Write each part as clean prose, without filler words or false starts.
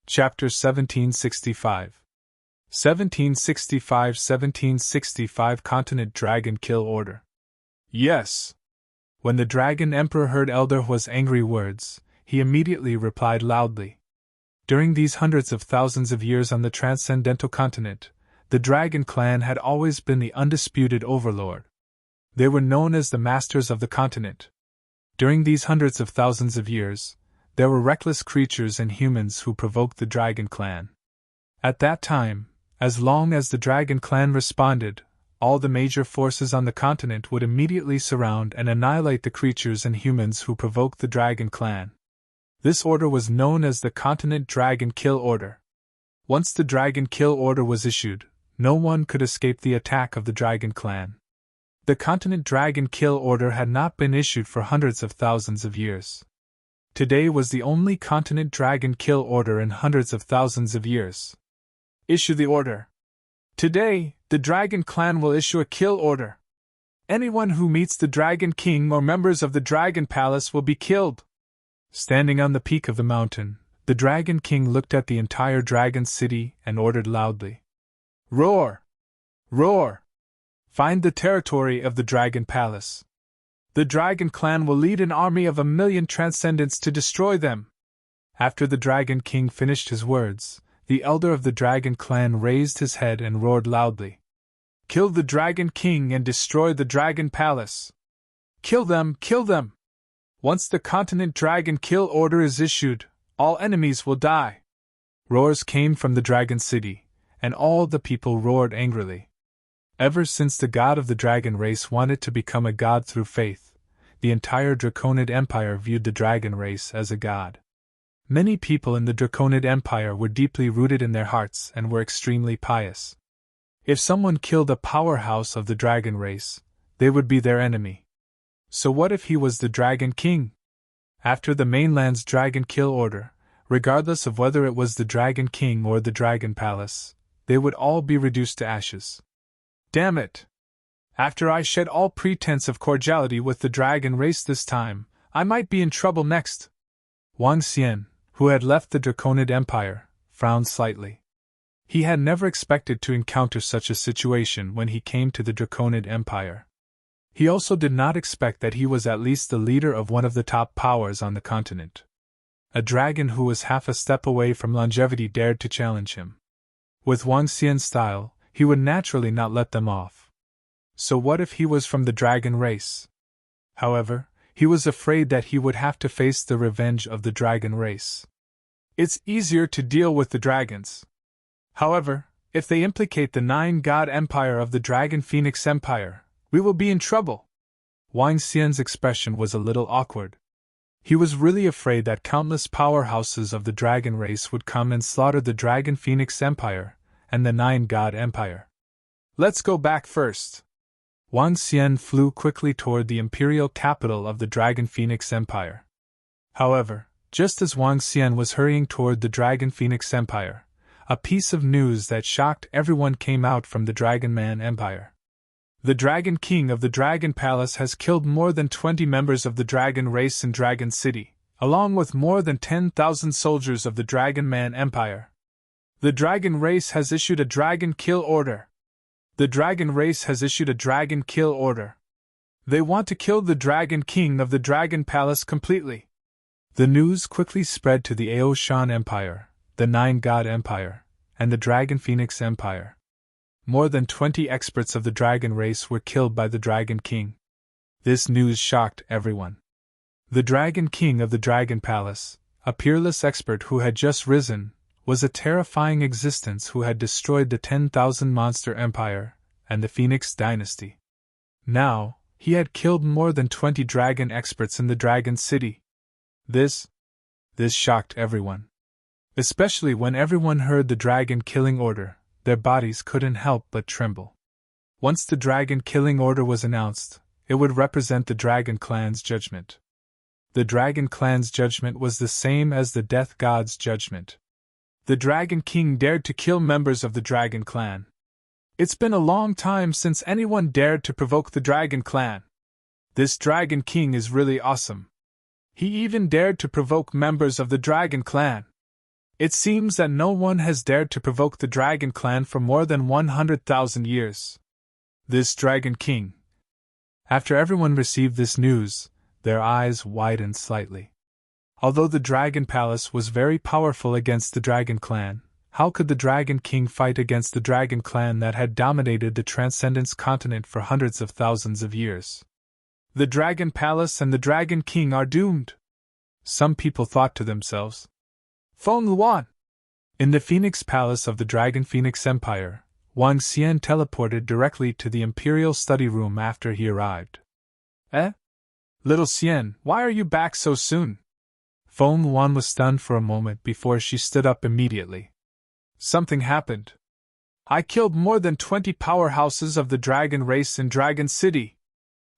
Chapter 1765 1765 Continent Dragon Kill Order. Yes! When the Dragon Emperor heard Elder Hua's angry words, he immediately replied loudly. During these hundreds of thousands of years on the transcendental continent, the Dragon Clan had always been the undisputed overlord. They were known as the masters of the continent. During these hundreds of thousands of years, there were reckless creatures and humans who provoked the Dragon Clan. At that time, as long as the Dragon Clan responded, all the major forces on the continent would immediately surround and annihilate the creatures and humans who provoked the Dragon Clan. This order was known as the Continent Dragon Kill Order. Once the Dragon Kill Order was issued, no one could escape the attack of the Dragon Clan. The Continent Dragon Kill Order had not been issued for hundreds of thousands of years. Today was the only Continent Dragon Kill Order in hundreds of thousands of years. Issue the order. Today, the Dragon Clan will issue a kill order. Anyone who meets the Dragon King or members of the Dragon Palace will be killed. Standing on the peak of the mountain, the Dragon King looked at the entire Dragon City and ordered loudly. Roar! Roar! Find the territory of the Dragon Palace. The Dragon Clan will lead an army of 1,000,000 transcendents to destroy them. After the Dragon King finished his words, the elder of the Dragon Clan raised his head and roared loudly. Kill the Dragon King and destroy the Dragon Palace. Kill them, kill them! Once the Continent Dragon Kill Order is issued, all enemies will die. Roars came from the Dragon City, and all the people roared angrily. Ever since the god of the dragon race wanted to become a god through faith, the entire Draconid Empire viewed the dragon race as a god. Many people in the Draconid Empire were deeply rooted in their hearts and were extremely pious. If someone killed a powerhouse of the dragon race, they would be their enemy. So what if he was the Dragon King? After the mainland's Dragon Kill Order, regardless of whether it was the Dragon King or the Dragon Palace, they would all be reduced to ashes. Damn it! After I shed all pretense of cordiality with the dragon race this time, I might be in trouble next. Wang Xian, who had left the Draconid Empire, frowned slightly. He had never expected to encounter such a situation when he came to the Draconid Empire. He also did not expect that he was at least the leader of one of the top powers on the continent. A dragon who was half a step away from longevity dared to challenge him. With Wang Xian's style, he would naturally not let them off. So what if he was from the dragon race? However, he was afraid that he would have to face the revenge of the dragon race. It's easier to deal with the dragons. However, if they implicate the 9-god empire of the Dragon Phoenix Empire, we will be in trouble. Wang Xian's expression was a little awkward. He was really afraid that countless powerhouses of the dragon race would come and slaughter the Dragon Phoenix Empire and the 9-god empire. Let's go back first. Wang Xian flew quickly toward the imperial capital of the Dragon Phoenix Empire. However, just as Wang Xian was hurrying toward the Dragon Phoenix Empire, a piece of news that shocked everyone came out from the Dragon Man Empire. The Dragon King of the Dragon Palace has killed more than 20 members of the dragon race in Dragon City, along with more than 10,000 soldiers of the Dragon Man Empire. The dragon race has issued a dragon kill order. The dragon race has issued a dragon kill order. They want to kill the Dragon King of the Dragon Palace completely. The news quickly spread to the Aoshan Empire, the 9-god empire, and the Dragon Phoenix Empire. More than 20 experts of the dragon race were killed by the Dragon King. This news shocked everyone. The Dragon King of the Dragon Palace, a peerless expert who had just risen, was a terrifying existence who had destroyed the 10,000 monster empire and the Phoenix dynasty. Now, he had killed more than 20 dragon experts in the Dragon City. This shocked everyone. Especially when everyone heard the dragon killing order, their bodies couldn't help but tremble. Once the dragon killing order was announced, it would represent the Dragon Clan's judgment. The Dragon Clan's judgment was the same as the Death God's judgment. The Dragon King dared to kill members of the Dragon Clan. It's been a long time since anyone dared to provoke the Dragon Clan. This Dragon King is really awesome. He even dared to provoke members of the Dragon Clan. It seems that no one has dared to provoke the Dragon Clan for more than 100,000 years. This Dragon King. After everyone received this news, their eyes widened slightly. Although the Dragon Palace was very powerful against the Dragon Clan, how could the Dragon King fight against the Dragon Clan that had dominated the Transcendence continent for hundreds of thousands of years? The Dragon Palace and the Dragon King are doomed. Some people thought to themselves. Feng Luan! In the Phoenix Palace of the Dragon Phoenix Empire, Wang Xian teleported directly to the Imperial study room after he arrived. Eh? Little Xian, why are you back so soon? Feng Luan was stunned for a moment before she stood up immediately. Something happened. I killed more than 20 powerhouses of the dragon race in Dragon City.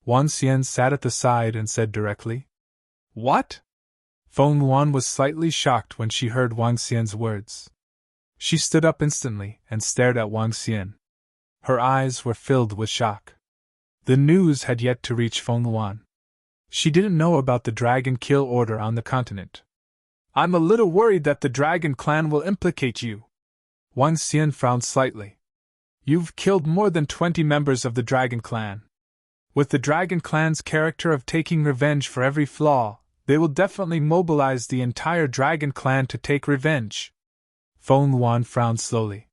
Wang Xian sat at the side and said directly. What? Feng Luan was slightly shocked when she heard Wang Xian's words. She stood up instantly and stared at Wang Xian. Her eyes were filled with shock. The news had yet to reach Feng Luan. She didn't know about the Dragon Kill Order on the continent. I'm a little worried that the Dragon Clan will implicate you. Wang Xian frowned slightly. You've killed more than 20 members of the Dragon Clan. With the Dragon Clan's character of taking revenge for every flaw, they will definitely mobilize the entire Dragon Clan to take revenge. Feng Luan frowned slowly.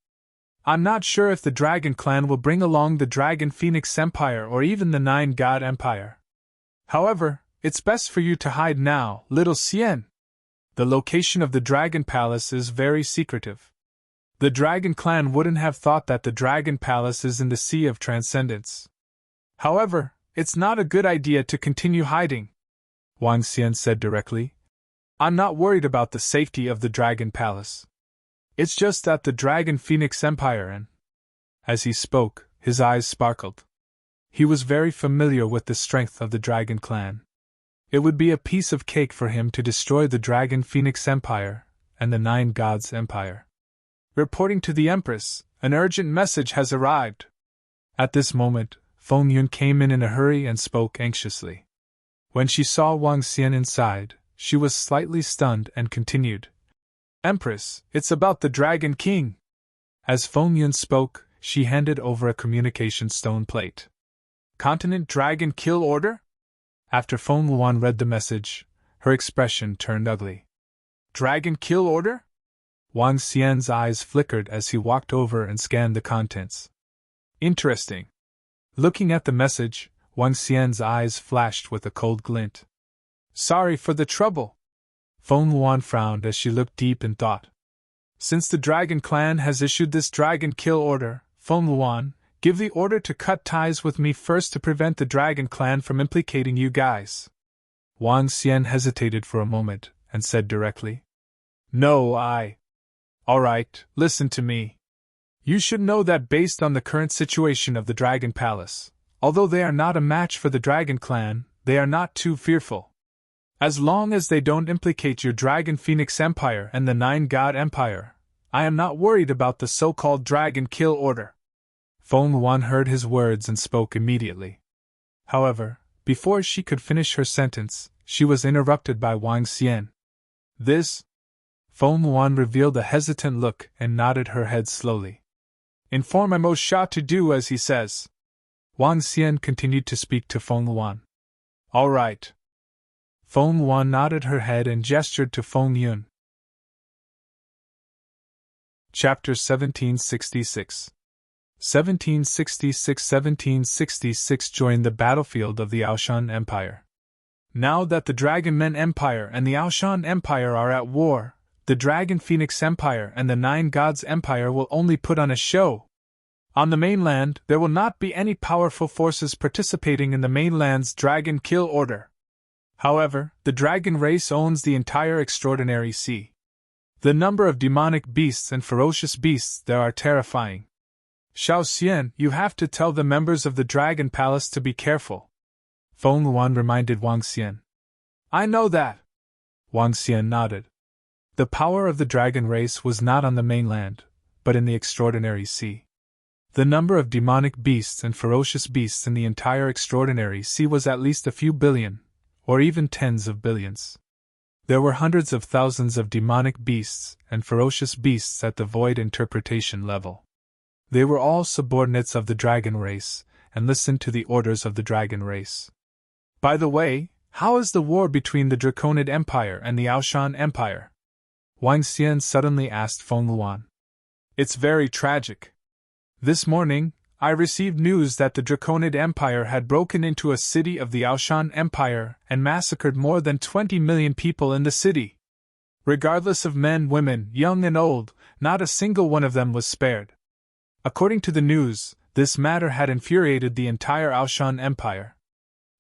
I'm not sure if the Dragon Clan will bring along the Dragon Phoenix Empire or even the Nine God Empire. However, it's best for you to hide now, little Xian. The location of the Dragon Palace is very secretive. The Dragon Clan wouldn't have thought that the Dragon Palace is in the Sea of Transcendence. However, it's not a good idea to continue hiding, Wang Xian said directly. I'm not worried about the safety of the Dragon Palace. It's just that the Dragon Phoenix Empire and... As he spoke, his eyes sparkled. He was very familiar with the strength of the Dragon Clan. It would be a piece of cake for him to destroy the Dragon Phoenix Empire and the Nine Gods Empire. Reporting to the Empress, an urgent message has arrived. At this moment, Feng Yun came in a hurry and spoke anxiously. When she saw Wang Xian inside, she was slightly stunned and continued. Empress, it's about the Dragon King. As Feng Yun spoke, she handed over a communication stone plate. Continent Dragon Kill Order? After Feng Luan read the message, her expression turned ugly. Dragon Kill Order? Wang Xian's eyes flickered as he walked over and scanned the contents. Interesting. Looking at the message, Wang Xian's eyes flashed with a cold glint. Sorry for the trouble. Feng Luan frowned as she looked deep in thought. Since the Dragon Clan has issued this Dragon Kill Order, Feng Luan, give the order to cut ties with me first to prevent the Dragon Clan from implicating you guys. Wang Xian hesitated for a moment and said directly. No, Alright, listen to me. You should know that based on the current situation of the Dragon Palace, although they are not a match for the Dragon Clan, they are not too fearful. As long as they don't implicate your Dragon Phoenix Empire and the Nine God Empire, I am not worried about the so-called Dragon Kill Order. Feng Luan heard his words and spoke immediately. However, before she could finish her sentence, she was interrupted by Wang Xian. This? Feng Luan revealed a hesitant look and nodded her head slowly. Inform Imo Sha to do as he says. Wang Xian continued to speak to Feng Luan. All right. Feng Luan nodded her head and gestured to Feng Yun. Chapter 1766. 1766 joined the battlefield of the Aoshan Empire. Now that the Dragon Men Empire and the Aoshan Empire are at war, the Dragon Phoenix Empire and the Nine Gods Empire will only put on a show. On the mainland, there will not be any powerful forces participating in the mainland's Dragon Kill Order. However, the dragon race owns the entire extraordinary sea. The number of demonic beasts and ferocious beasts there are terrifying. Xiao Xian, you have to tell the members of the Dragon Palace to be careful. Feng Luan reminded Wang Xian. I know that. Wang Xian nodded. The power of the dragon race was not on the mainland, but in the extraordinary sea. The number of demonic beasts and ferocious beasts in the entire extraordinary sea was at least a few billion, or even tens of billions. There were hundreds of thousands of demonic beasts and ferocious beasts at the void interpretation level. They were all subordinates of the dragon race, and listened to the orders of the dragon race. By the way, how is the war between the Draconid Empire and the Aoshan Empire? Wang Xian suddenly asked Feng Luan. It's very tragic. This morning, I received news that the Draconid Empire had broken into a city of the Aoshan Empire and massacred more than 20 million people in the city. Regardless of men, women, young and old, not a single one of them was spared. According to the news, this matter had infuriated the entire Aoshan Empire.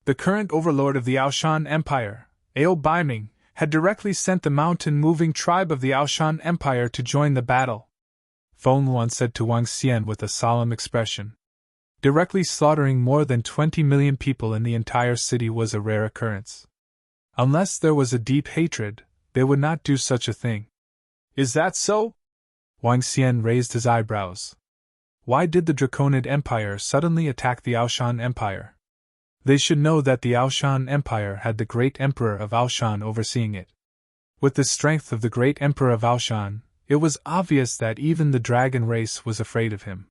The current overlord of the Aoshan Empire, Ao Baiming, had directly sent the mountain-moving tribe of the Aoshan Empire to join the battle. Feng Luan said to Wang Xian with a solemn expression. Directly slaughtering more than 20 million people in the entire city was a rare occurrence. Unless there was a deep hatred, they would not do such a thing. Is that so? Wang Xian raised his eyebrows. Why did the Draconid Empire suddenly attack the Aoshan Empire? They should know that the Aoshan Empire had the great Emperor of Aoshan overseeing it. With the strength of the great Emperor of Aoshan, it was obvious that even the dragon race was afraid of him.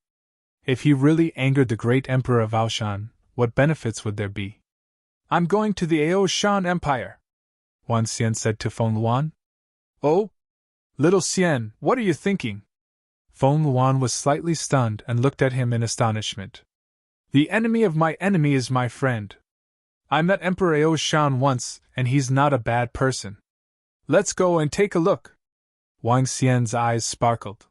If he really angered the great Emperor of Aoshan, what benefits would there be? I'm going to the Aoshan Empire, Wang Xian said to Feng Luan. Oh? Little Xian, what are you thinking? Feng Luan was slightly stunned and looked at him in astonishment. The enemy of my enemy is my friend. I met Emperor Aoshan once, and he's not a bad person. Let's go and take a look. Wang Xian's eyes sparkled.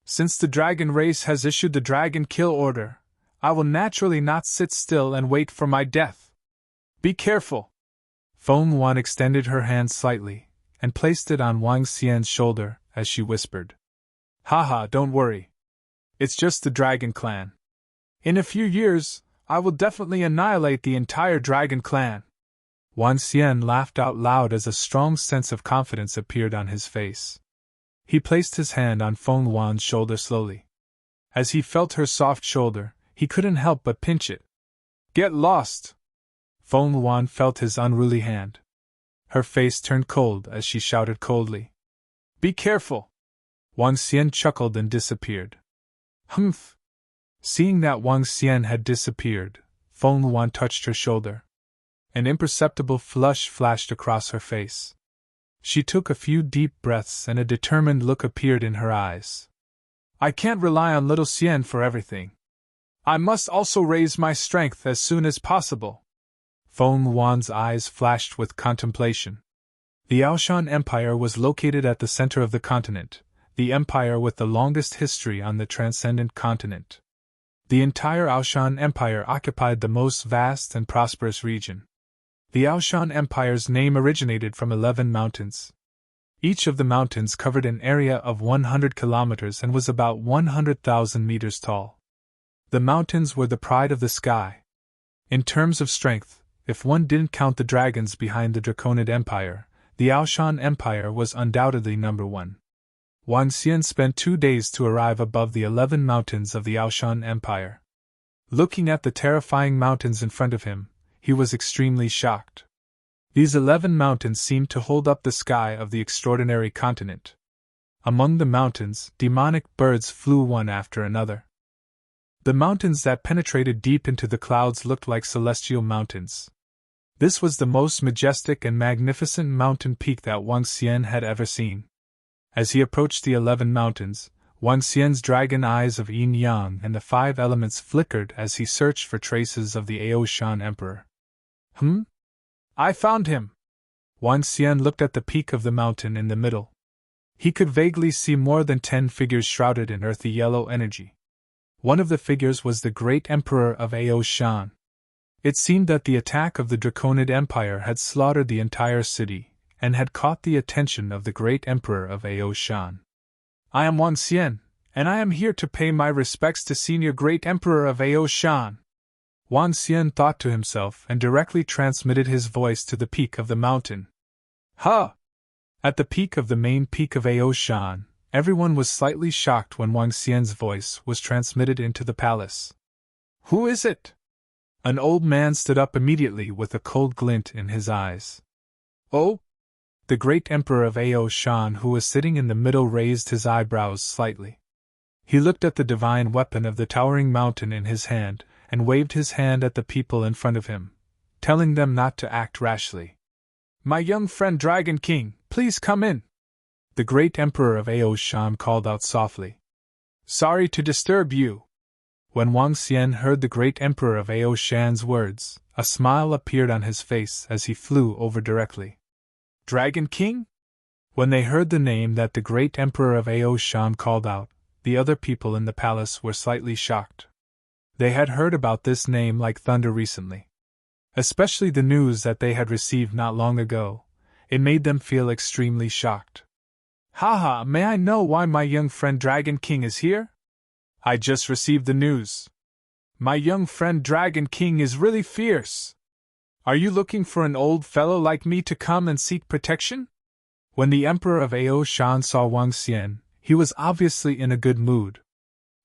Since the dragon race has issued the dragon kill order, I will naturally not sit still and wait for my death. Be careful. Feng Luan extended her hand slightly, and placed it on Wang Xian's shoulder, as she whispered. Haha, don't worry. It's just the dragon clan. In a few years, I will definitely annihilate the entire dragon clan. Wang Xian laughed out loud as a strong sense of confidence appeared on his face. He placed his hand on Feng Luan's shoulder slowly. As he felt her soft shoulder, he couldn't help but pinch it. Get lost! Feng Luan felt his unruly hand. Her face turned cold as she shouted coldly. Be careful! Wang Xian chuckled and disappeared. Humph! Seeing that Wang Xian had disappeared, Feng Luan touched her shoulder. An imperceptible flush flashed across her face. She took a few deep breaths and a determined look appeared in her eyes. I can't rely on little Xian for everything. I must also raise my strength as soon as possible. Feng Luan's eyes flashed with contemplation. The Aoshan Empire was located at the center of the continent, the empire with the longest history on the transcendent continent. The entire Aoshan Empire occupied the most vast and prosperous region. The Aoshan Empire's name originated from 11 mountains. Each of the mountains covered an area of 100 kilometers and was about 100,000 meters tall. The mountains were the pride of the sky. In terms of strength, if one didn't count the dragons behind the Draconid Empire, the Aoshan Empire was undoubtedly number one. Wang Xian spent 2 days to arrive above the 11 mountains of the Aoshan Empire. Looking at the terrifying mountains in front of him, he was extremely shocked. These 11 mountains seemed to hold up the sky of the extraordinary continent. Among the mountains, demonic birds flew one after another. The mountains that penetrated deep into the clouds looked like celestial mountains. This was the most majestic and magnificent mountain peak that Wang Xian had ever seen. As he approached the 11 mountains, Wang Xian's dragon eyes of yin-yang and the 5 elements flickered as he searched for traces of the Aoshan Emperor. I found him! Wang Xian looked at the peak of the mountain in the middle. He could vaguely see more than 10 figures shrouded in earthy yellow energy. One of the figures was the great Emperor of Aoshan. It seemed that the attack of the Draconid Empire had slaughtered the entire city, and had caught the attention of the great Emperor of Aoshan. I am Wang Xian, and I am here to pay my respects to Senior Great Emperor of Aoshan. Wang Xian thought to himself and directly transmitted his voice to the peak of the mountain. Ha! At the peak of the main peak of Aoshan, everyone was slightly shocked when Wang Xian's voice was transmitted into the palace. Who is it? An old man stood up immediately with a cold glint in his eyes. Oh? The great emperor of Ao Shan, who was sitting in the middle, raised his eyebrows slightly. He looked at the divine weapon of the towering mountain in his hand, and waved his hand at the people in front of him, telling them not to act rashly. "My young friend Dragon King, please come in," the great emperor of Ao Shan called out softly. "Sorry to disturb you." When Wang Xian heard the great emperor of Ao Shan's words, a smile appeared on his face as he flew over directly. "Dragon King?" When they heard the name that the great emperor of Ao Shan called out, the other people in the palace were slightly shocked. They had heard about this name like thunder recently. Especially the news that they had received not long ago. It made them feel extremely shocked. "Haha, may I know why my young friend Dragon King is here?" "I just received the news. My young friend Dragon King is really fierce. Are you looking for an old fellow like me to come and seek protection?" When the emperor of Ao Shan saw Wang Xian, he was obviously in a good mood.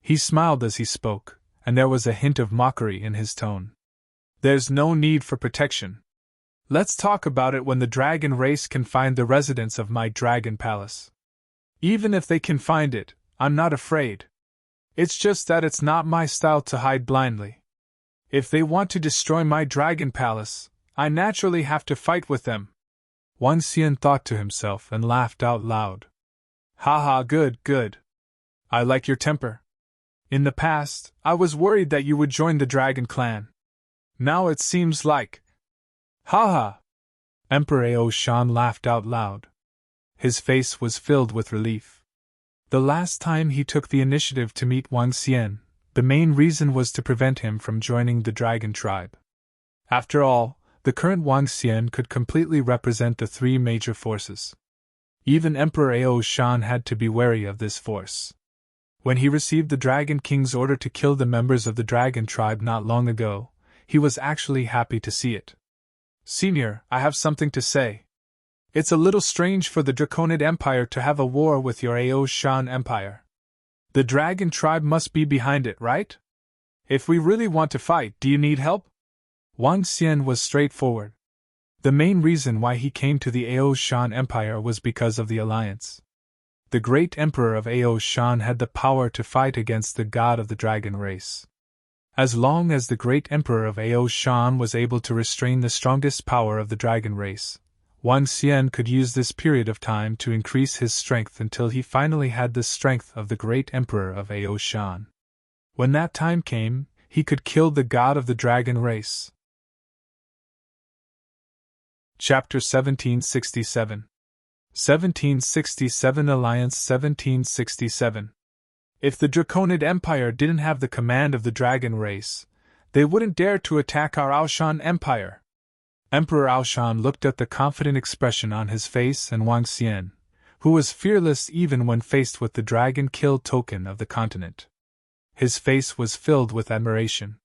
He smiled as he spoke, and there was a hint of mockery in his tone. "There's no need for protection. Let's talk about it when the dragon race can find the residence of my dragon palace. Even if they can find it, I'm not afraid. It's just that it's not my style to hide blindly. If they want to destroy my dragon palace, I naturally have to fight with them." Wang Xian thought to himself and laughed out loud. "Haha, good, good. I like your temper. In the past, I was worried that you would join the dragon clan. Now it seems like..." "Haha!" Emperor Ao Shan laughed out loud. His face was filled with relief. The last time he took the initiative to meet Wang Xian, the main reason was to prevent him from joining the dragon tribe. After all, the current Wang Xian could completely represent the three major forces. Even Emperor Ao Shan had to be wary of this force. When he received the Dragon King's order to kill the members of the dragon tribe not long ago, he was actually happy to see it. "Senior, I have something to say. It's a little strange for the Draconid Empire to have a war with your Ao Shan Empire. The dragon tribe must be behind it, right? If we really want to fight, do you need help?" Wang Xian was straightforward. The main reason why he came to the Ao Shan Empire was because of the alliance. The great emperor of Ao Shan had the power to fight against the god of the dragon race. As long as the great emperor of Ao Shan was able to restrain the strongest power of the dragon race, Wang Xian could use this period of time to increase his strength until he finally had the strength of the great emperor of Ao Shan. When that time came, he could kill the god of the dragon race. Chapter 1767. 1767 Alliance 1767. If the Draconid Empire didn't have the command of the dragon race, they wouldn't dare to attack our Aoshan Empire. Emperor Aoshan looked at the confident expression on his face and Wang Xian, who was fearless even when faced with the dragon kill token of the continent. His face was filled with admiration.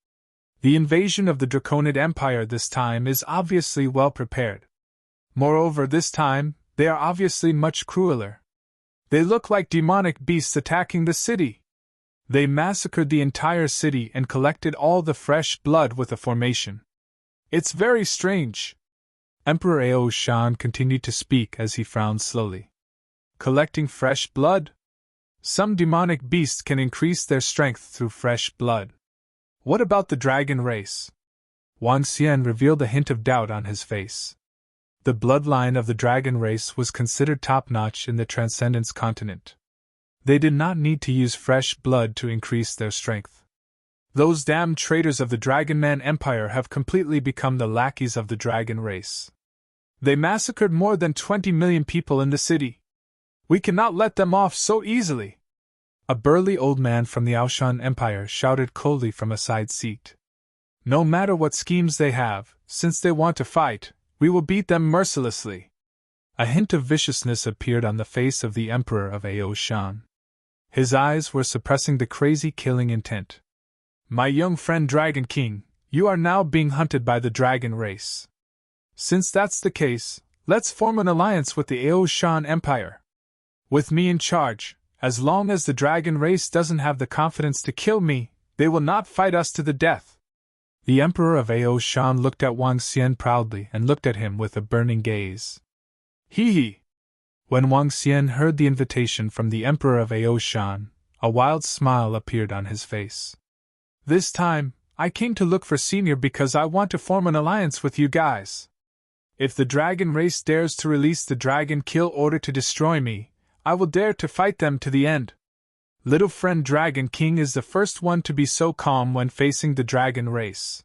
The invasion of the Draconid Empire this time is obviously well prepared. Moreover, this time, they are obviously much crueler. They look like demonic beasts attacking the city. They massacred the entire city and collected all the fresh blood with a formation. It's very strange. Emperor Ao Shan continued to speak as he frowned slowly. Collecting fresh blood? Some demonic beasts can increase their strength through fresh blood. What about the dragon race? Wang Xian revealed a hint of doubt on his face. The bloodline of the dragon race was considered top-notch in the Transcendence continent. They did not need to use fresh blood to increase their strength. Those damned traitors of the Dragonman Empire have completely become the lackeys of the dragon race. They massacred more than 20 million people in the city. We cannot let them off so easily. A burly old man from the Aoshan Empire shouted coldly from a side seat. No matter what schemes they have, since they want to fight, we will beat them mercilessly. A hint of viciousness appeared on the face of the Emperor of Ao Shan. His eyes were suppressing the crazy killing intent. My young friend Dragon King, you are now being hunted by the dragon race. Since that's the case, let's form an alliance with the Ao Shan Empire. With me in charge, as long as the dragon race doesn't have the confidence to kill me, they will not fight us to the death. The Emperor of Ao Shan looked at Wang Xian proudly and looked at him with a burning gaze. Hee. When Wang Xian heard the invitation from the Emperor of Aoshan, a wild smile appeared on his face. This time, I came to look for Senior because I want to form an alliance with you guys. If the dragon race dares to release the dragon kill order to destroy me, I will dare to fight them to the end. Little friend Dragon King is the first one to be so calm when facing the dragon race.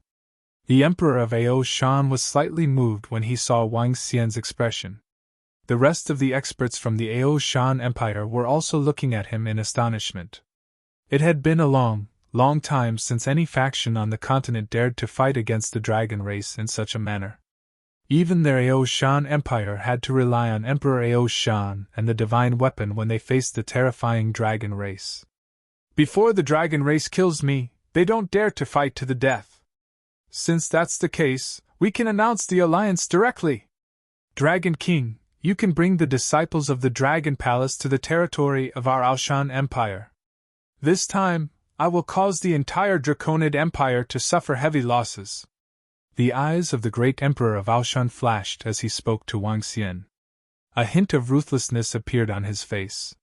The Emperor of Aoshan was slightly moved when he saw Wang Xian's expression. The rest of the experts from the Aoshan Empire were also looking at him in astonishment. It had been a long time since any faction on the continent dared to fight against the dragon race in such a manner. Even their Aoshan Empire had to rely on Emperor Aoshan and the divine weapon when they faced the terrifying dragon race. Before the dragon race kills me, they don't dare to fight to the death. Since that's the case, we can announce the alliance directly. Dragon King, you can bring the disciples of the Dragon Palace to the territory of our Aoshan Empire. This time, I will cause the entire Draconid Empire to suffer heavy losses. The eyes of the great Emperor of Aoshan flashed as he spoke to Wang Xian. A hint of ruthlessness appeared on his face.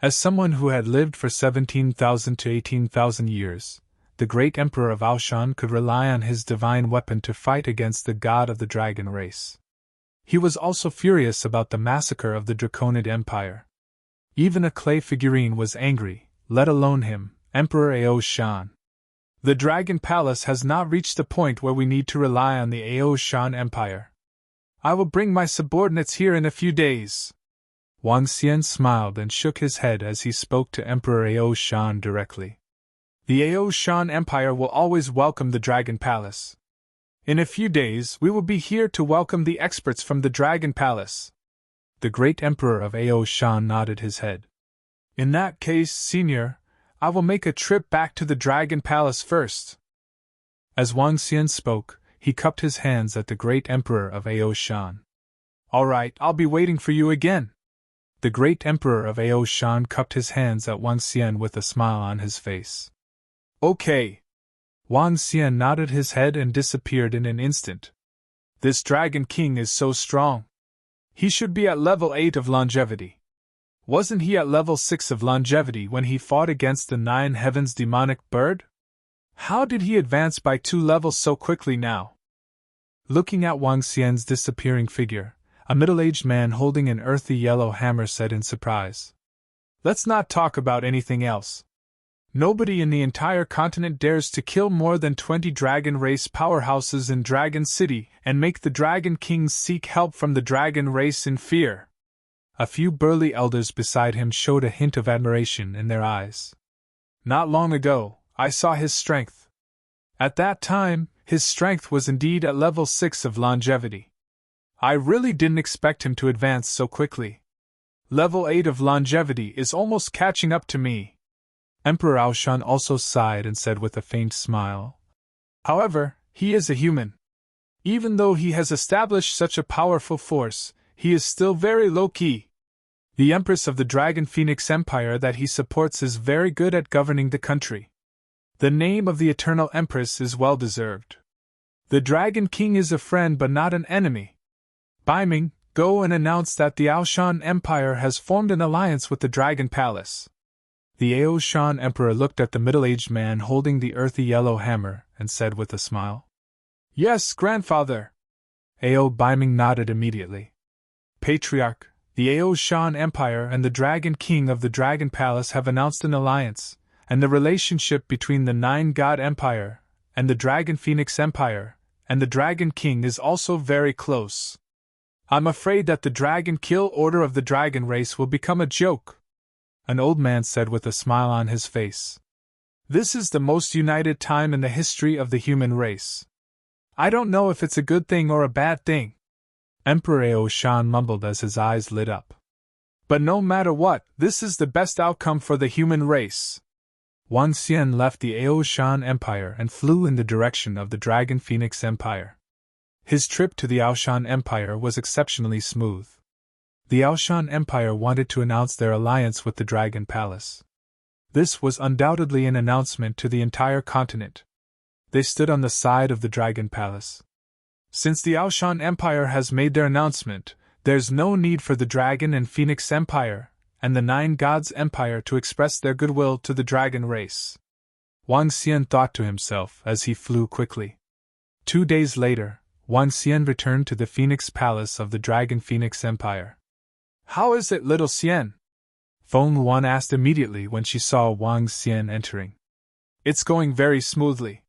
As someone who had lived for 17,000 to 18,000 years, the great Emperor of Aoshan could rely on his divine weapon to fight against the god of the dragon race. He was also furious about the massacre of the Draconid Empire. Even a clay figurine was angry, let alone him, Emperor Aoshan. The Dragon Palace has not reached the point where we need to rely on the Aoshan Empire. I will bring my subordinates here in a few days. Wang Xian smiled and shook his head as he spoke to Emperor Aoshan directly. The Aoshan Empire will always welcome the Dragon Palace. In a few days we will be here to welcome the experts from the Dragon Palace. The great Emperor of Aoshan nodded his head. In that case, Senior, I will make a trip back to the Dragon Palace first. As Wang Xian spoke, he cupped his hands at the great Emperor of Aoshan. All right, I'll be waiting for you again. The great Emperor of Aoshan cupped his hands at Wang Xian with a smile on his face. Okay. Wang Xian nodded his head and disappeared in an instant. This Dragon King is so strong. He should be at level 8 of longevity. Wasn't he at level 6 of longevity when he fought against the 9 Heavens demonic bird? How did he advance by 2 levels so quickly now? Looking at Wang Xian's disappearing figure, a middle-aged man holding an earthy yellow hammer said in surprise. Let's not talk about anything else. Nobody in the entire continent dares to kill more than 20 dragon race powerhouses in Dragon City and make the Dragon Kings seek help from the dragon race in fear. A few burly elders beside him showed a hint of admiration in their eyes. Not long ago, I saw his strength. At that time, his strength was indeed at level 6 of longevity. I really didn't expect him to advance so quickly. Level 8 of longevity is almost catching up to me. Emperor Aoshan also sighed and said with a faint smile. However, he is a human. Even though he has established such a powerful force, he is still very low-key. The Empress of the Dragon Phoenix Empire that he supports is very good at governing the country. The name of the Eternal Empress is well-deserved. The Dragon King is a friend but not an enemy. Baiming, go and announce that the Aoshan Empire has formed an alliance with the Dragon Palace. The Aoshan Emperor looked at the middle-aged man holding the earthy yellow hammer and said with a smile. Yes, grandfather. Baiming nodded immediately. Patriarch, the Aoshan Empire and the Dragon King of the Dragon Palace have announced an alliance, and the relationship between the Nine God Empire and the Dragon Phoenix Empire and the Dragon King is also very close. I'm afraid that the Dragon Kill Order of the Dragon Race will become a joke, an old man said with a smile on his face. This is the most united time in the history of the human race. I don't know if it's a good thing or a bad thing. Emperor Aoshan mumbled as his eyes lit up. But no matter what, this is the best outcome for the human race. Wang Xian left the Aoshan Empire and flew in the direction of the Dragon Phoenix Empire. His trip to the Aoshan Empire was exceptionally smooth. The Aoshan Empire wanted to announce their alliance with the Dragon Palace. This was undoubtedly an announcement to the entire continent. They stood on the side of the Dragon Palace. Since the Aoshan Empire has made their announcement, There's no need for the Dragon and Phoenix Empire, and the Nine Gods Empire to express their goodwill to the dragon race. Wang Xian thought to himself as he flew quickly. 2 days later, Wang Xian returned to the Phoenix Palace of the Dragon Phoenix Empire. "How is it, little Xian?" Feng Luan asked immediately when she saw Wang Xian entering. "It's going very smoothly.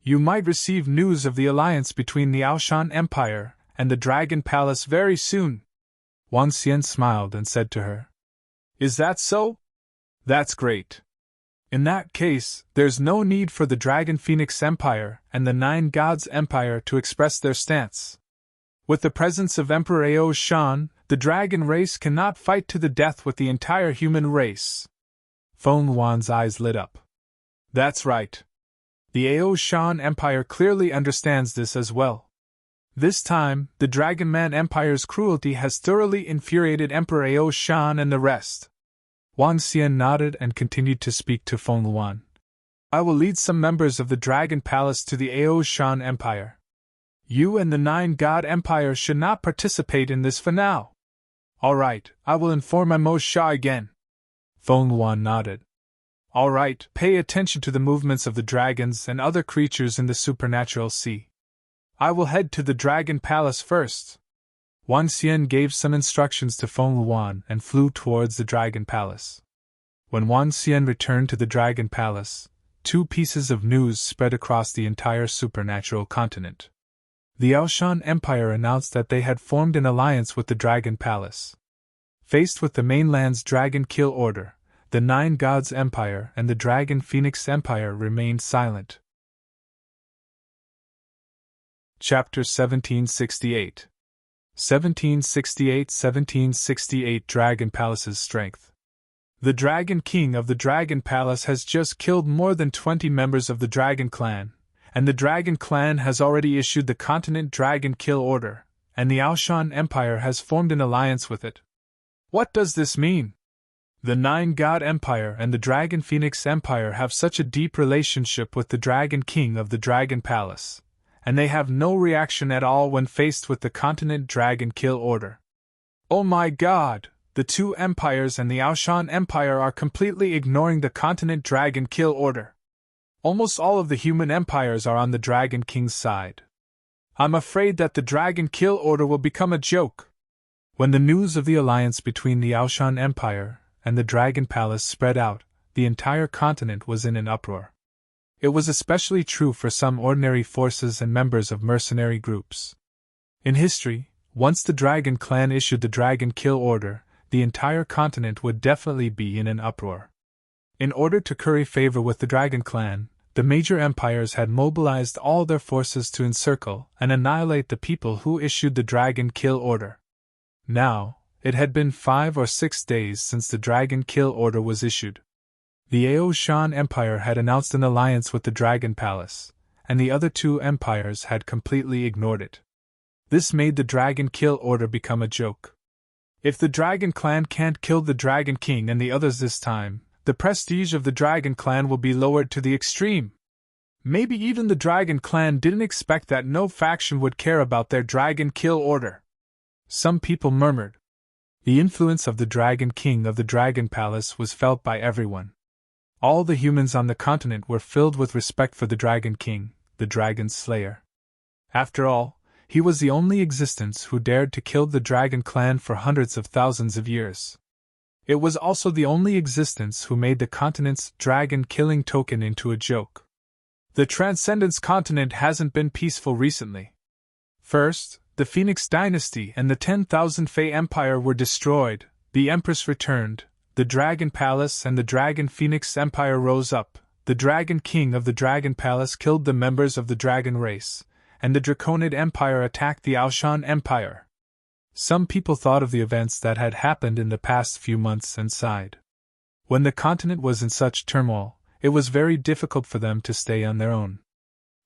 You might receive news of the alliance between the Aoshan Empire and the Dragon Palace very soon." Wang Xian smiled and said to her, "Is that so? That's great. In that case, there's no need for the Dragon Phoenix Empire and the Nine Gods Empire to express their stance. With the presence of Emperor Ao Shan, the dragon race cannot fight to the death with the entire human race." Feng Luan's eyes lit up. "That's right. The Ao Shan Empire clearly understands this as well. This time, the Dragon Man Empire's cruelty has thoroughly infuriated Emperor Ao Shan and the rest." Wang Xian nodded and continued to speak to Feng Luan. "I will lead some members of the Dragon Palace to the Ao Shan Empire. You and the Nine God Empire should not participate in this for now." "All right, I will inform Amo Sha again." Feng Luan nodded. "All right, pay attention to the movements of the dragons and other creatures in the supernatural sea. I will head to the Dragon Palace first." Wang Xian gave some instructions to Feng Luan and flew towards the Dragon Palace. When Wang Xian returned to the Dragon Palace, 2 pieces of news spread across the entire supernatural continent. The Aoshan Empire announced that they had formed an alliance with the Dragon Palace. Faced with the mainland's Dragon Kill Order, the Nine Gods Empire and the Dragon Phoenix Empire remained silent. Chapter 1768 1768 Dragon Palace's Strength. The Dragon King of the Dragon Palace has just killed more than 20 members of the Dragon Clan, and the Dragon Clan has already issued the Continent Dragon Kill Order, and the Aoshan Empire has formed an alliance with it. What does this mean? The Nine God Empire and the Dragon Phoenix Empire have such a deep relationship with the Dragon King of the Dragon Palace, and they have no reaction at all when faced with the Continent Dragon Kill Order. Oh my god! The 2 empires and the Aoshan Empire are completely ignoring the Continent Dragon Kill Order. Almost all of the human empires are on the Dragon King's side. I'm afraid that the Dragon Kill Order will become a joke. When the news of the alliance between the Aoshan Empire and the Dragon Palace spread out, the entire continent was in an uproar. It was especially true for some ordinary forces and members of mercenary groups. In history, once the Dragon Clan issued the Dragon Kill Order, the entire continent would definitely be in an uproar. In order to curry favor with the Dragon Clan, the major empires had mobilized all their forces to encircle and annihilate the people who issued the Dragon Kill Order. Now, it had been 5 or 6 days since the Dragon Kill Order was issued. The Aoshan Empire had announced an alliance with the Dragon Palace, and the other 2 empires had completely ignored it. This made the Dragon Kill Order become a joke. If the Dragon Clan can't kill the Dragon King and the others this time, the prestige of the Dragon Clan will be lowered to the extreme. Maybe even the Dragon Clan didn't expect that no faction would care about their Dragon Kill Order. Some people murmured. The influence of the Dragon King of the Dragon Palace was felt by everyone. All the humans on the continent were filled with respect for the Dragon King, the Dragon Slayer. After all, he was the only existence who dared to kill the Dragon Clan for hundreds of thousands of years. It was also the only existence who made the continent's dragon-killing token into a joke. The Transcendence continent hasn't been peaceful recently. First, the Phoenix Dynasty and the 10,000 Fey Empire were destroyed, the Empress returned, the Dragon Palace and the Dragon Phoenix Empire rose up, the Dragon King of the Dragon Palace killed the members of the Dragon race, and the Draconid Empire attacked the Aoshan Empire. Some people thought of the events that had happened in the past few months and sighed. When the continent was in such turmoil, it was very difficult for them to stay on their own.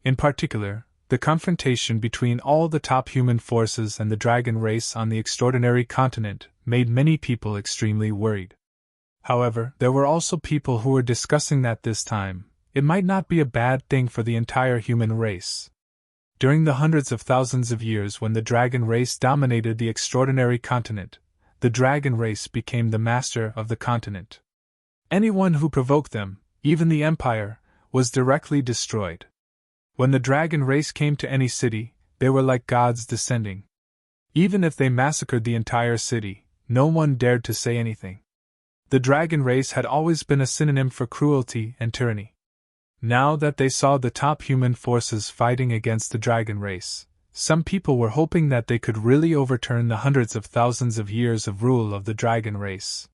In particular, the confrontation between all the top human forces and the dragon race on the extraordinary continent made many people extremely worried. However, there were also people who were discussing that this time, it might not be a bad thing for the entire human race. During the hundreds of thousands of years when the dragon race dominated the extraordinary continent, the dragon race became the master of the continent. Anyone who provoked them, even the empire, was directly destroyed. When the dragon race came to any city, they were like gods descending. Even if they massacred the entire city, no one dared to say anything. The dragon race had always been a synonym for cruelty and tyranny. Now that they saw the top human forces fighting against the dragon race, some people were hoping that they could really overturn the hundreds of thousands of years of rule of the dragon race.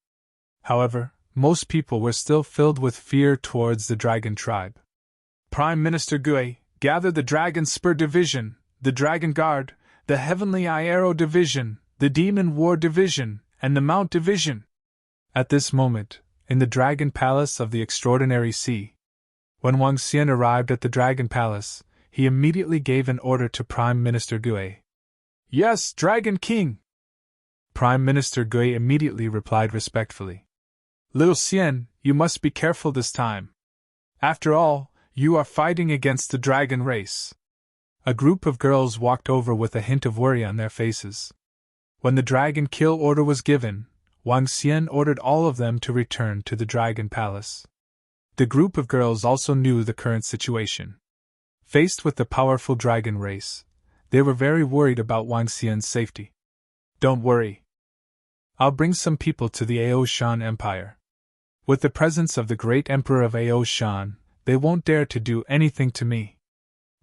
However, most people were still filled with fear towards the dragon tribe. Prime Minister Gui, gather the Dragon Spur Division, the Dragon Guard, the Heavenly Aero Division, the Demon War Division, and the Mount Division. At this moment, in the Dragon Palace of the Extraordinary Sea, when Wang Xian arrived at the Dragon Palace, he immediately gave an order to Prime Minister Gui. Yes, Dragon King! Prime Minister Gui immediately replied respectfully. Little Xian, you must be careful this time. After all, you are fighting against the dragon race. A group of girls walked over with a hint of worry on their faces. When the dragon kill order was given, Wang Xian ordered all of them to return to the Dragon Palace. The group of girls also knew the current situation. Faced with the powerful dragon race, they were very worried about Wang Xian's safety. Don't worry. I'll bring some people to the Ao Shan Empire. With the presence of the great emperor of Ao Shan, they won't dare to do anything to me.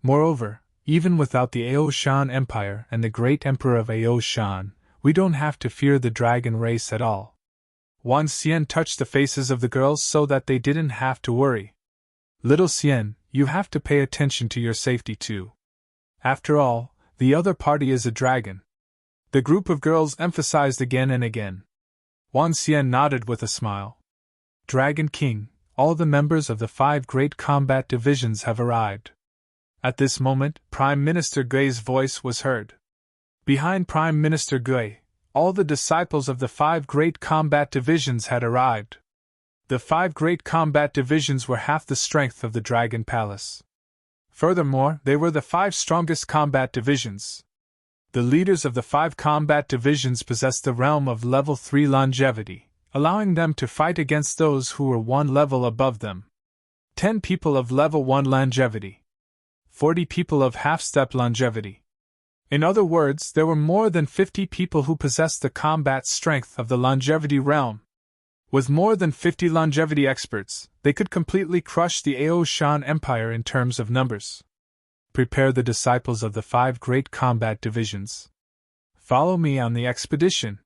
Moreover, even without the Ao Shan Empire and the great emperor of Ao Shan, we don't have to fear the dragon race at all. Wang Xian touched the faces of the girls so that they didn't have to worry. Little Xian, you have to pay attention to your safety too. After all, the other party is a dragon. The group of girls emphasized again and again. Wang Xian nodded with a smile. Dragon King, all the members of the 5 great combat divisions have arrived. At this moment, Prime Minister Gui's voice was heard. Behind Prime Minister Gui, all the disciples of the 5 great combat divisions had arrived. The 5 great combat divisions were half the strength of the Dragon Palace. Furthermore, they were the 5 strongest combat divisions. The leaders of the 5 combat divisions possessed the realm of level 3 longevity, allowing them to fight against those who were 1 level above them. 10 people of level 1 longevity. 40 people of half-step longevity. In other words, there were more than 50 people who possessed the combat strength of the longevity realm. With more than 50 longevity experts, they could completely crush the Ao Shan Empire in terms of numbers. Prepare the disciples of the 5 great combat divisions. Follow me on the expedition.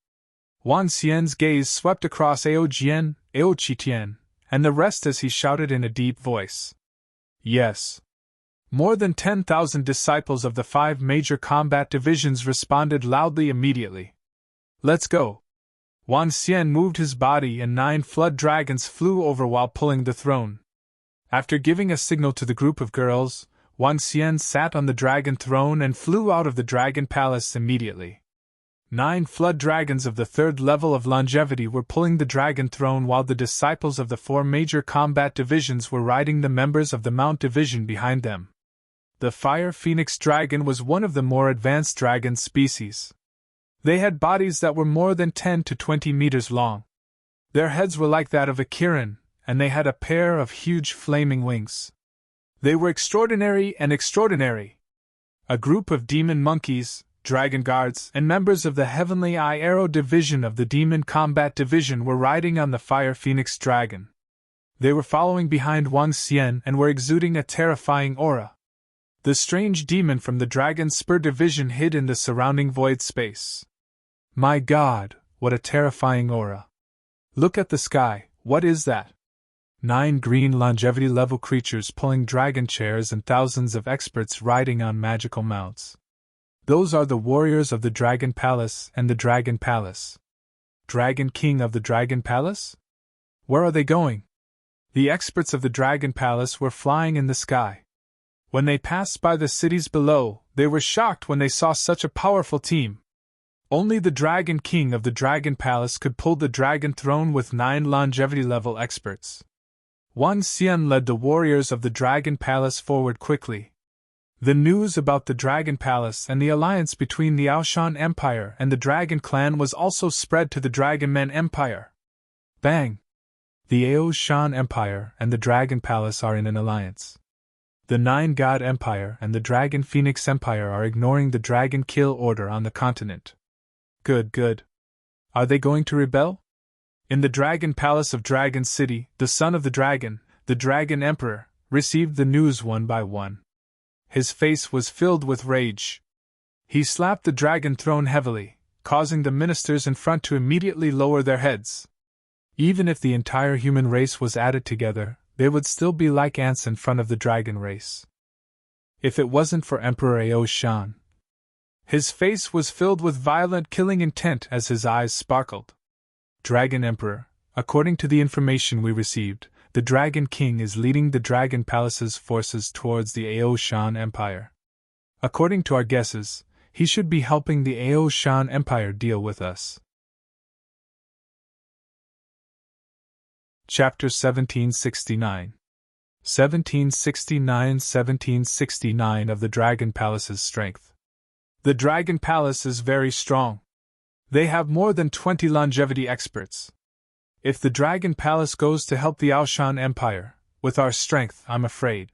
Wang Xian's gaze swept across Ao Jian, Ao Qitian, and the rest as he shouted in a deep voice. Yes. More than 10,000 disciples of the 5 major combat divisions responded loudly immediately. Let's go. Wang Xian moved his body and 9 flood dragons flew over while pulling the throne. After giving a signal to the group of girls, Wang Xian sat on the dragon throne and flew out of the dragon palace immediately. 9 flood dragons of the 3rd level of longevity were pulling the dragon throne while the disciples of the 4 major combat divisions were riding the members of the Mount Division behind them. The Fire Phoenix Dragon was one of the more advanced dragon species. They had bodies that were more than 10 to 20 meters long. Their heads were like that of a Kirin, and they had a pair of huge flaming wings. They were extraordinary and extraordinary. A group of demon monkeys, dragon guards, and members of the Heavenly Aero Division of the Demon Combat Division were riding on the Fire Phoenix Dragon. They were following behind Wang Xian and were exuding a terrifying aura. The strange demon from the Dragon Spur Division hid in the surrounding void space. My God, what a terrifying aura. Look at the sky, what is that? 9 green longevity level creatures pulling dragon chairs and thousands of experts riding on magical mounts. Those are the warriors of the Dragon Palace and the Dragon Palace. Dragon King of the Dragon Palace? Where are they going? The experts of the Dragon Palace were flying in the sky. When they passed by the cities below, they were shocked when they saw such a powerful team. Only the Dragon King of the Dragon Palace could pull the dragon throne with 9 longevity level experts. Wang Xian led the warriors of the Dragon Palace forward quickly. The news about the Dragon Palace and the alliance between the Aoshan Empire and the Dragon Clan was also spread to the Dragon Man Empire. Bang! The Aoshan Empire and the Dragon Palace are in an alliance. The Nine God Empire and the Dragon Phoenix Empire are ignoring the Dragon Kill order on the continent. Good, good. Are they going to rebel? In the Dragon Palace of Dragon City, the son of the Dragon Emperor, received the news one by one. His face was filled with rage. He slapped the dragon throne heavily, causing the ministers in front to immediately lower their heads. Even if the entire human race was added together, they would still be like ants in front of the dragon race. If it wasn't for Emperor Aoshan. His face was filled with violent killing intent as his eyes sparkled. Dragon Emperor, according to the information we received, the Dragon King is leading the Dragon Palace's forces towards the Aoshan Empire. According to our guesses, he should be helping the Aoshan Empire deal with us. Chapter 1769 1769 of the Dragon Palace's strength. The Dragon Palace is very strong. They have more than 20 longevity experts. If the Dragon Palace goes to help the Aoshan Empire, with our strength, I'm afraid.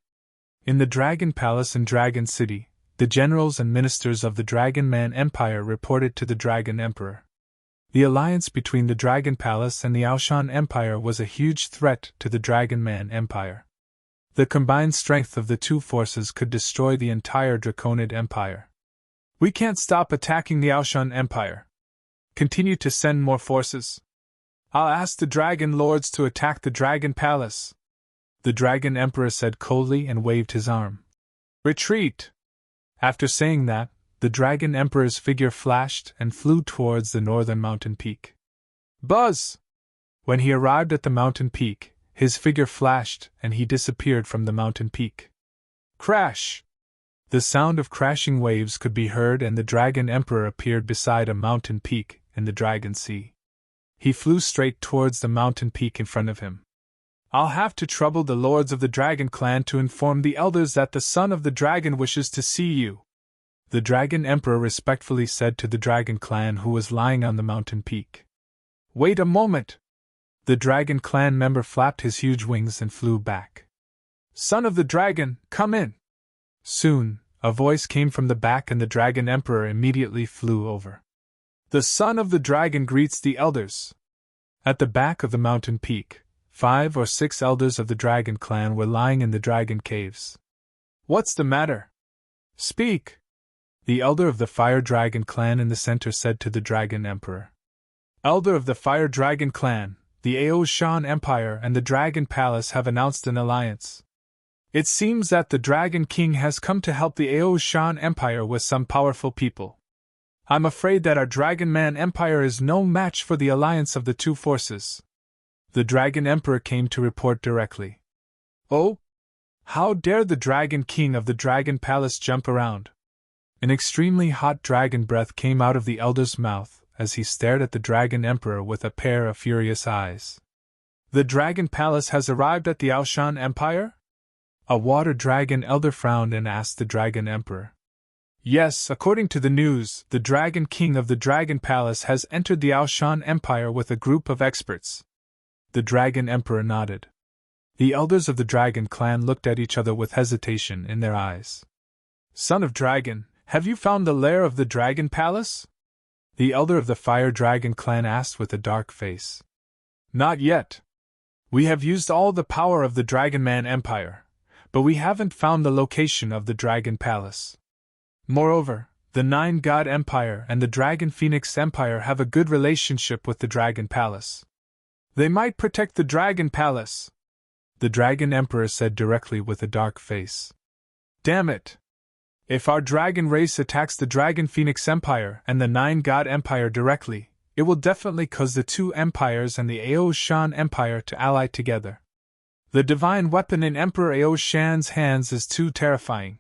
In the Dragon Palace in Dragon City, the generals and ministers of the Dragon Man Empire reported to the Dragon Emperor. The alliance between the Dragon Palace and the Aoshan Empire was a huge threat to the Dragon Man Empire. The combined strength of the two forces could destroy the entire Draconid Empire. We can't stop attacking the Aoshan Empire. Continue to send more forces. I'll ask the Dragon Lords to attack the Dragon Palace. The Dragon Emperor said coldly and waved his arm. Retreat! After saying that, the Dragon Emperor's figure flashed and flew towards the northern mountain peak. Buzz! When he arrived at the mountain peak, his figure flashed and he disappeared from the mountain peak. Crash! The sound of crashing waves could be heard and the Dragon Emperor appeared beside a mountain peak in the Dragon Sea. He flew straight towards the mountain peak in front of him. I'll have to trouble the lords of the Dragon Clan to inform the elders that the son of the dragon wishes to see you. The Dragon Emperor respectfully said to the Dragon Clan who was lying on the mountain peak. Wait a moment! The Dragon Clan member flapped his huge wings and flew back. Son of the dragon, come in! Soon, a voice came from the back and the Dragon Emperor immediately flew over. The son of the dragon greets the elders. At the back of the mountain peak, 5 or 6 elders of the Dragon Clan were lying in the dragon caves. What's the matter? Speak! The elder of the Fire Dragon Clan in the center said to the Dragon Emperor. Elder of the Fire Dragon Clan, the Aoshan Empire and the Dragon Palace have announced an alliance. It seems that the Dragon King has come to help the Aoshan Empire with some powerful people. I'm afraid that our Dragon Man Empire is no match for the alliance of the two forces. The Dragon Emperor came to report directly. Oh? How dare the Dragon King of the Dragon Palace jump around? An extremely hot dragon breath came out of the elder's mouth as he stared at the Dragon Emperor with a pair of furious eyes. The Dragon Palace has arrived at the Aoshan Empire? A water dragon elder frowned and asked the Dragon Emperor. Yes, according to the news, the Dragon King of the Dragon Palace has entered the Aoshan Empire with a group of experts. The Dragon Emperor nodded. The elders of the Dragon Clan looked at each other with hesitation in their eyes. Son of Dragon, have you found the lair of the Dragon Palace? The elder of the Fire Dragon Clan asked with a dark face. Not yet. We have used all the power of the Dragon Man Empire, but we haven't found the location of the Dragon Palace. Moreover, the Nine God Empire and the Dragon Phoenix Empire have a good relationship with the Dragon Palace. They might protect the Dragon Palace, the Dragon Emperor said directly with a dark face. Damn it! If our dragon race attacks the Dragon Phoenix Empire and the Nine God Empire directly, it will definitely cause the two empires and the Aoshan Empire to ally together. The divine weapon in Emperor Aoshan's hands is too terrifying.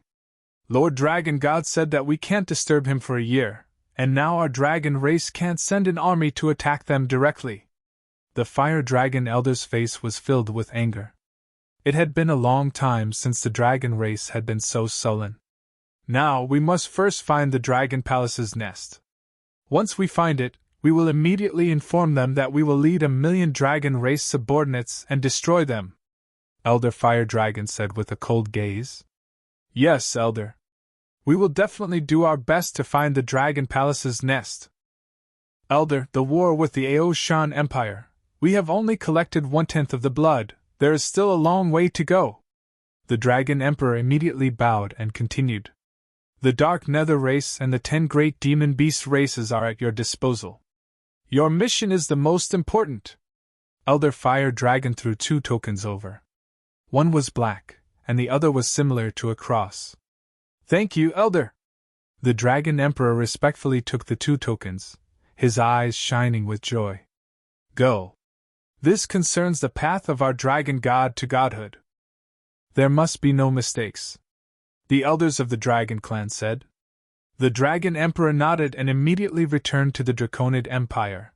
Lord Dragon God said that we can't disturb him for a year, and now our dragon race can't send an army to attack them directly. The Fire Dragon Elder's face was filled with anger. It had been a long time since the dragon race had been so sullen. Now, we must first find the Dragon Palace's nest. Once we find it, we will immediately inform them that we will lead 1,000,000 dragon race subordinates and destroy them," Elder Fire Dragon said with a cold gaze. "Yes, Elder. We will definitely do our best to find the Dragon Palace's nest. Elder, the war with the Aoshan Empire. We have only collected 1/10 of the blood, there is still a long way to go." The Dragon Emperor immediately bowed and continued. "The Dark Nether race and the 10 great demon beast races are at your disposal. Your mission is the most important." Elder Fire Dragon threw 2 tokens over. One was black, and the other was similar to a cross. "Thank you, Elder." The Dragon Emperor respectfully took the 2 tokens, his eyes shining with joy. "Go. This concerns the path of our dragon god to godhood. There must be no mistakes," the elders of the Dragon Clan said. The Dragon Emperor nodded and immediately returned to the Draconid Empire.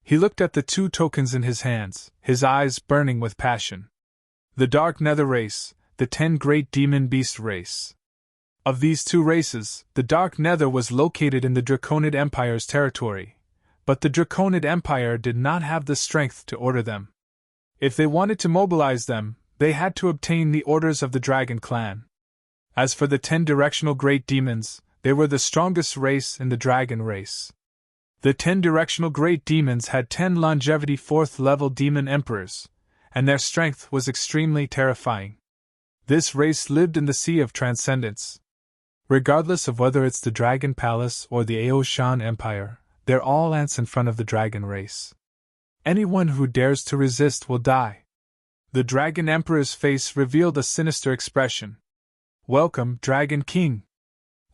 He looked at the 2 tokens in his hands, his eyes burning with passion. The Dark Nether race, the 10 great demon beast race. Of these 2 races, the Dark Nether was located in the Draconid Empire's territory, but the Draconid Empire did not have the strength to order them. If they wanted to mobilize them, they had to obtain the orders of the Dragon Clan. As for the 10 directional great demons, they were the strongest race in the dragon race. The 10 directional great demons had 10 longevity 4th level demon emperors, and their strength was extremely terrifying. This race lived in the Sea of Transcendence. Regardless of whether it's the Dragon Palace or the Aoshan Empire, they're all ants in front of the dragon race. Anyone who dares to resist will die. The Dragon Emperor's face revealed a sinister expression. "Welcome, Dragon King."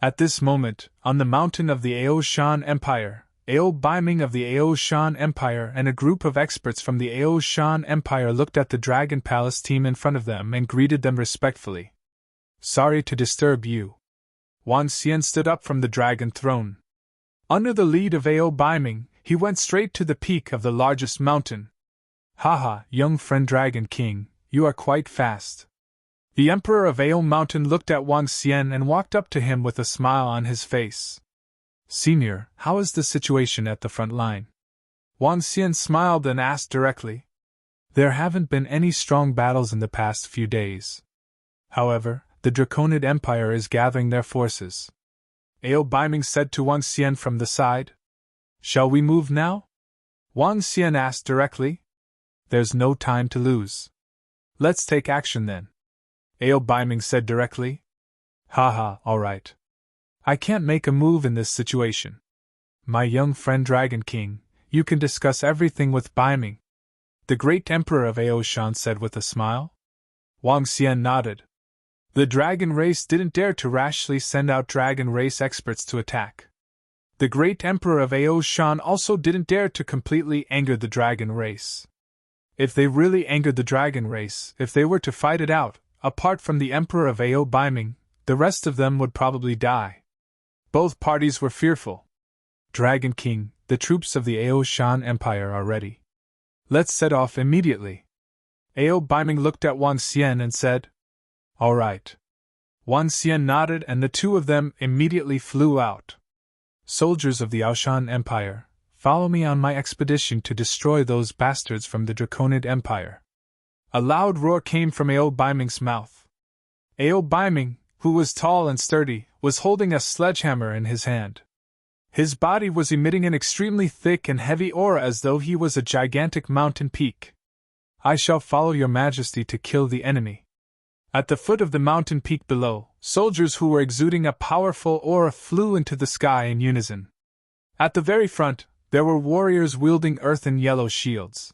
At this moment, on the mountain of the Aoshan Empire, Aobiming of the Aoshan Empire and a group of experts from the Aoshan Empire looked at the Dragon Palace team in front of them and greeted them respectfully. "Sorry to disturb you." Wan Xian stood up from the dragon throne. Under the lead of Aobiming, he went straight to the peak of the largest mountain. "Haha, young friend Dragon King, you are quite fast." The Emperor of Ao Mountain looked at Wang Xian and walked up to him with a smile on his face. "Senior, how is the situation at the front line?" Wang Xian smiled and asked directly. "There haven't been any strong battles in the past few days. However, the Draconid Empire is gathering their forces." Ao Biming said to Wang Xian from the side. "Shall we move now?" Wang Xian asked directly. "There's no time to lose. Let's take action then," Ao Biming said directly. "Haha, alright. I can't make a move in this situation. My young friend Dragon King, you can discuss everything with Biming," the great Emperor of Aoshan said with a smile. Wang Xian nodded. The dragon race didn't dare to rashly send out dragon race experts to attack. The great Emperor of Aoshan also didn't dare to completely anger the dragon race. If they really angered the dragon race, if they were to fight it out, apart from the Emperor of Ao Biming, the rest of them would probably die. Both parties were fearful. "Dragon King, the troops of the Aoshan Empire are ready. Let's set off immediately." Ao Biming looked at Wang Xian and said, "All right." Wang Xian nodded and the 2 of them immediately flew out. "Soldiers of the Aoshan Empire, follow me on my expedition to destroy those bastards from the Draconid Empire." A loud roar came from Ao Biming's mouth. Ao Biming, who was tall and sturdy, was holding a sledgehammer in his hand. His body was emitting an extremely thick and heavy aura as though he was a gigantic mountain peak. "I shall follow your majesty to kill the enemy." At the foot of the mountain peak below, soldiers who were exuding a powerful aura flew into the sky in unison. At the very front, there were warriors wielding earthen yellow shields.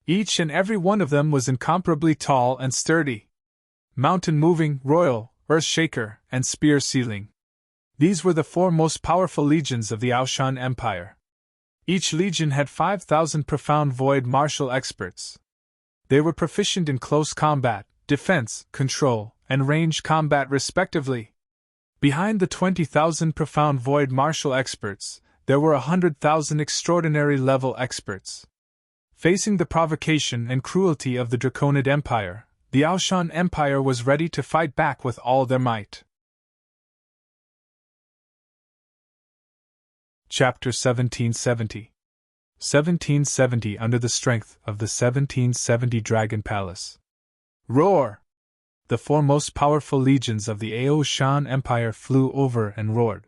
Each and every one of them was incomparably tall and sturdy. Mountain moving, royal, earth shaker, and spear sealing. These were the 4 most powerful legions of the Aoshan Empire. Each legion had 5,000 profound void martial experts. They were proficient in close combat, defense, control, and range combat respectively. Behind the 20,000 profound void martial experts, there were 100,000 extraordinary level experts. Facing the provocation and cruelty of the Draconid Empire, the Aoshan Empire was ready to fight back with all their might. Chapter 1770. 1770 Under the strength of the 1770 Dragon Palace. Roar! The four most powerful legions of the Ao Shan Empire flew over and roared.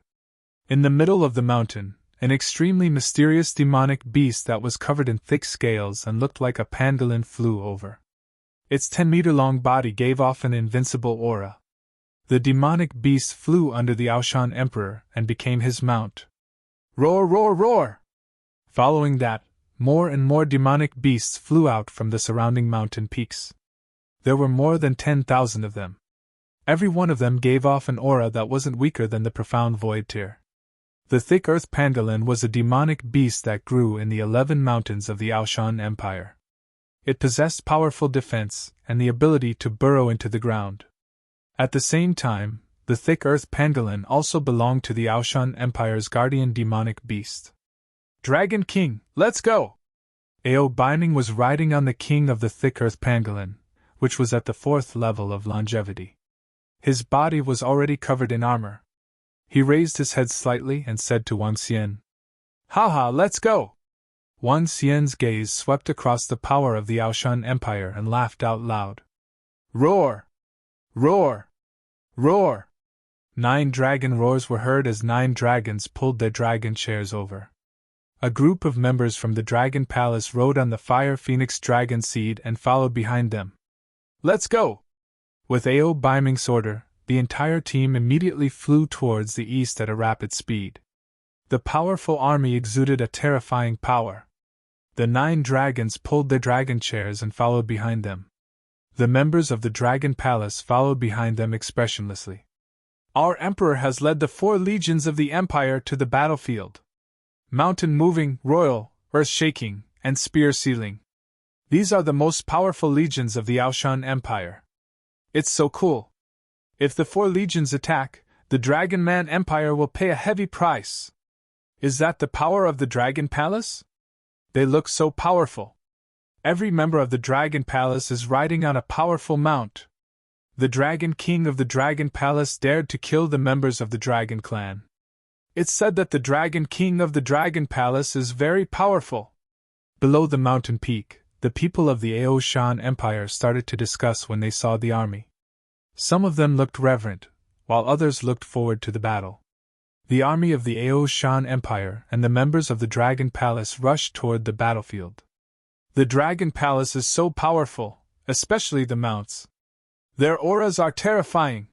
In the middle of the mountain, an extremely mysterious demonic beast that was covered in thick scales and looked like a pangolin flew over. Its 10-meter-long body gave off an invincible aura. The demonic beast flew under the Aoshan Emperor and became his mount. Roar, roar, roar! Following that, more and more demonic beasts flew out from the surrounding mountain peaks. There were more than 10,000 of them. Every one of them gave off an aura that wasn't weaker than the profound void tear. The thick earth pangolin was a demonic beast that grew in the 11 mountains of the Aoshan Empire. It possessed powerful defense and the ability to burrow into the ground. At the same time, the thick earth pangolin also belonged to the Aoshan Empire's guardian demonic beast. Dragon King, let's go! Ao Biming was riding on the king of the thick earth pangolin, which was at the 4th level of longevity. His body was already covered in armor. He raised his head slightly and said to Wang Xian, "Haha, let's go!" Wang Xian's gaze swept across the power of the Aoshan Empire and laughed out loud. Roar! Roar! Roar! 9 dragon roars were heard as 9 dragons pulled their dragon chairs over. A group of members from the Dragon Palace rode on the Fire Phoenix Dragon Seed and followed behind them. Let's go! With Ao Biming's order, the entire team immediately flew towards the east at a rapid speed. The powerful army exuded a terrifying power. The 9 dragons pulled their dragon chairs and followed behind them. The members of the Dragon Palace followed behind them expressionlessly. Our Emperor has led the 4 legions of the Empire to the battlefield. Mountain moving, royal, earth shaking, and spear sealing. These are the most powerful legions of the Aoshan Empire. It's so cool. If the 4 legions attack, the Dragon Man Empire will pay a heavy price. Is that the power of the Dragon Palace? They look so powerful. Every member of the Dragon Palace is riding on a powerful mount. The Dragon King of the Dragon Palace dared to kill the members of the Dragon Clan. It's said that the Dragon King of the Dragon Palace is very powerful. Below the mountain peak, the people of the Aoshan Empire started to discuss when they saw the army. Some of them looked reverent, while others looked forward to the battle. The army of the Aoshan Empire and the members of the Dragon Palace rushed toward the battlefield. The Dragon Palace is so powerful, especially the mounts. Their auras are terrifying.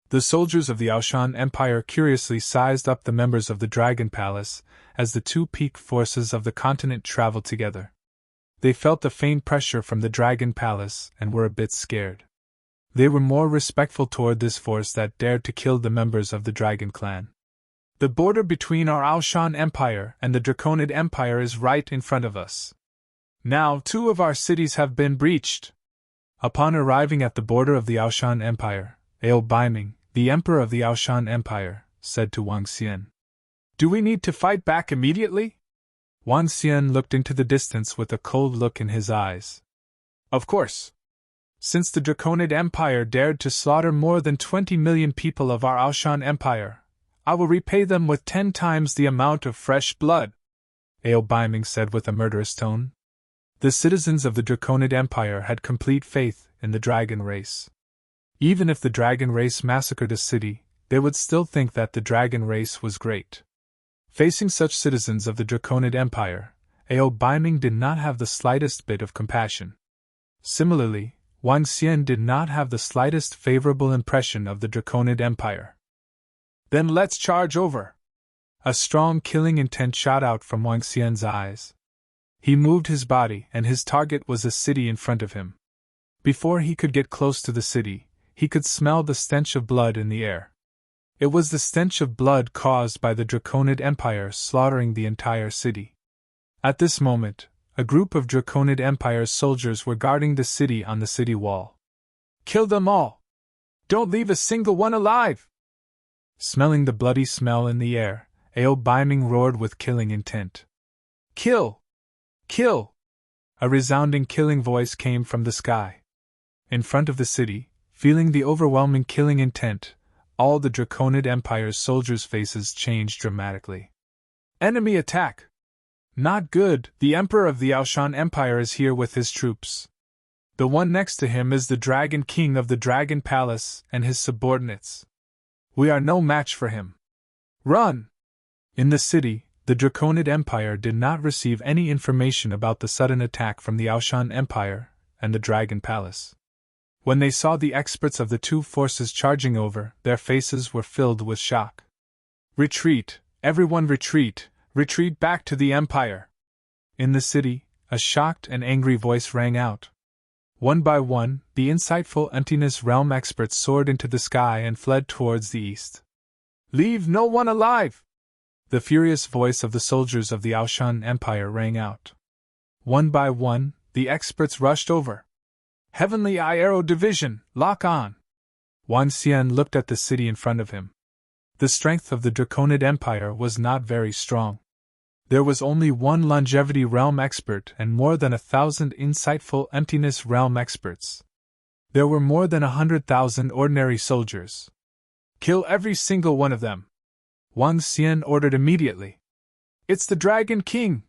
The soldiers of the Aoshan Empire curiously sized up the members of the Dragon Palace as the 2 peak forces of the continent traveled together. They felt the faint pressure from the Dragon Palace and were a bit scared. They were more respectful toward this force that dared to kill the members of the Dragon Clan. The border between our Aoshan Empire and the Draconid Empire is right in front of us. Now 2 of our cities have been breached. Upon arriving at the border of the Aoshan Empire, Ao Biming, the Emperor of the Aoshan Empire, said to Wang Xian, "Do we need to fight back immediately?" Wang Xian looked into the distance with a cold look in his eyes. Of course. Since the Draconid Empire dared to slaughter more than 20 million people of our Aoshan Empire, I will repay them with 10 times the amount of fresh blood, Ao Biming said with a murderous tone. The citizens of the Draconid Empire had complete faith in the dragon race. Even if the dragon race massacred a city, they would still think that the dragon race was great. Facing such citizens of the Draconid Empire, Ao Biming did not have the slightest bit of compassion. Similarly, Wang Xian did not have the slightest favorable impression of the Draconid Empire. Then let's charge over! A strong killing intent shot out from Wang Xian's eyes. He moved his body and his target was a city in front of him. Before he could get close to the city, he could smell the stench of blood in the air. It was the stench of blood caused by the Draconid Empire slaughtering the entire city. At this moment, a group of Draconid Empire's soldiers were guarding the city on the city wall. "Kill them all! Don't leave a single one alive!" Smelling the bloody smell in the air, Ao Biming roared with killing intent. "Kill! Kill!" A resounding killing voice came from the sky. In front of the city, feeling the overwhelming killing intent, all the Draconid Empire's soldiers' faces changed dramatically. Enemy attack! Not good, the Emperor of the Aoshan Empire is here with his troops. The one next to him is the Dragon King of the Dragon Palace and his subordinates. We are no match for him. Run! In the city, the Draconid Empire did not receive any information about the sudden attack from the Aoshan Empire and the Dragon Palace. When they saw the experts of the two forces charging over, their faces were filled with shock. Retreat! Everyone retreat! Retreat back to the Empire! In the city, a shocked and angry voice rang out. One by one, the insightful emptiness realm experts soared into the sky and fled towards the east. Leave no one alive! The furious voice of the soldiers of the Aoshan Empire rang out. One by one, the experts rushed over. Heavenly Eye Arrow Division, lock on! Wan Xian looked at the city in front of him. The strength of the Draconid Empire was not very strong. There was only one longevity realm expert and more than 1,000 insightful emptiness realm experts. There were more than 100,000 ordinary soldiers. Kill every single one of them! Wang Xian ordered immediately. It's the Dragon King!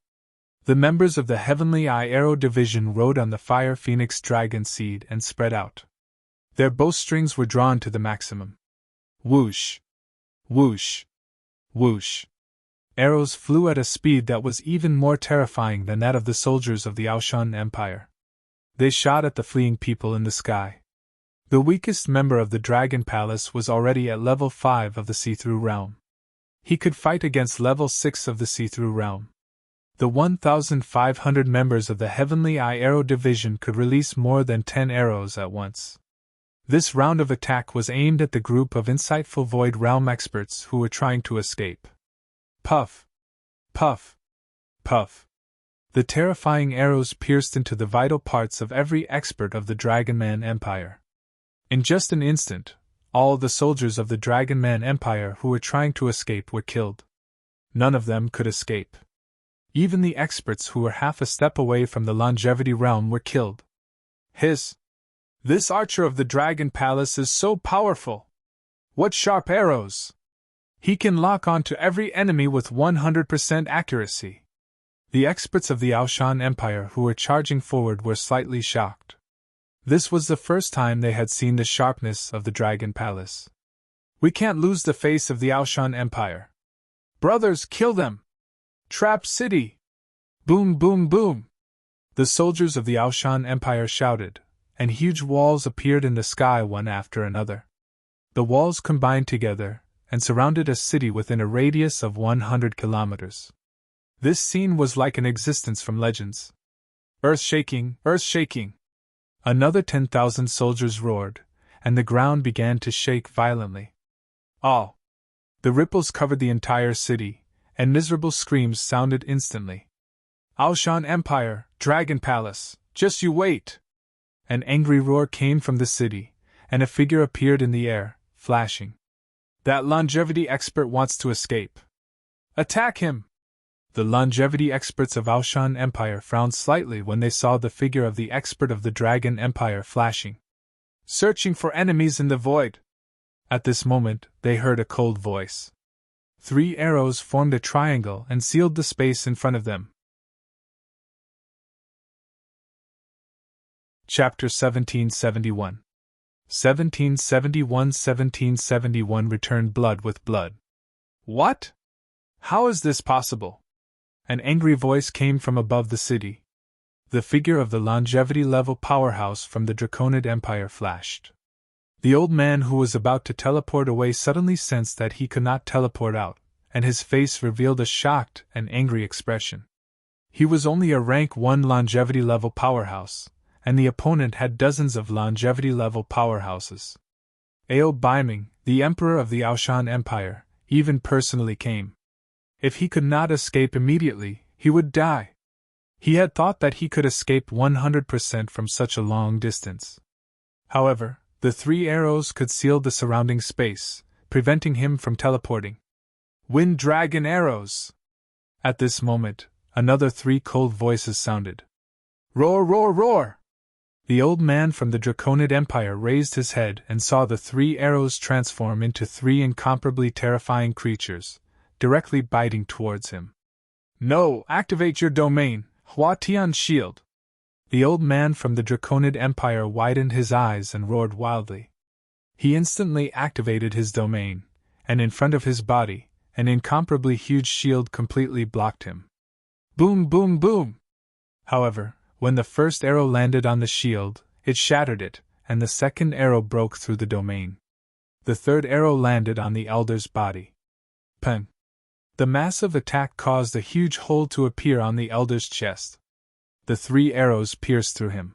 The members of the Heavenly Eye Arrow Division rode on the Fire Phoenix Dragon Seed and spread out. Their bowstrings were drawn to the maximum. Whoosh! Whoosh! Whoosh! Arrows flew at a speed that was even more terrifying than that of the soldiers of the Aoshan Empire. They shot at the fleeing people in the sky. The weakest member of the Dragon Palace was already at level 5 of the See-Through Realm. He could fight against level 6 of the See-Through Realm. The 1,500 members of the Heavenly Eye Arrow Division could release more than 10 arrows at once. This round of attack was aimed at the group of insightful Void Realm experts who were trying to escape. Puff! Puff! Puff! The terrifying arrows pierced into the vital parts of every expert of the Dragonman Empire. In just an instant, all the soldiers of the Dragonman Empire who were trying to escape were killed. None of them could escape. Even the experts who were half a step away from the Longevity Realm were killed. Hiss! This archer of the Dragon Palace is so powerful! What sharp arrows! He can lock on to every enemy with 100% accuracy. The experts of the Aoshan Empire who were charging forward were slightly shocked. This was the first time they had seen the sharpness of the Dragon Palace. We can't lose the face of the Aoshan Empire. Brothers, kill them! Trap City! Boom, boom, boom! The soldiers of the Aoshan Empire shouted, and huge walls appeared in the sky one after another. The walls combined together and surrounded a city within a radius of 100 kilometers. This scene was like an existence from legends. Earth shaking, earth shaking! Another 10,000 soldiers roared, and the ground began to shake violently. Oh! The ripples covered the entire city, and miserable screams sounded instantly. Aoshan Empire, Dragon Palace, just you wait! An angry roar came from the city, and a figure appeared in the air, flashing. That longevity expert wants to escape. Attack him! The longevity experts of Aoshan Empire frowned slightly when they saw the figure of the expert of the Dragon Empire flashing. Searching for enemies in the void. At this moment, they heard a cold voice. 3 arrows formed a triangle and sealed the space in front of them. Chapter 1771 1771 Returned blood with blood. What? How is this possible? An angry voice came from above the city. The figure of the longevity level powerhouse from the Draconid Empire flashed. The old man who was about to teleport away suddenly sensed that he could not teleport out, and his face revealed a shocked and angry expression. He was only a rank 1 longevity level powerhouse, and the opponent had dozens of longevity-level powerhouses. Ao Baiming, the emperor of the Aoshan Empire, even personally came. If he could not escape immediately, he would die. He had thought that he could escape 100% from such a long distance. However, the 3 arrows could seal the surrounding space, preventing him from teleporting. Wind Dragon Arrows! At this moment, another 3 cold voices sounded. Roar, roar, roar! The old man from the Draconid Empire raised his head and saw the 3 arrows transform into 3 incomparably terrifying creatures, directly biting towards him. No, activate your domain, Hua Tian's shield. The old man from the Draconid Empire widened his eyes and roared wildly. He instantly activated his domain, and in front of his body, an incomparably huge shield completely blocked him. Boom, boom, boom! However, when the first arrow landed on the shield, it shattered it, and the second arrow broke through the domain. The third arrow landed on the elder's body. Peng! The massive attack caused a huge hole to appear on the elder's chest. The 3 arrows pierced through him.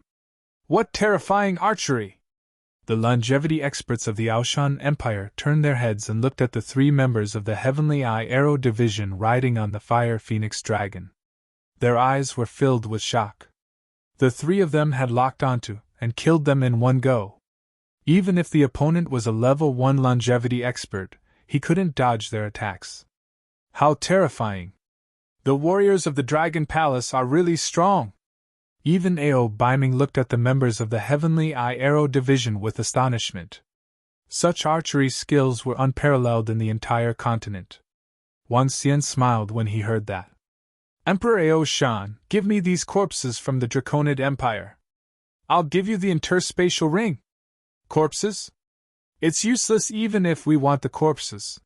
What terrifying archery! The longevity experts of the Aoshan Empire turned their heads and looked at the 3 members of the Heavenly Eye Arrow Division riding on the Fire Phoenix Dragon. Their eyes were filled with shock. The 3 of them had locked onto and killed them in one go. Even if the opponent was a level 1 longevity expert, he couldn't dodge their attacks. How terrifying! The warriors of the Dragon Palace are really strong! Even Ao Baiming looked at the members of the Heavenly Eye Arrow Division with astonishment. Such archery skills were unparalleled in the entire continent. Wang Xian smiled when he heard that. Emperor Ao Shan, give me these corpses from the Draconid Empire. I'll give you the interspatial ring. Corpses? It's useless even if we want the corpses.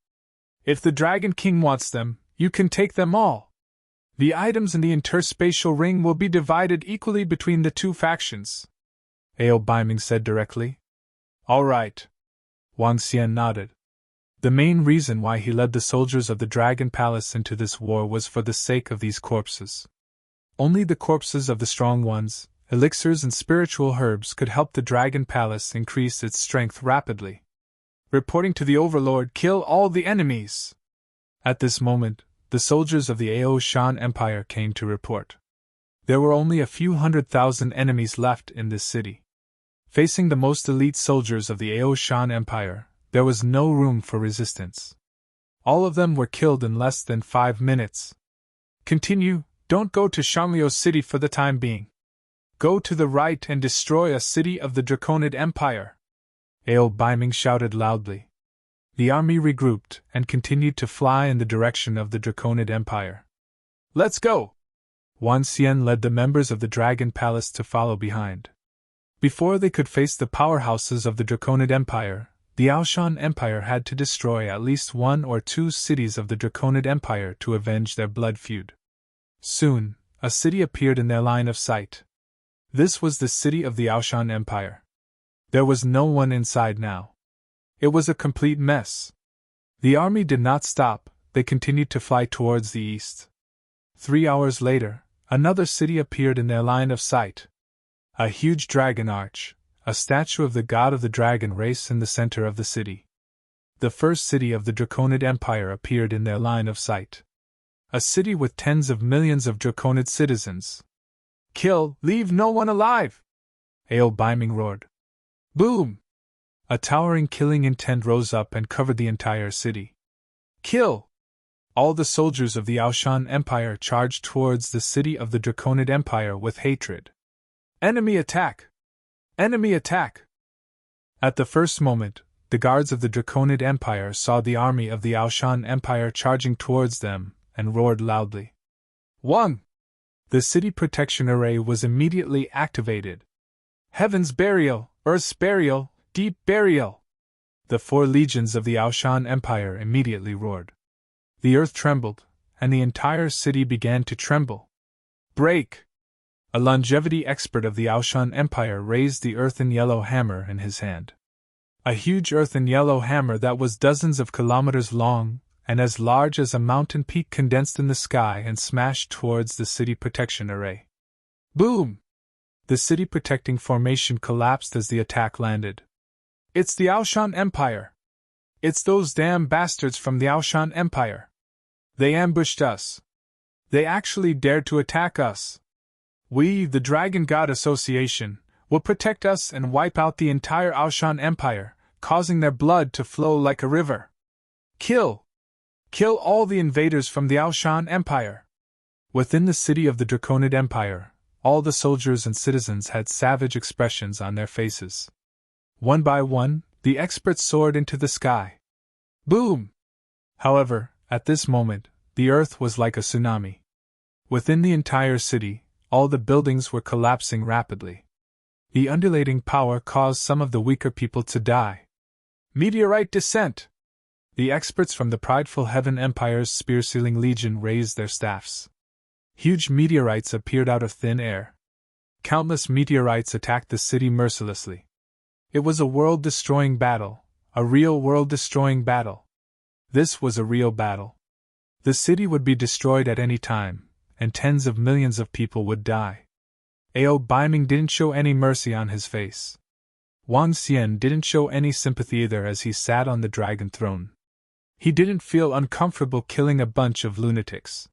If the Dragon King wants them, you can take them all. The items in the interspatial ring will be divided equally between the 2 factions. Ao Baiming said directly. All right. Wang Xian nodded. The main reason why he led the soldiers of the Dragon Palace into this war was for the sake of these corpses. Only the corpses of the strong ones, elixirs and spiritual herbs could help the Dragon Palace increase its strength rapidly. Reporting to the Overlord, kill all the enemies! At this moment, the soldiers of the Aoshan Empire came to report. There were only a few 100,000 enemies left in this city. Facing the most elite soldiers of the Aoshan Empire, there was no room for resistance. All of them were killed in less than 5 minutes. Continue, don't go to Shangliu City for the time being. Go to the right and destroy a city of the Draconid Empire. Ao Baiming shouted loudly. The army regrouped and continued to fly in the direction of the Draconid Empire. Let's go! Wang Xian led the members of the Dragon Palace to follow behind. Before they could face the powerhouses of the Draconid Empire, the Aoshan Empire had to destroy at least 1 or 2 cities of the Draconid Empire to avenge their blood feud. Soon, a city appeared in their line of sight. This was the city of the Aoshan Empire. There was no one inside now. It was a complete mess. The army did not stop, they continued to fly towards the east. 3 hours later, another city appeared in their line of sight. A huge dragon arch, a statue of the god of the dragon race in the center of the city. The first city of the Draconid Empire appeared in their line of sight. A city with tens of millions of Draconid citizens. Kill, leave no one alive! Ao Baiming roared. Boom! A towering killing intent rose up and covered the entire city. Kill! All the soldiers of the Aoshan Empire charged towards the city of the Draconid Empire with hatred. Enemy attack! Enemy attack! At the first moment, the guards of the Draconid Empire saw the army of the Aoshan Empire charging towards them and roared loudly. Wang! The city protection array was immediately activated. Heaven's burial, Earth's burial, deep burial! The 4 legions of the Aoshan Empire immediately roared. The earth trembled, and the entire city began to tremble. Break! A longevity expert of the Aoshan Empire raised the earthen yellow hammer in his hand. A huge earthen yellow hammer that was dozens of kilometers long and as large as a mountain peak condensed in the sky and smashed towards the city protection array. Boom! The city protecting formation collapsed as the attack landed. It's the Aoshan Empire! It's those damn bastards from the Aoshan Empire! They ambushed us! They actually dared to attack us! We, the Dragon God Association, will protect us and wipe out the entire Aoshan Empire, causing their blood to flow like a river. Kill! Kill all the invaders from the Aoshan Empire! Within the city of the Draconid Empire, all the soldiers and citizens had savage expressions on their faces. One by one, the experts soared into the sky. Boom! However, at this moment, the earth was like a tsunami. Within the entire city, all the buildings were collapsing rapidly. The undulating power caused some of the weaker people to die. Meteorite descent! The experts from the prideful Heaven Empire's spear-sealing legion raised their staffs. Huge meteorites appeared out of thin air. Countless meteorites attacked the city mercilessly. It was a world-destroying battle, a real world-destroying battle. This was a real battle. The city would be destroyed at any time, and tens of millions of people would die. Ao Baiming didn't show any mercy on his face. Wang Xian didn't show any sympathy either as he sat on the dragon throne. He didn't feel uncomfortable killing a bunch of lunatics.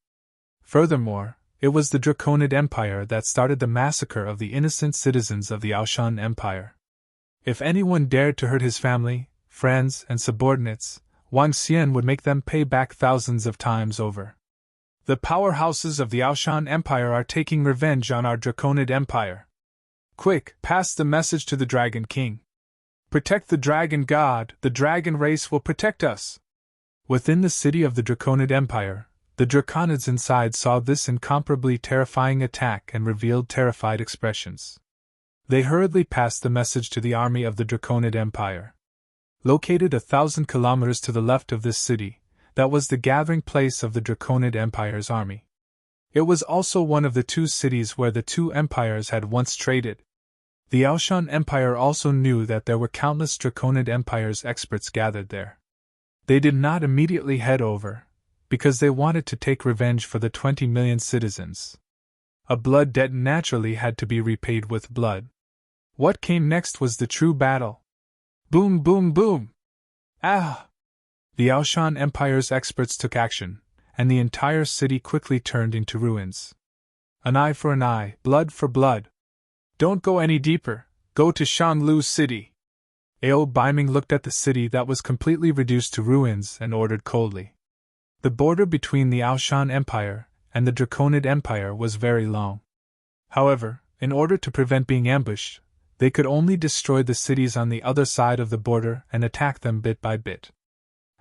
Furthermore, it was the Draconid Empire that started the massacre of the innocent citizens of the Aoshan Empire. If anyone dared to hurt his family, friends, and subordinates, Wang Xian would make them pay back thousands of times over. The powerhouses of the Aoshan Empire are taking revenge on our Draconid Empire. Quick, pass the message to the Dragon King. Protect the Dragon God, the Dragon race will protect us. Within the city of the Draconid Empire, the Draconids inside saw this incomparably terrifying attack and revealed terrified expressions. They hurriedly passed the message to the army of the Draconid Empire. Located 1,000 kilometers to the left of this city, that was the gathering place of the Draconid Empire's army. It was also one of the two cities where the two empires had once traded. The Aoshan Empire also knew that there were countless Draconid Empire's experts gathered there. They did not immediately head over, because they wanted to take revenge for the 20 million citizens. A blood debt naturally had to be repaid with blood. What came next was the true battle. Boom, boom, boom! Ah! The Aoshan Empire's experts took action, and the entire city quickly turned into ruins. An eye for an eye, blood for blood. Don't go any deeper, go to Shanglu City. Ao Baiming looked at the city that was completely reduced to ruins and ordered coldly. The border between the Aoshan Empire and the Draconid Empire was very long. However, in order to prevent being ambushed, they could only destroy the cities on the other side of the border and attack them bit by bit.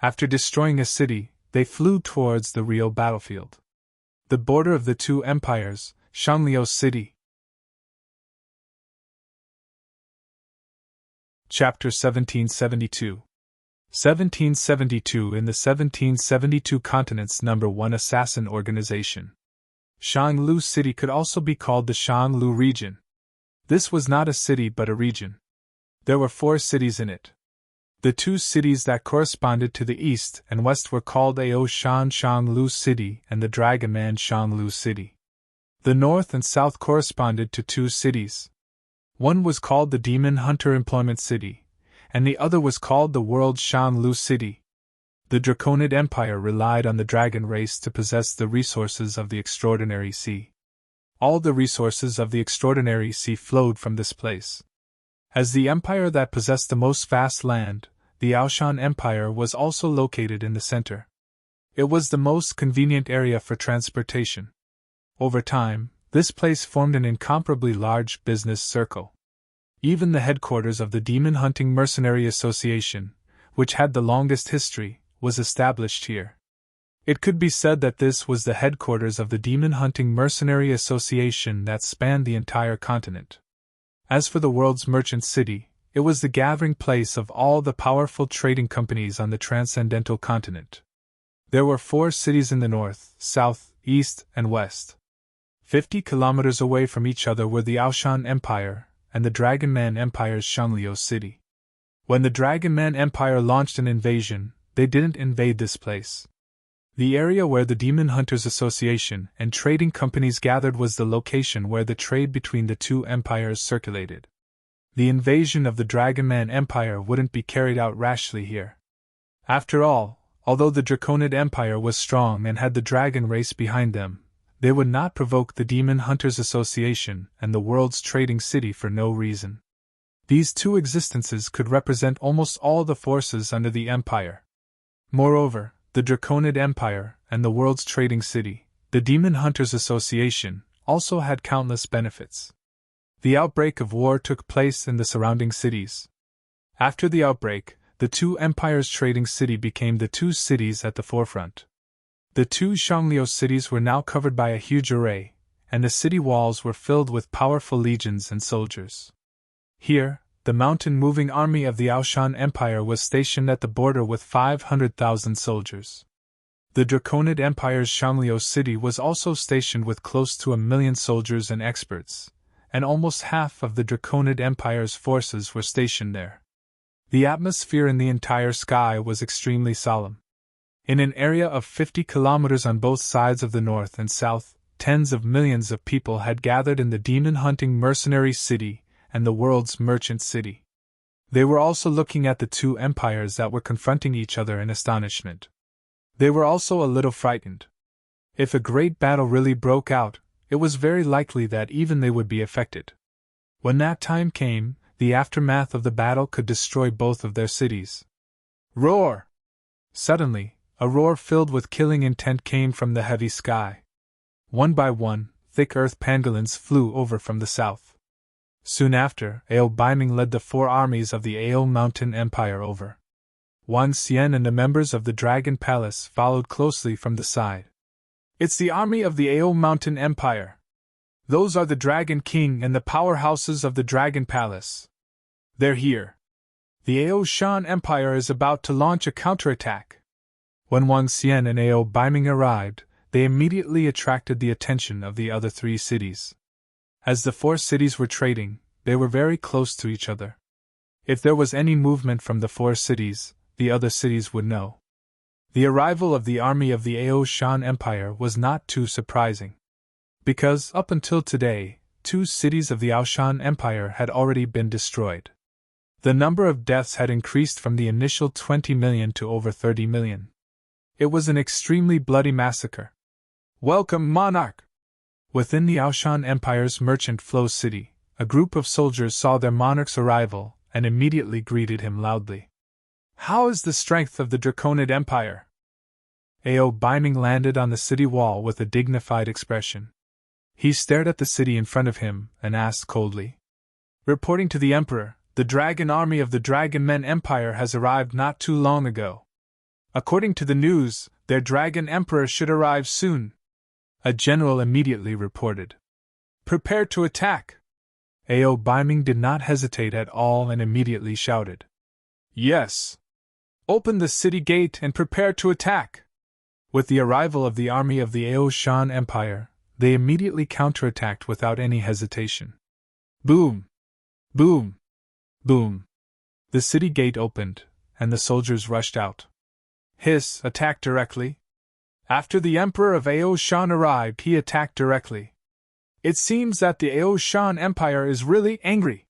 After destroying a city, they flew towards the real battlefield. The border of the two empires, Shangliu City. Chapter 1772. 1772 in the 1772 Continents Number 1 Assassin Organization. Shanglu City could also be called the Shanglu region. This was not a city but a region. There were 4 cities in it. The 2 cities that corresponded to the east and west were called Ao Shan Shanglu City and the Dragonman Shanglu City. The north and south corresponded to 2 cities. One was called the Demon Hunter Employment City, and the other was called the World Shanglu City. The Draconid Empire relied on the dragon race to possess the resources of the Extraordinary Sea. All the resources of the Extraordinary Sea flowed from this place. As the empire that possessed the most vast land, the Aoshan Empire was also located in the center. It was the most convenient area for transportation. Over time, this place formed an incomparably large business circle. Even the headquarters of the Demon Hunting Mercenary Association, which had the longest history, was established here. It could be said that this was the headquarters of the Demon Hunting Mercenary Association that spanned the entire continent. As for the world's merchant city, it was the gathering place of all the powerful trading companies on the transcendental continent. There were 4 cities in the north, south, east, and west. 50 kilometers away from each other were the Aoshan Empire and the Dragonman Empire's Shangliu City. When the Dragonman Empire launched an invasion, they didn't invade this place. The area where the Demon Hunters Association and trading companies gathered was the location where the trade between the 2 empires circulated. The invasion of the Dragonman Empire wouldn't be carried out rashly here. After all, although the Draconid Empire was strong and had the dragon race behind them, they would not provoke the Demon Hunters Association and the world's trading city for no reason. These 2 existences could represent almost all the forces under the empire. Moreover, the Draconid Empire and the world's trading city, the Demon Hunters Association, also had countless benefits. The outbreak of war took place in the surrounding cities. After the outbreak, the 2 empires' trading city became the 2 cities at the forefront. The two Xiangliu cities were now covered by a huge array, and the city walls were filled with powerful legions and soldiers. Here, the mountain-moving army of the Aoshan Empire was stationed at the border with 500,000 soldiers. The Draconid Empire's Xiangliu city was also stationed with close to 1,000,000 soldiers and experts, and almost half of the Draconid Empire's forces were stationed there. The atmosphere in the entire sky was extremely solemn. In an area of 50 kilometers on both sides of the north and south, tens of millions of people had gathered in the demon-hunting mercenary city and the world's merchant city. They were also looking at the two empires that were confronting each other in astonishment. They were also a little frightened. If a great battle really broke out, it was very likely that even they would be affected. When that time came, the aftermath of the battle could destroy both of their cities. Roar! Suddenly, a roar filled with killing intent came from the heavy sky. One by one, thick earth pangolins flew over from the south. Soon after, Ao Baiming led the 4 armies of the Ao Mountain Empire over. Wang Xian and the members of the Dragon Palace followed closely from the side. It's the army of the Ao Mountain Empire. Those are the Dragon King and the powerhouses of the Dragon Palace. They're here. The Ao Shan Empire is about to launch a counterattack. When Wang Xian and Ao Baiming arrived, they immediately attracted the attention of the other 3 cities. As the 4 cities were trading, they were very close to each other. If there was any movement from the 4 cities, the other cities would know. The arrival of the army of the Ao Shan Empire was not too surprising. Because, up until today, 2 cities of the Aoshan Empire had already been destroyed. The number of deaths had increased from the initial 20 million to over 30 million. It was an extremely bloody massacre. Welcome, monarch! Within the Aoshan Empire's merchant flow city, a group of soldiers saw their monarch's arrival and immediately greeted him loudly. How is the strength of the Draconid Empire? Ao Baiming landed on the city wall with a dignified expression. He stared at the city in front of him and asked coldly. Reporting to the Emperor, the dragon army of the Dragon Men Empire has arrived not too long ago. According to the news, their Dragon Emperor should arrive soon. A general immediately reported. Prepare to attack! Ao Baiming did not hesitate at all and immediately shouted. Yes! Open the city gate and prepare to attack! With the arrival of the army of the Ao Shan Empire, they immediately counterattacked without any hesitation. Boom! Boom! Boom! The city gate opened, and the soldiers rushed out. Hiss, attack directly! After the Emperor of Ao Shan arrived, he attacked directly. It seems that the Ao Shan Empire is really angry.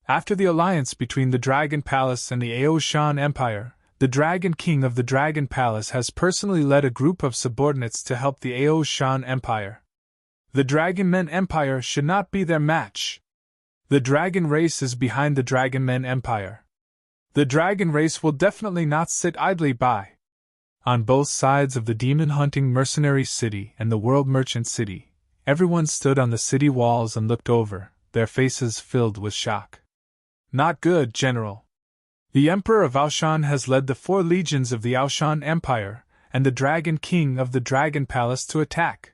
After the alliance between the Dragon Palace and the Ao Shan Empire, the Dragon King of the Dragon Palace has personally led a group of subordinates to help the Ao Shan Empire. The Dragon Men Empire should not be their match. The dragon race is behind the Dragon Men Empire. The dragon race will definitely not sit idly by. On both sides of the demon-hunting mercenary city and the world merchant city, everyone stood on the city walls and looked over, their faces filled with shock. Not good, General. The Emperor of Aoshan has led the 4 legions of the Aoshan Empire and the Dragon King of the Dragon Palace to attack.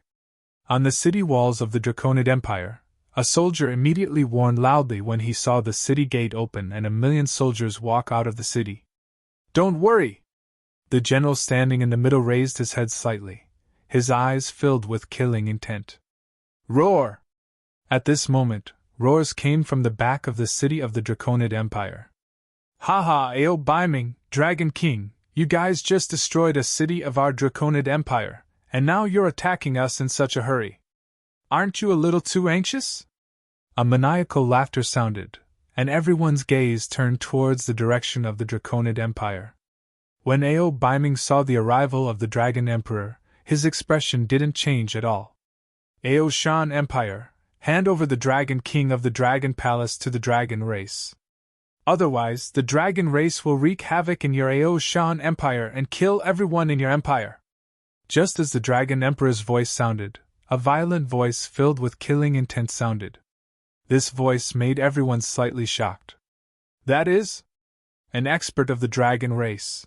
On the city walls of the Draconid Empire, a soldier immediately warned loudly when he saw the city gate open and 1,000,000 soldiers walk out of the city. Don't worry! The general standing in the middle raised his head slightly, his eyes filled with killing intent. Roar! At this moment, roars came from the back of the city of the Draconid Empire. Ha! Ao Baiming, Dragon King, you guys just destroyed a city of our Draconid Empire, and now you're attacking us in such a hurry. Aren't you a little too anxious? A maniacal laughter sounded, and everyone's gaze turned towards the direction of the Draconid Empire. When Ao Baiming saw the arrival of the Dragon Emperor, his expression didn't change at all. Ao Shan Empire, hand over the Dragon King of the Dragon Palace to the Dragon Race. Otherwise, the Dragon Race will wreak havoc in your Ao Shan Empire and kill everyone in your empire. Just as the Dragon Emperor's voice sounded, a violent voice filled with killing intent sounded. This voice made everyone slightly shocked. That is? An expert of the Dragon Race.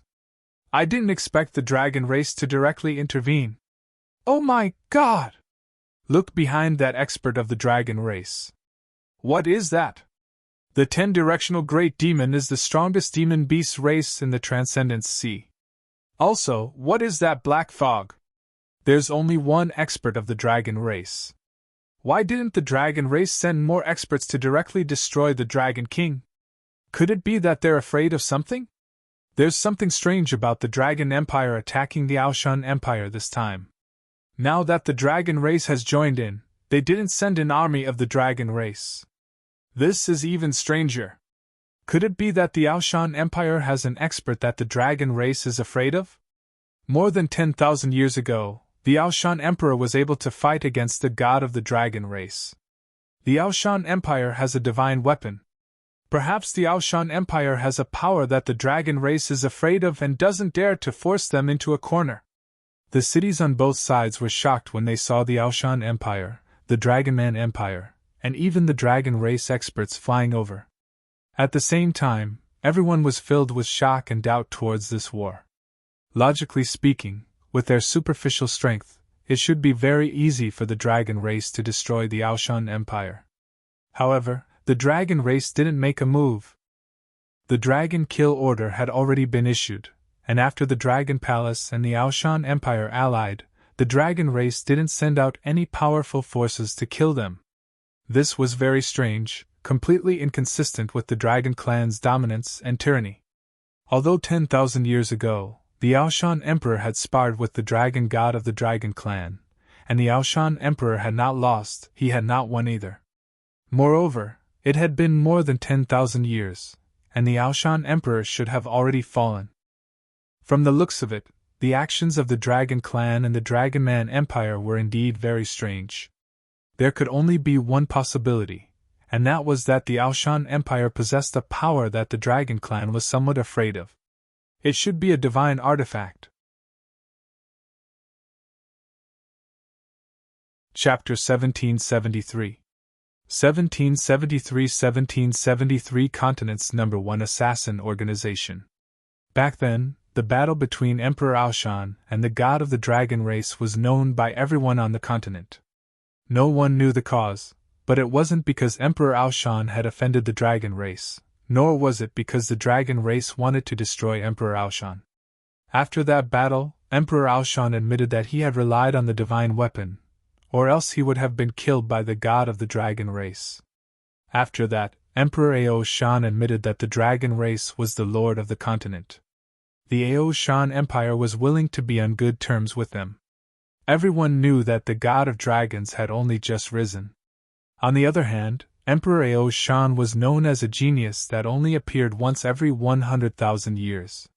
I didn't expect the dragon race to directly intervene. Oh my God! Look behind that expert of the dragon race. What is that? The 10-directional Great Demon is the strongest demon beast race in the Transcendence Sea. Also, what is that black fog? There's only one expert of the dragon race. Why didn't the dragon race send more experts to directly destroy the Dragon King? Could it be that they're afraid of something? There's something strange about the Dragon Empire attacking the Aoshan Empire this time. Now that the dragon race has joined in, they didn't send an army of the dragon race. This is even stranger. Could it be that the Aoshan Empire has an expert that the dragon race is afraid of? More than 10,000 years ago, the Aoshan Emperor was able to fight against the god of the dragon race. The Aoshan Empire has a divine weapon. Perhaps the Aoshan Empire has a power that the dragon race is afraid of and doesn't dare to force them into a corner. The cities on both sides were shocked when they saw the Aoshan Empire, the Dragonman Empire, and even the dragon race experts flying over. At the same time, everyone was filled with shock and doubt towards this war. Logically speaking, with their superficial strength, it should be very easy for the dragon race to destroy the Aoshan Empire. However, the dragon race didn't make a move. The Dragon Kill Order had already been issued, and after the Dragon Palace and the Aoshan Empire allied, the dragon race didn't send out any powerful forces to kill them. This was very strange, completely inconsistent with the Dragon Clan's dominance and tyranny. Although 10,000 years ago, the Aoshan Emperor had sparred with the dragon god of the Dragon Clan, and the Aoshan Emperor had not lost, he had not won either. Moreover, it had been more than 10,000 years, and the Aoshan Emperor should have already fallen. From the looks of it, the actions of the Dragon Clan and the Dragonman Empire were indeed very strange. There could only be one possibility, and that was that the Aoshan Empire possessed a power that the Dragon Clan was somewhat afraid of. It should be a divine artifact. Chapter 1773 1773 Continents No. 1 Assassin Organization. Back then, the battle between Emperor Aoshan and the god of the dragon race was known by everyone on the continent. No one knew the cause, but it wasn't because Emperor Aoshan had offended the dragon race, nor was it because the dragon race wanted to destroy Emperor Aoshan. After that battle, Emperor Aoshan admitted that he had relied on the divine weapon, or else he would have been killed by the god of the dragon race. After that, Emperor Aoshan admitted that the dragon race was the lord of the continent. The Aoshan Empire was willing to be on good terms with them. Everyone knew that the god of dragons had only just risen. On the other hand, Emperor Aoshan was known as a genius that only appeared once every 100,000 years.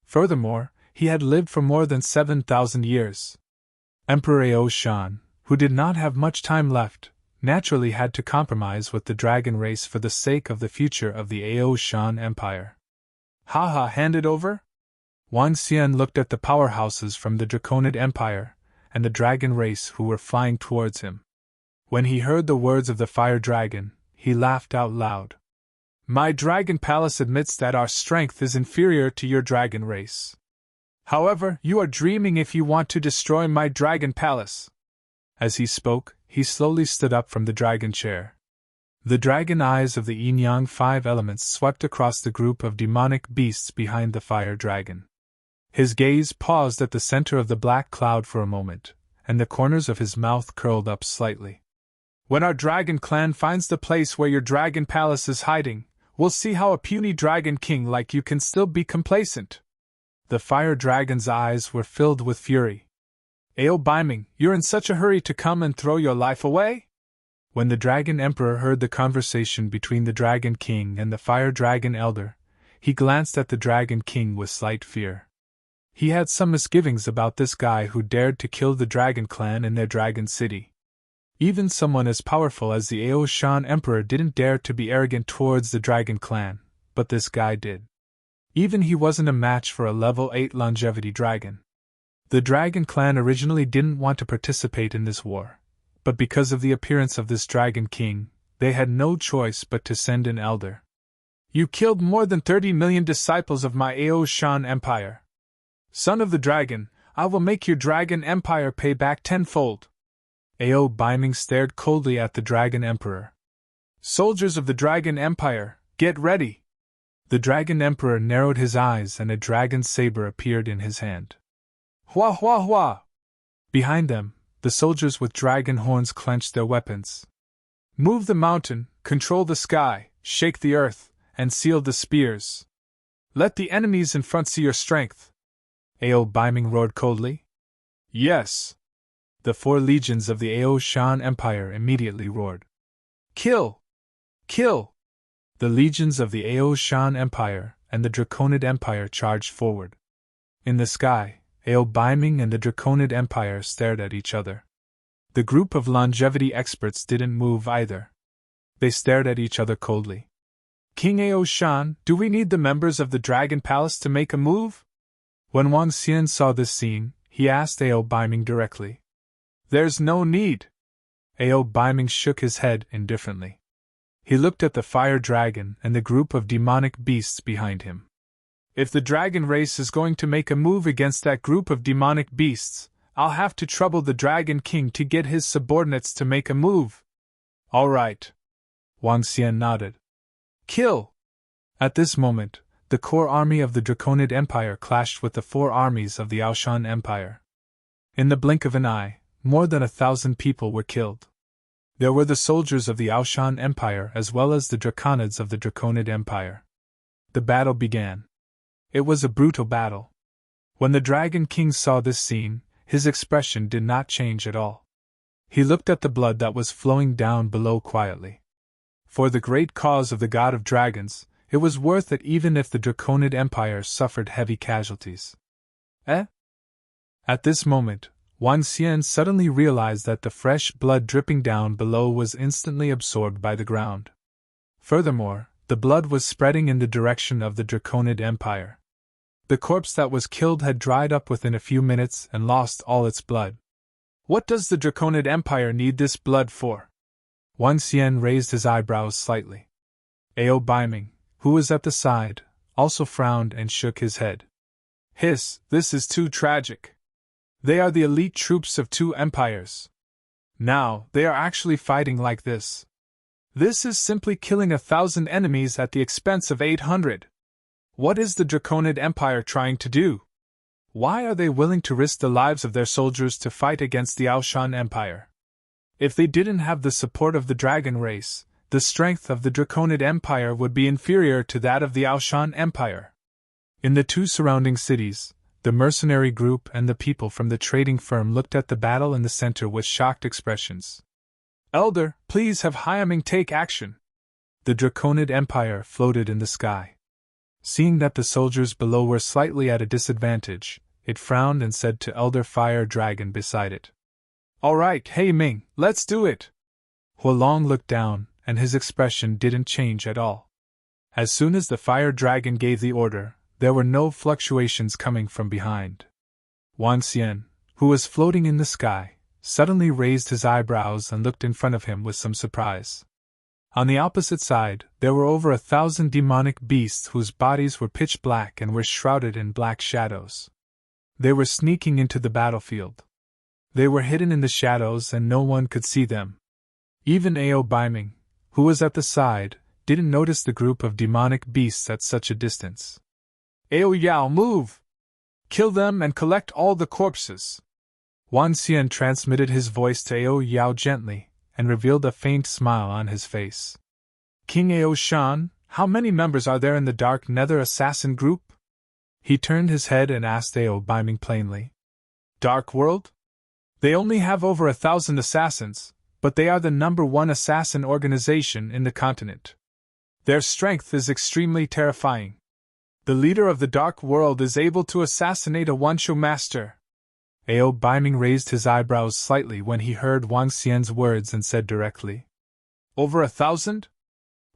Furthermore, he had lived for more than 7,000 years. Emperor Aoshan, who did not have much time left, naturally had to compromise with the dragon race for the sake of the future of the Aoshan Empire. Hand it over? Wang Xian looked at the powerhouses from the Draconid Empire and the dragon race who were flying towards him. When he heard the words of the fire dragon, he laughed out loud. My dragon palace admits that our strength is inferior to your dragon race. However, you are dreaming if you want to destroy my dragon palace. As he spoke, he slowly stood up from the dragon chair. The dragon eyes of the yin-yang 5 elements swept across the group of demonic beasts behind the fire dragon. His gaze paused at the center of the black cloud for a moment, and the corners of his mouth curled up slightly. When our dragon clan finds the place where your dragon palace is hiding, we'll see how a puny dragon king like you can still be complacent. The fire dragon's eyes were filled with fury. Ao Baiming, you're in such a hurry to come and throw your life away? When the dragon emperor heard the conversation between the dragon king and the fire dragon elder, he glanced at the dragon king with slight fear. He had some misgivings about this guy who dared to kill the dragon clan in their dragon city. Even someone as powerful as the Aoshan Emperor didn't dare to be arrogant towards the dragon clan, but this guy did. Even he wasn't a match for a level 8 longevity dragon. The dragon clan originally didn't want to participate in this war, but because of the appearance of this dragon king, they had no choice but to send an elder. You killed more than 30 million disciples of my Aoshan Empire. Son of the dragon, I will make your dragon empire pay back tenfold. Ao Biming stared coldly at the Dragon Emperor. Soldiers of the Dragon Empire, get ready! The Dragon Emperor narrowed his eyes and a dragon's saber appeared in his hand. Hua hua hua! Behind them, the soldiers with dragon horns clenched their weapons. Move the mountain, control the sky, shake the earth, and seal the spears. Let the enemies in front see your strength. Ao Biming roared coldly. Yes! The 4 legions of the Ao Shan Empire immediately roared. Kill! Kill! The legions of the Ao Shan Empire and the Draconid Empire charged forward. In the sky, Ao Biming and the Draconid Empire stared at each other. The group of longevity experts didn't move either. They stared at each other coldly. King Ao Shan, do we need the members of the Dragon Palace to make a move? When Wang Xian saw this scene, he asked Ao Biming directly. There's no need. Ao Biming shook his head indifferently. He looked at the fire dragon and the group of demonic beasts behind him. If the dragon race is going to make a move against that group of demonic beasts, I'll have to trouble the Dragon King to get his subordinates to make a move. All right. Wang Xian nodded. Kill! At this moment, the core army of the Draconid Empire clashed with the 4 armies of the Aoshan Empire. In the blink of an eye, more than 1,000 people were killed. There were the soldiers of the Aoshan Empire as well as the Draconids of the Draconid Empire. The battle began. It was a brutal battle. When the Dragon King saw this scene, his expression did not change at all. He looked at the blood that was flowing down below quietly. For the great cause of the God of Dragons, it was worth it even if the Draconid Empire suffered heavy casualties. At this moment, Wang Xian suddenly realized that the fresh blood dripping down below was instantly absorbed by the ground. Furthermore, the blood was spreading in the direction of the Draconid Empire. The corpse that was killed had dried up within a few minutes and lost all its blood. What does the Draconid Empire need this blood for? Wang Xian raised his eyebrows slightly. Ao Biming, who was at the side, also frowned and shook his head. Hiss, this is too tragic. They are the elite troops of 2 empires. Now, they are actually fighting like this. This is simply killing 1,000 enemies at the expense of 800. What is the Draconid Empire trying to do? Why are they willing to risk the lives of their soldiers to fight against the Aoshan Empire? If they didn't have the support of the dragon race, the strength of the Draconid Empire would be inferior to that of the Aoshan Empire. In the 2 surrounding cities, the mercenary group and the people from the trading firm looked at the battle in the center with shocked expressions. Elder, please have Hyaming take action. The Draconid Empire floated in the sky. Seeing that the soldiers below were slightly at a disadvantage, it frowned and said to Elder Fire Dragon beside it. All right, He Ming, let's do it. Huolong looked down, and his expression didn't change at all. As soon as the Fire Dragon gave the order, there were no fluctuations coming from behind. Wang Xian, who was floating in the sky, suddenly raised his eyebrows and looked in front of him with some surprise. On the opposite side, there were over 1,000 demonic beasts whose bodies were pitch black and were shrouded in black shadows. They were sneaking into the battlefield. They were hidden in the shadows and no one could see them. Even Ao Biming, who was at the side, didn't notice the group of demonic beasts at such a distance. Ao Yao, move! Kill them and collect all the corpses! Wang Xian transmitted his voice to Ao Yao gently, and revealed a faint smile on his face. King Ao Shan, how many members are there in the Dark Nether assassin group? He turned his head and asked Ao Biming plainly. Dark World? They only have over 1,000 assassins, but they are the #1 assassin organization in the continent. Their strength is extremely terrifying. The leader of the Dark World is able to assassinate a Wanshu master. Ao Biming raised his eyebrows slightly when he heard Wang Xian's words and said directly. Over 1,000?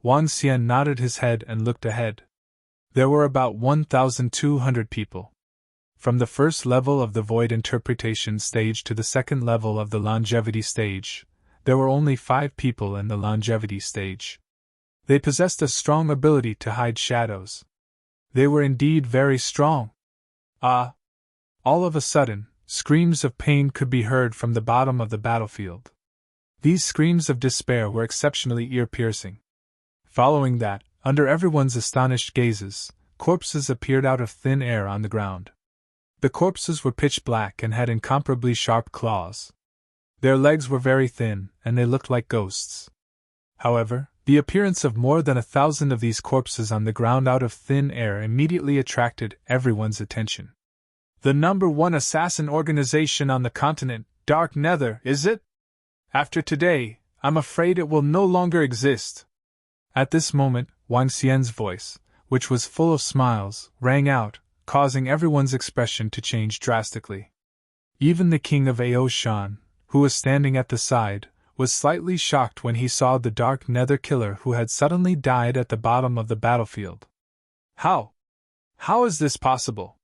Wang Xian nodded his head and looked ahead. There were about 1,200 people. From the first level of the Void Interpretation stage to the second level of the Longevity stage, there were only 5 people in the Longevity stage. They possessed a strong ability to hide shadows. They were indeed very strong. Ah! All of a sudden, screams of pain could be heard from the bottom of the battlefield. These screams of despair were exceptionally ear-piercing. Following that, under everyone's astonished gazes, corpses appeared out of thin air on the ground. The corpses were pitch black and had incomparably sharp claws. Their legs were very thin, and they looked like ghosts. However, the appearance of more than 1,000 of these corpses on the ground out of thin air immediately attracted everyone's attention. The #1 assassin organization on the continent, Dark Nether, is it? After today, I'm afraid it will no longer exist. At this moment, Wang Xian's voice, which was full of smiles, rang out, causing everyone's expression to change drastically. Even the king of Aoshan, who was standing at the side, was slightly shocked when he saw the Dark Nether killer who had suddenly died at the bottom of the battlefield. How? How is this possible?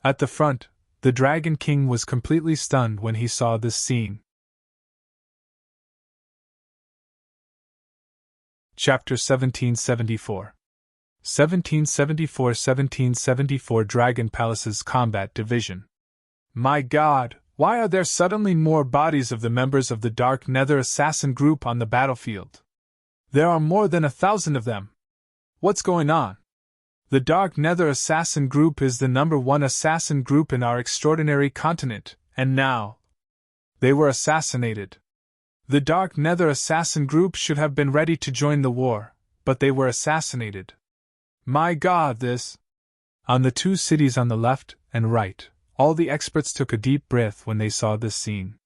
At the front, the Dragon King was completely stunned when he saw this scene. Chapter 1774 1774 Dragon Palace's Combat Division. My God, why are there suddenly more bodies of the members of the Dark Nether assassin group on the battlefield? There are more than 1,000 of them. What's going on? The Dark Nether assassin group is the #1 assassin group in our extraordinary continent, and now they were assassinated. The Dark Nether assassin group should have been ready to join the war, but they were assassinated. My God, this! On the two cities on the left and right, all the experts took a deep breath when they saw this scene.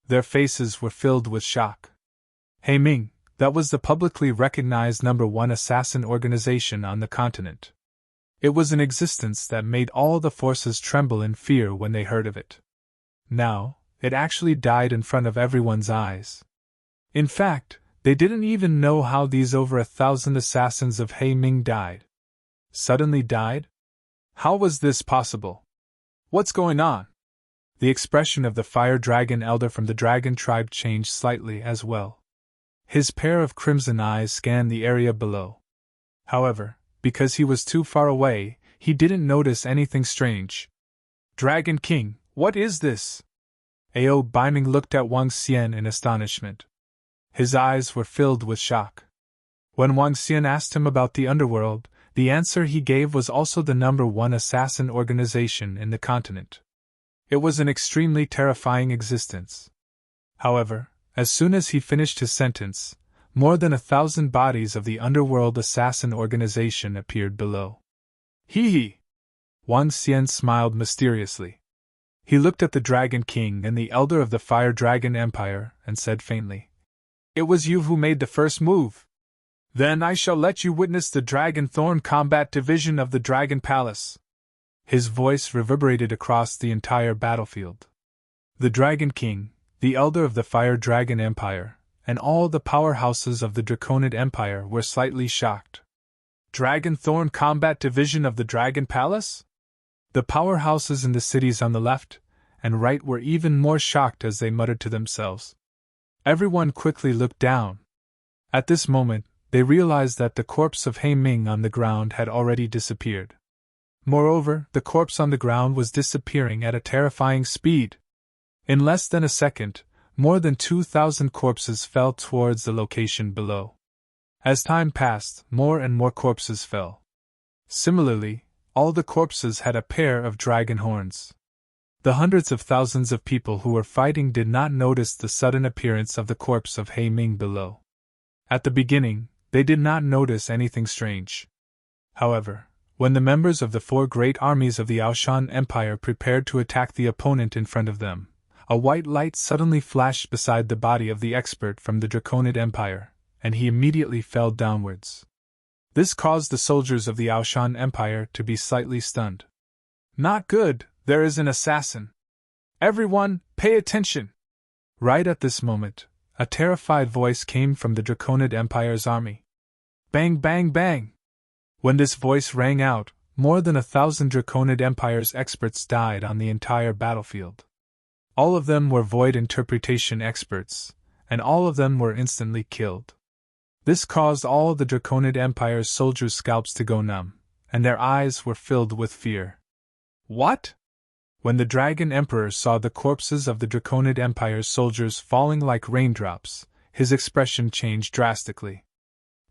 Their faces were filled with shock. He Ming, that was the publicly recognized #1 assassin organization on the continent. It was an existence that made all the forces tremble in fear when they heard of it. Now, it actually died in front of everyone's eyes. In fact, they didn't even know how these over 1,000 assassins of He Ming died. Suddenly died? How was this possible? What's going on? The expression of the fire dragon elder from the dragon tribe changed slightly as well. His pair of crimson eyes scanned the area below. However, because he was too far away, he didn't notice anything strange. Dragon King, what is this? Ao Baiming looked at Wang Xian in astonishment. His eyes were filled with shock. When Wang Xian asked him about the underworld, the answer he gave was also the #1 assassin organization in the continent. It was an extremely terrifying existence. However, as soon as he finished his sentence, more than 1,000 bodies of the underworld assassin organization appeared below. Hee! Wang Xian smiled mysteriously. He looked at the Dragon King and the Elder of the Fire Dragon Empire and said faintly, "It was you who made the first move. Then I shall let you witness the Dragon Thorn Combat Division of the Dragon Palace." His voice reverberated across the entire battlefield. The Dragon King, the Elder of the Fire Dragon Empire, and all the powerhouses of the Draconid Empire were slightly shocked. Dragon Thorn Combat Division of the Dragon Palace? The powerhouses in the cities on the left and right were even more shocked as they muttered to themselves. Everyone quickly looked down. At this moment, they realized that the corpse of He Ming on the ground had already disappeared. Moreover, the corpse on the ground was disappearing at a terrifying speed. In less than a second, more than 2,000 corpses fell towards the location below. As time passed, more and more corpses fell. Similarly, all the corpses had a pair of dragon horns. The hundreds of thousands of people who were fighting did not notice the sudden appearance of the corpse of He Ming below. At the beginning, they did not notice anything strange. However, when the members of the four great armies of the Aoshan Empire prepared to attack the opponent in front of them, a white light suddenly flashed beside the body of the expert from the Draconid Empire, and he immediately fell downwards. This caused the soldiers of the Aoshan Empire to be slightly stunned. Not good, there is an assassin. Everyone, pay attention! Right at this moment, a terrified voice came from the Draconid Empire's army. Bang, bang, bang! When this voice rang out, more than 1,000 Draconid Empire's experts died on the entire battlefield. All of them were void interpretation experts, and all of them were instantly killed. This caused all the Draconid Empire's soldiers' scalps to go numb, and their eyes were filled with fear. What? When the Dragon Emperor saw the corpses of the Draconid Empire's soldiers falling like raindrops, his expression changed drastically.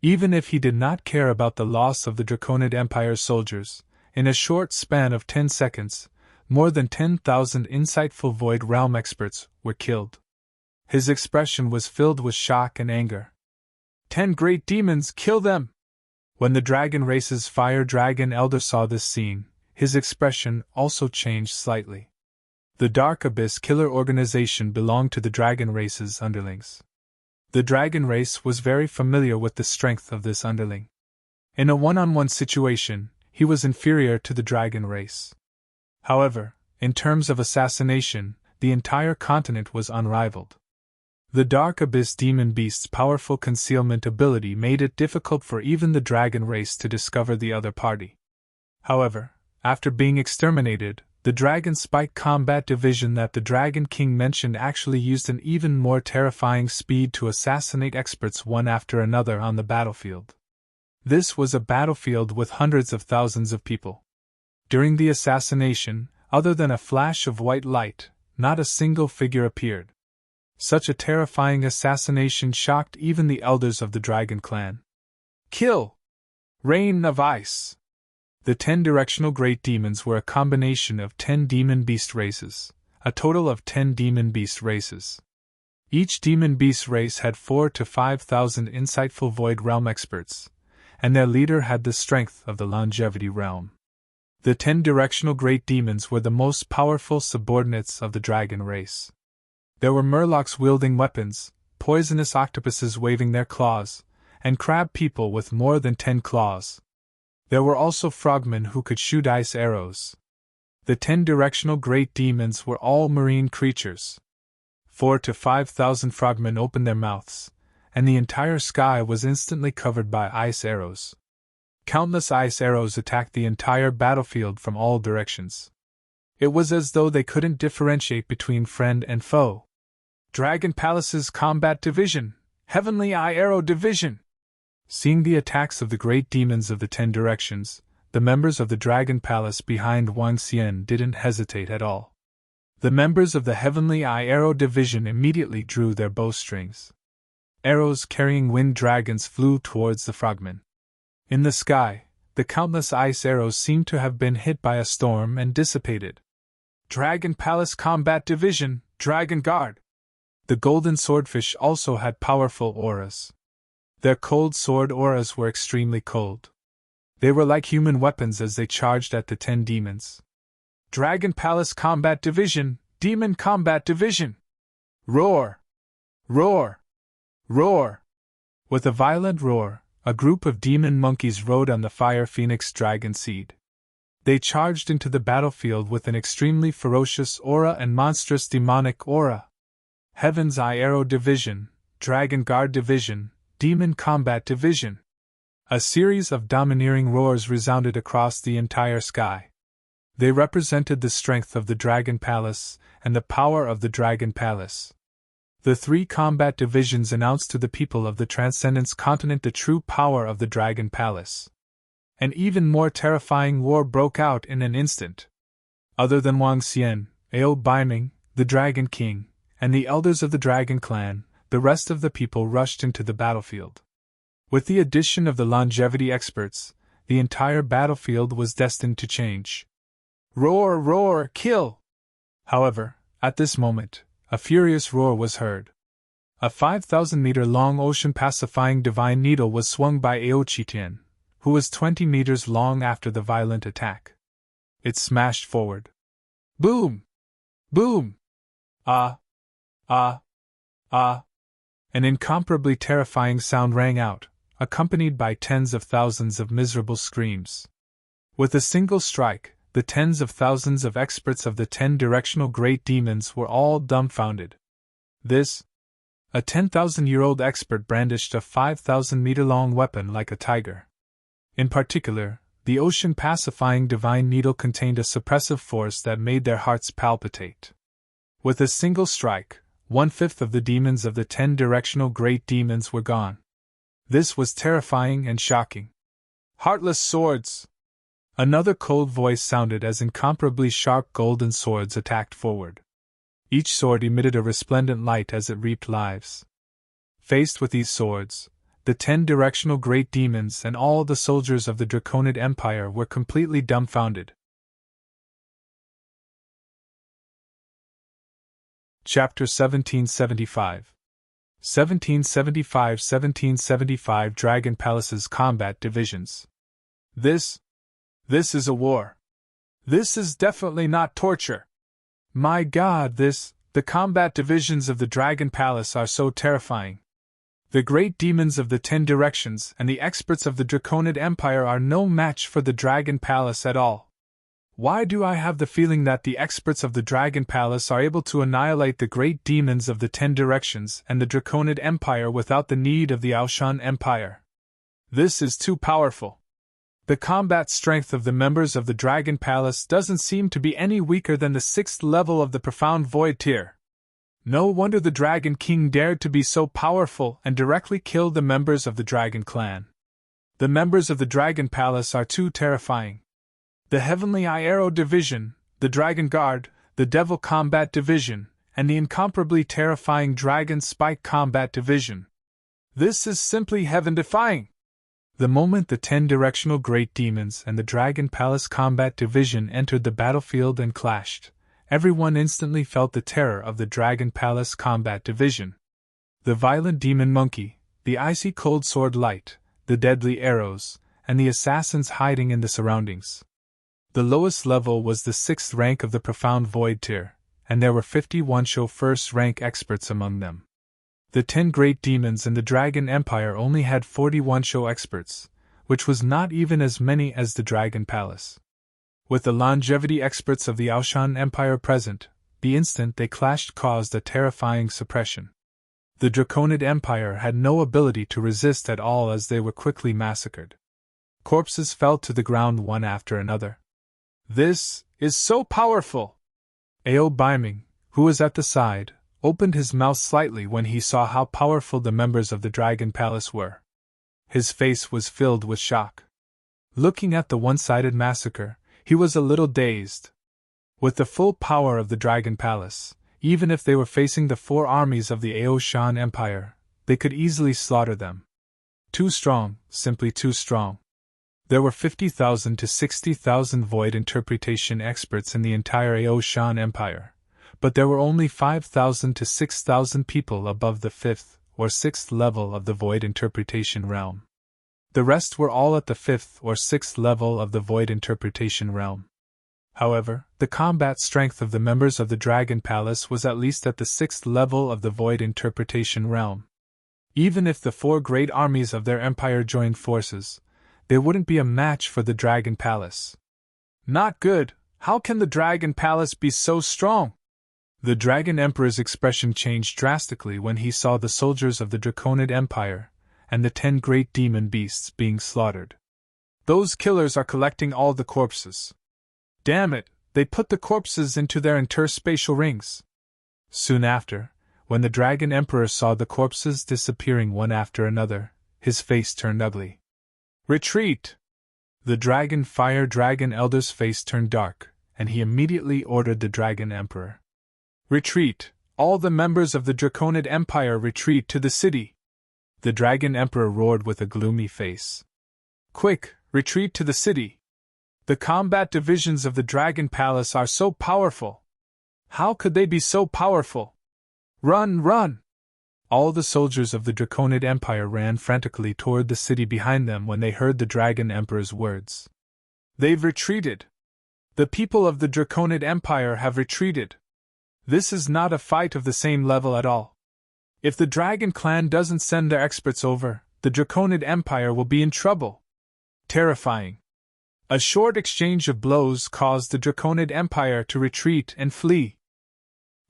Even if he did not care about the loss of the Draconid Empire's soldiers, in a short span of 10 seconds, more than 10,000 insightful Void Realm experts were killed. His expression was filled with shock and anger. 10 great demons, kill them! When the dragon race's fire dragon elder saw this scene, his expression also changed slightly. The Dark Abyss Killer organization belonged to the dragon race's underlings. The dragon race was very familiar with the strength of this underling. In a one-on-one situation, he was inferior to the dragon race. However, in terms of assassination, the entire continent was unrivaled. The Dark Abyss Demon Beast's powerful concealment ability made it difficult for even the dragon race to discover the other party. However, after being exterminated, the Dragon Spike Combat Division that the Dragon King mentioned actually used an even more terrifying speed to assassinate experts one after another on the battlefield. This was a battlefield with hundreds of thousands of people. During the assassination, other than a flash of white light, not a single figure appeared. Such a terrifying assassination shocked even the elders of the Dragon Clan. Kill! Rain of Ice! The 10 directional great demons were a combination of 10 demon beast races, a total of 10 demon beast races. Each demon beast race had 4,000 to 5,000 insightful Void Realm experts, and their leader had the strength of the Longevity Realm. The 10 directional great demons were the most powerful subordinates of the dragon race. There were murlocs wielding weapons, poisonous octopuses waving their claws, and crab people with more than 10 claws. There were also frogmen who could shoot ice arrows. The 10 directional great demons were all marine creatures. 4,000 to 5,000 frogmen opened their mouths, and the entire sky was instantly covered by ice arrows. Countless ice arrows attacked the entire battlefield from all directions. It was as though they couldn't differentiate between friend and foe. Dragon Palace's Combat Division, Heavenly Eye Arrow Division! Seeing the attacks of the great demons of the 10 directions, the members of the Dragon Palace behind Wang Xian didn't hesitate at all. The members of the Heavenly Eye Arrow Division immediately drew their bowstrings. Arrows carrying wind dragons flew towards the frogmen. In the sky, the countless ice arrows seemed to have been hit by a storm and dissipated. Dragon Palace Combat Division, Dragon Guard! The golden swordfish also had powerful auras. Their cold sword auras were extremely cold. They were like human weapons as they charged at the 10 demons. Dragon Palace Combat Division, Demon Combat Division! Roar! Roar! Roar! With a violent roar, a group of demon monkeys rode on the Fire Phoenix Dragon Seed. They charged into the battlefield with an extremely ferocious aura and monstrous demonic aura. Heaven's Eye Arrow Division, Dragon Guard Division, Demon Combat Division. A series of domineering roars resounded across the entire sky. They represented the strength of the Dragon Palace and the power of the Dragon Palace. The 3 combat divisions announced to the people of the Transcendence Continent the true power of the Dragon Palace. An even more terrifying war broke out in an instant. Other than Wang Xian, Ao Baiming, the Dragon King, and the elders of the Dragon Clan, the rest of the people rushed into the battlefield. With the addition of the longevity experts, the entire battlefield was destined to change. Roar, roar, kill! However, at this moment, a furious roar was heard. A 5,000-meter-long ocean-pacifying divine needle was swung by Ao Qitian, who was 20 meters long after the violent attack. It smashed forward. Boom! Boom! Ah! Ah! Ah! An incomparably terrifying sound rang out, accompanied by tens of thousands of miserable screams. With a single strike, the tens of thousands of experts of the 10 directional great demons were all dumbfounded. This? A 10,000-year-old expert brandished a 5,000-meter-long weapon like a tiger. In particular, the ocean-pacifying divine needle contained a suppressive force that made their hearts palpitate. With a single strike, 1/5 of the demons of the 10 directional great demons were gone. This was terrifying and shocking. Heartless swords! Another cold voice sounded as incomparably sharp golden swords attacked forward. Each sword emitted a resplendent light as it reaped lives. Faced with these swords, the 10 directional great demons and all the soldiers of the Draconid Empire were completely dumbfounded. Chapter 1775 1775 Dragon Palace's Combat Divisions. This is a war. This is definitely not torture. My God, the combat divisions of the Dragon Palace are so terrifying. The great demons of the 10 directions and the experts of the Draconid Empire are no match for the Dragon Palace at all. Why do I have the feeling that the experts of the Dragon Palace are able to annihilate the great demons of the 10 directions and the Draconid Empire without the need of the Aoshan Empire? This is too powerful. The combat strength of the members of the Dragon Palace doesn't seem to be any weaker than the 6th level of the Profound Void tier. No wonder the Dragon King dared to be so powerful and directly kill the members of the Dragon Clan. The members of the Dragon Palace are too terrifying. The Heavenly Eye Arrow Division, the Dragon Guard, the Devil Combat Division, and the incomparably terrifying Dragon Spike Combat Division. This is simply heaven-defying! The moment the 10 directional great demons and the Dragon Palace Combat Division entered the battlefield and clashed, everyone instantly felt the terror of the Dragon Palace Combat Division. The violent demon monkey, the icy cold sword light, the deadly arrows, and the assassins hiding in the surroundings. The lowest level was the 6th rank of the Profound Void tier, and there were 51 show first rank experts among them. The 10 great demons in the Dragon Empire only had 41 show experts, which was not even as many as the Dragon Palace. With the longevity experts of the Aoshan Empire present, the instant they clashed caused a terrifying suppression. The Draconid Empire had no ability to resist at all as they were quickly massacred. Corpses fell to the ground one after another. This is so powerful! Ao Baiming, who was at the side, opened his mouth slightly when he saw how powerful the members of the Dragon Palace were. His face was filled with shock. Looking at the one-sided massacre, he was a little dazed. With the full power of the Dragon Palace, even if they were facing the 4 armies of the Aoshan Empire, they could easily slaughter them. Too strong, simply too strong. There were 50,000 to 60,000 void interpretation experts in the entire Aoshan Empire, but there were only 5,000 to 6,000 people above the 5th or 6th level of the void interpretation realm. The rest were all at the 5th or 6th level of the void interpretation realm. However, the combat strength of the members of the Dragon Palace was at least at the 6th level of the void interpretation realm. Even if the 4 great armies of their empire joined forces, they wouldn't be a match for the Dragon Palace. Not good. How can the Dragon Palace be so strong? The Dragon Emperor's expression changed drastically when he saw the soldiers of the Draconid Empire and the 10 great demon beasts being slaughtered. Those killers are collecting all the corpses. Damn it, they put the corpses into their interspatial rings. Soon after, when the Dragon Emperor saw the corpses disappearing one after another, his face turned ugly. Retreat! The Dragon Fire Dragon Elder's face turned dark, and he immediately ordered the Dragon Emperor. Retreat! All the members of the Draconid Empire retreat to the city! The Dragon Emperor roared with a gloomy face. Quick, retreat to the city! The combat divisions of the Dragon Palace are so powerful! How could they be so powerful? Run, run! All the soldiers of the Draconid Empire ran frantically toward the city behind them when they heard the Dragon Emperor's words. They've retreated! The people of the Draconid Empire have retreated! This is not a fight of the same level at all. If the Dragon Clan doesn't send their experts over, the Draconid Empire will be in trouble. Terrifying. A short exchange of blows caused the Draconid Empire to retreat and flee.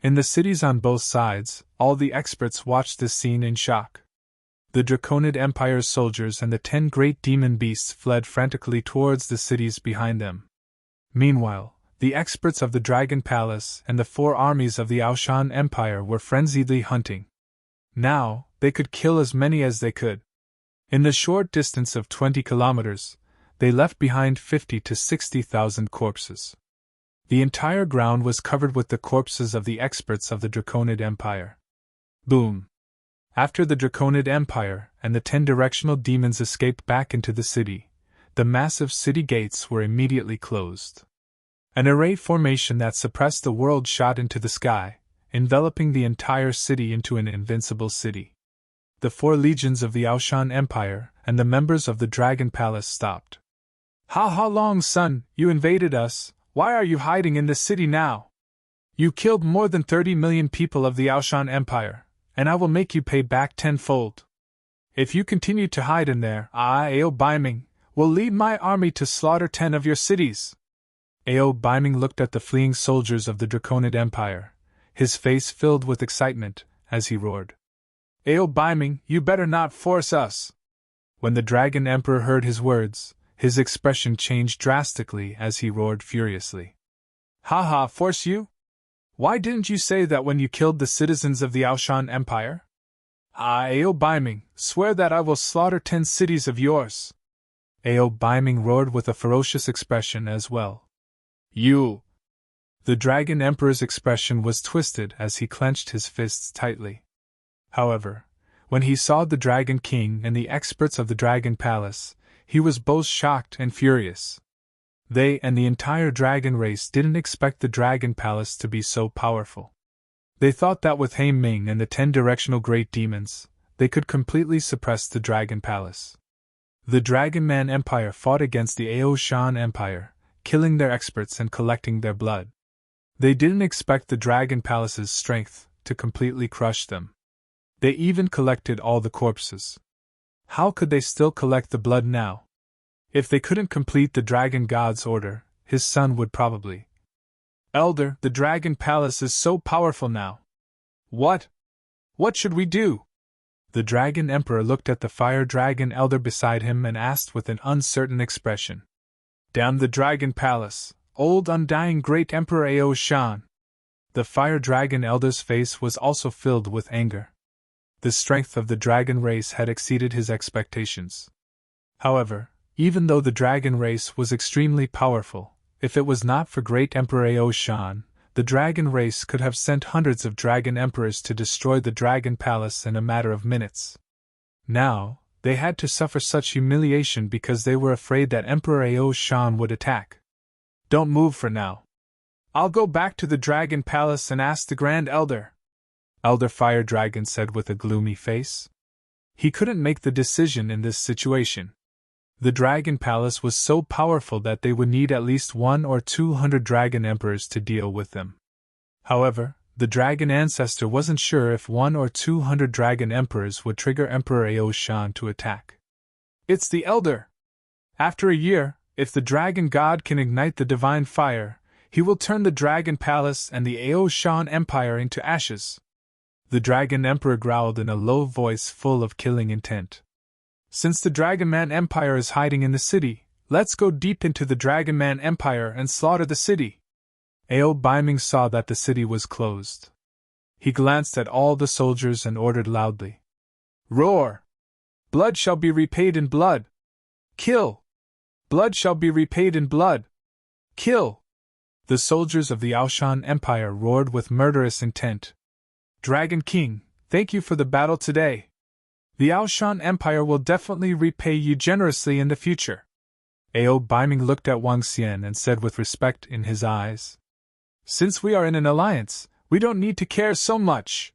In the cities on both sides, all the experts watched this scene in shock. The Draconid Empire's soldiers and the 10 great demon beasts fled frantically towards the cities behind them. Meanwhile, the experts of the Dragon Palace and the 4 armies of the Aoshan Empire were frenziedly hunting. Now, they could kill as many as they could. In the short distance of 20 kilometers, they left behind 50 to 60,000 corpses. The entire ground was covered with the corpses of the experts of the Draconid Empire. Boom! After the Draconid Empire and the 10 directional demons escaped back into the city, the massive city gates were immediately closed. An array formation that suppressed the world shot into the sky, enveloping the entire city into an invincible city. The 4 legions of the Aoshan Empire and the members of the Dragon Palace stopped. How long, son, you invaded us, why are you hiding in this city now? You killed more than 30 million people of the Aoshan Empire, and I will make you pay back tenfold. If you continue to hide in there, I, Ao Baiming, will lead my army to slaughter 10 of your cities. Ao Baiming looked at the fleeing soldiers of the Draconid Empire, his face filled with excitement, as he roared. Ao Baiming, you better not force us! When the Dragon Emperor heard his words, his expression changed drastically as he roared furiously. Ha, force you? Why didn't you say that when you killed the citizens of the Aoshan Empire? Ao Baiming, swear that I will slaughter 10 cities of yours! Ao Baiming roared with a ferocious expression as well. You! The Dragon Emperor's expression was twisted as he clenched his fists tightly. However, when he saw the Dragon King and the experts of the Dragon Palace, he was both shocked and furious. They and the entire dragon race didn't expect the Dragon Palace to be so powerful. They thought that with Hae Ming and the 10 directional great demons, they could completely suppress the Dragon Palace. The Dragon Man Empire fought against the Aoshan Empire, killing their experts and collecting their blood. They didn't expect the Dragon Palace's strength to completely crush them. They even collected all the corpses. How could they still collect the blood now? If they couldn't complete the Dragon God's order, his son would probably. Elder, the Dragon Palace is so powerful now. What? What should we do? The Dragon Emperor looked at the Fire Dragon Elder beside him and asked with an uncertain expression. Damn the Dragon Palace, old undying great Emperor Aoshan! The Fire Dragon Elder's face was also filled with anger. The strength of the dragon race had exceeded his expectations. However, even though the dragon race was extremely powerful, if it was not for great Emperor Aoshan, the dragon race could have sent hundreds of dragon emperors to destroy the Dragon Palace in a matter of minutes. Now, they had to suffer such humiliation because they were afraid that Emperor Aoshan would attack. Don't move for now. I'll go back to the Dragon Palace and ask the Grand Elder. Elder Fire Dragon said with a gloomy face. He couldn't make the decision in this situation. The Dragon Palace was so powerful that they would need at least 100 or 200 dragon emperors to deal with them. However, the dragon ancestor wasn't sure if 100 or 200 dragon emperors would trigger Emperor Aoshan to attack. It's the Elder! After a year, if the dragon god can ignite the divine fire, he will turn the Dragon Palace and the Aoshan Empire into ashes. The Dragon Emperor growled in a low voice full of killing intent. Since the Dragon Man Empire is hiding in the city, let's go deep into the Dragon Man Empire and slaughter the city. Ao Baiming saw that the city was closed. He glanced at all the soldiers and ordered loudly. Roar! Blood shall be repaid in blood! Kill! Blood shall be repaid in blood! Kill! The soldiers of the Aoshan Empire roared with murderous intent. Dragon King, thank you for the battle today. The Aoshan Empire will definitely repay you generously in the future. Ao Baiming looked at Wang Xian and said with respect in his eyes. Since we are in an alliance, we don't need to care so much.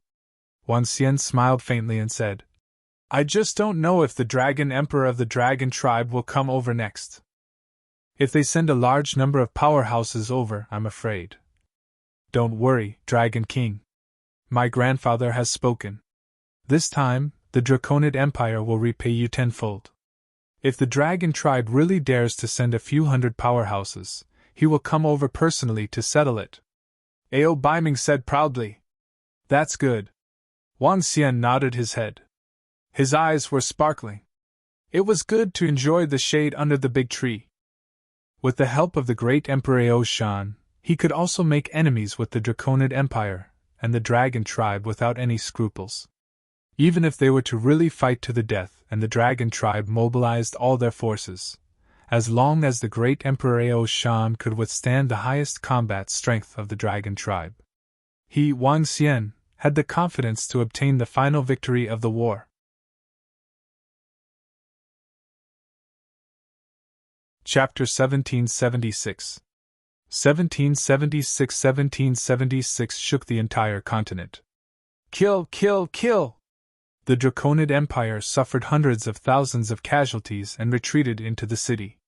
Wang Xian smiled faintly and said, I just don't know if the Dragon Emperor of the Dragon Tribe will come over next. If they send a large number of powerhouses over, I'm afraid. Don't worry, Dragon King. My grandfather has spoken. This time, the Draconid Empire will repay you tenfold. If the Dragon Tribe really dares to send a few hundred powerhouses, he will come over personally to settle it. Ao Baiming said proudly. That's good. Wang Xian nodded his head. His eyes were sparkling. It was good to enjoy the shade under the big tree. With the help of the great Emperor Aoshan, he could also make enemies with the Draconid Empire and the Dragon Tribe without any scruples. Even if they were to really fight to the death and the Dragon Tribe mobilized all their forces, as long as the great Emperor Ao Shan could withstand the highest combat strength of the dragon tribe. He, Wang Xian, had the confidence to obtain the final victory of the war. Chapter 1776. 1776 shook the entire continent. Kill, kill, kill! The Draconid Empire suffered hundreds of thousands of casualties and retreated into the city.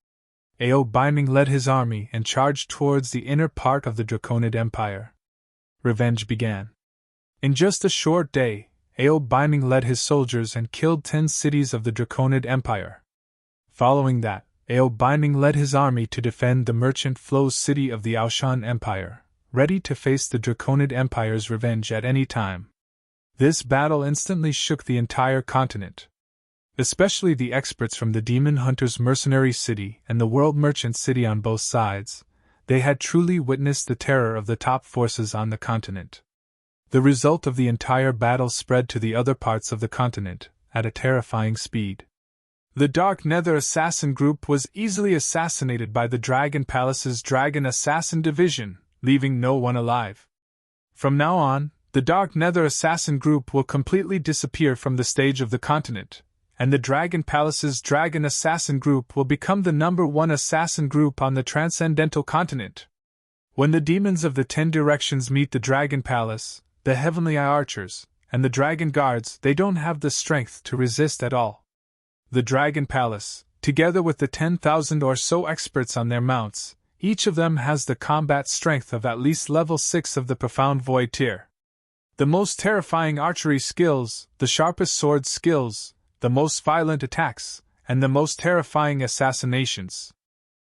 Ao Baiming led his army and charged towards the inner part of the Draconid Empire. Revenge began. In just a short day, Ao Baiming led his soldiers and killed 10 cities of the Draconid Empire. Following that, Ao Baiming led his army to defend the merchant flow city of the Aoshan Empire, ready to face the Draconid Empire's revenge at any time. This battle instantly shook the entire continent. Especially the experts from the Demon Hunters Mercenary City and the World Merchant City on both sides, they had truly witnessed the terror of the top forces on the continent. The result of the entire battle spread to the other parts of the continent, at a terrifying speed. The Dark Nether Assassin Group was easily assassinated by the Dragon Palace's Dragon Assassin Division, leaving no one alive. From now on, the Dark Nether Assassin Group will completely disappear from the stage of the continent, and the Dragon Palace's Dragon Assassin Group will become the #1 assassin group on the Transcendental Continent. When the demons of the 10 directions meet the Dragon Palace, the Heavenly Eye Archers, and the Dragon Guards, they don't have the strength to resist at all. The Dragon Palace, together with the 10,000 or so experts on their mounts, each of them has the combat strength of at least level 6 of the Profound Void tier. The most terrifying archery skills, the sharpest sword skills, the most violent attacks, and the most terrifying assassinations.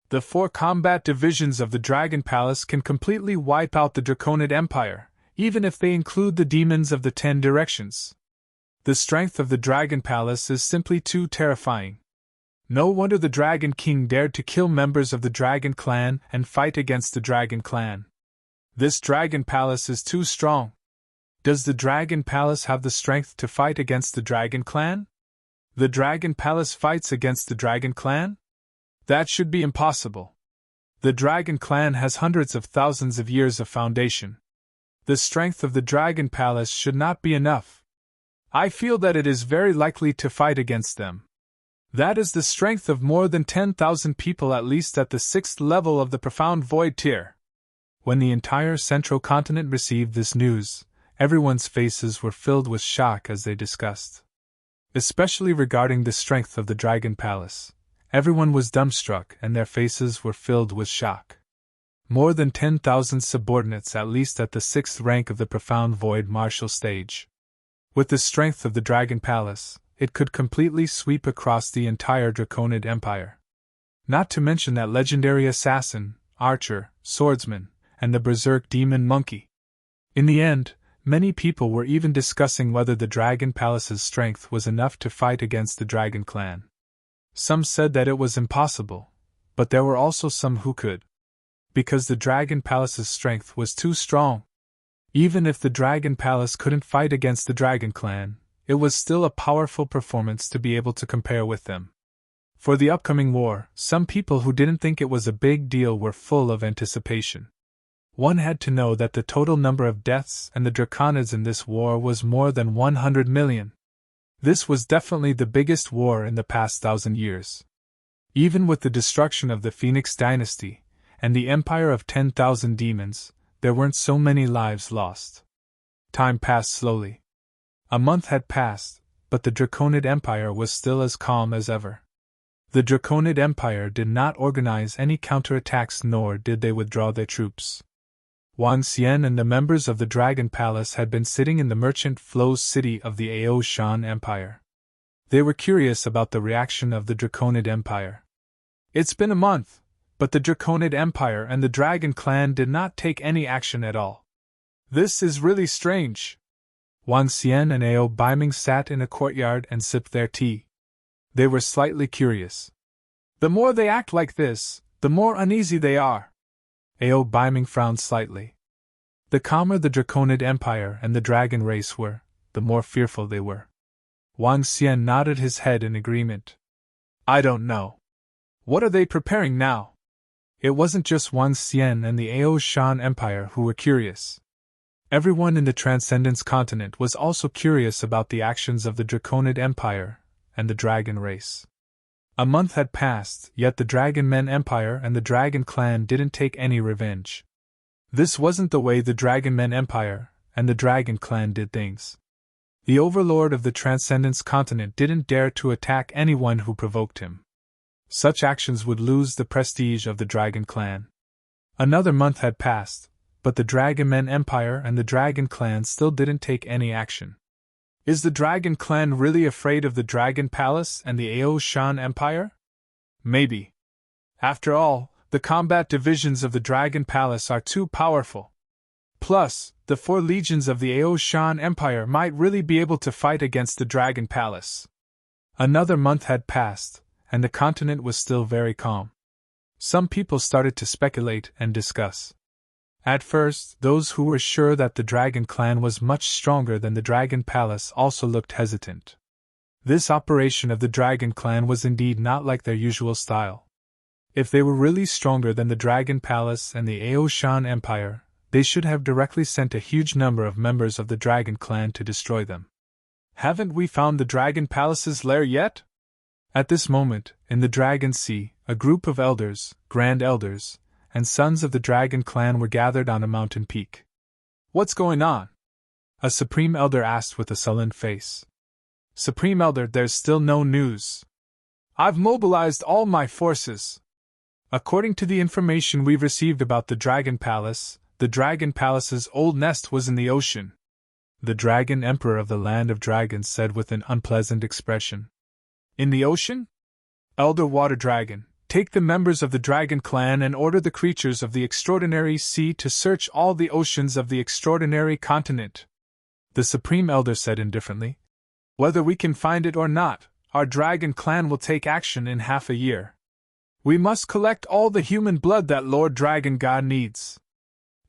The 4 combat divisions of the Dragon Palace can completely wipe out the Draconid Empire, even if they include the demons of the 10 directions. The strength of the Dragon Palace is simply too terrifying. No wonder the Dragon King dared to kill members of the Dragon Clan and fight against the Dragon Clan. This Dragon Palace is too strong. Does the Dragon Palace have the strength to fight against the Dragon Clan? The Dragon Palace fights against the Dragon Clan? That should be impossible. The Dragon Clan has hundreds of thousands of years of foundation. The strength of the Dragon Palace should not be enough. I feel that it is very likely to fight against them. That is the strength of more than 10,000 people at least at the 6th level of the Profound Void tier. When the entire central continent received this news, everyone's faces were filled with shock as they discussed. Especially regarding the strength of the Dragon Palace, everyone was dumbstruck and their faces were filled with shock. More than 10,000 subordinates at least at the 6th rank of the Profound Void martial stage. With the strength of the Dragon Palace, it could completely sweep across the entire Draconid Empire. Not to mention that legendary assassin, archer, swordsman, and the berserk demon monkey. In the end, many people were even discussing whether the Dragon Palace's strength was enough to fight against the Dragon Clan. Some said that it was impossible, but there were also some who could. Because the Dragon Palace's strength was too strong. Even if the Dragon Palace couldn't fight against the Dragon Clan, it was still a powerful performance to be able to compare with them. For the upcoming war, some people who didn't think it was a big deal were full of anticipation. One had to know that the total number of deaths and the Draconids in this war was more than 100 million. This was definitely the biggest war in the past 1,000 years. Even with the destruction of the Phoenix Dynasty and the empire of 10,000 demons, there weren't so many lives lost. Time passed slowly. A month had passed, but the Draconid Empire was still as calm as ever. The Draconid Empire did not organize any counterattacks nor did they withdraw their troops. Wang Xian and the members of the Dragon Palace had been sitting in the merchant flows city of the Ao Shan Empire. They were curious about the reaction of the Draconid Empire. It's been a month, but the Draconid Empire and the Dragon Clan did not take any action at all. This is really strange. Wang Xian and Ao Baiming sat in a courtyard and sipped their tea. They were slightly curious. The more they act like this, the more uneasy they are. Ao Baiming frowned slightly. The calmer the Draconid Empire and the Dragon race were, the more fearful they were. Wang Xian nodded his head in agreement. I don't know. What are they preparing now? It wasn't just Wang Xian and the Ao Shan Empire who were curious. Everyone in the Transcendence continent was also curious about the actions of the Draconid Empire and the Dragon race. A month had passed, yet the Dragon Men Empire and the Dragon Clan didn't take any revenge. This wasn't the way the Dragon Men Empire and the Dragon Clan did things. The overlord of the Transcendence continent didn't dare to attack anyone who provoked him. Such actions would lose the prestige of the Dragon Clan. Another month had passed, but the Dragon Men Empire and the Dragon Clan still didn't take any action. Is the Dragon Clan really afraid of the Dragon Palace and the Ao Shan Empire? Maybe. After all, the combat divisions of the Dragon Palace are too powerful. Plus, the 4 legions of the Ao Shan Empire might really be able to fight against the Dragon Palace. Another month had passed, and the continent was still very calm. Some people started to speculate and discuss. At first, those who were sure that the Dragon Clan was much stronger than the Dragon Palace also looked hesitant. This operation of the Dragon Clan was indeed not like their usual style. If they were really stronger than the Dragon Palace and the Ao Shan Empire, they should have directly sent a huge number of members of the Dragon Clan to destroy them. Haven't we found the Dragon Palace's lair yet? At this moment, in the Dragon Sea, a group of elders, grand elders, and sons of the Dragon Clan were gathered on a mountain peak. What's going on? A Supreme Elder asked with a sullen face. Supreme Elder, there's still no news. I've mobilized all my forces. According to the information we've received about the Dragon Palace's old nest was in the ocean. The Dragon Emperor of the Land of Dragons said with an unpleasant expression. In the ocean? Elder Water Dragon, take the members of the Dragon Clan and order the creatures of the Extraordinary Sea to search all the oceans of the Extraordinary Continent. The Supreme Elder said indifferently. Whether we can find it or not, our Dragon Clan will take action in half a year. We must collect all the human blood that Lord Dragon God needs.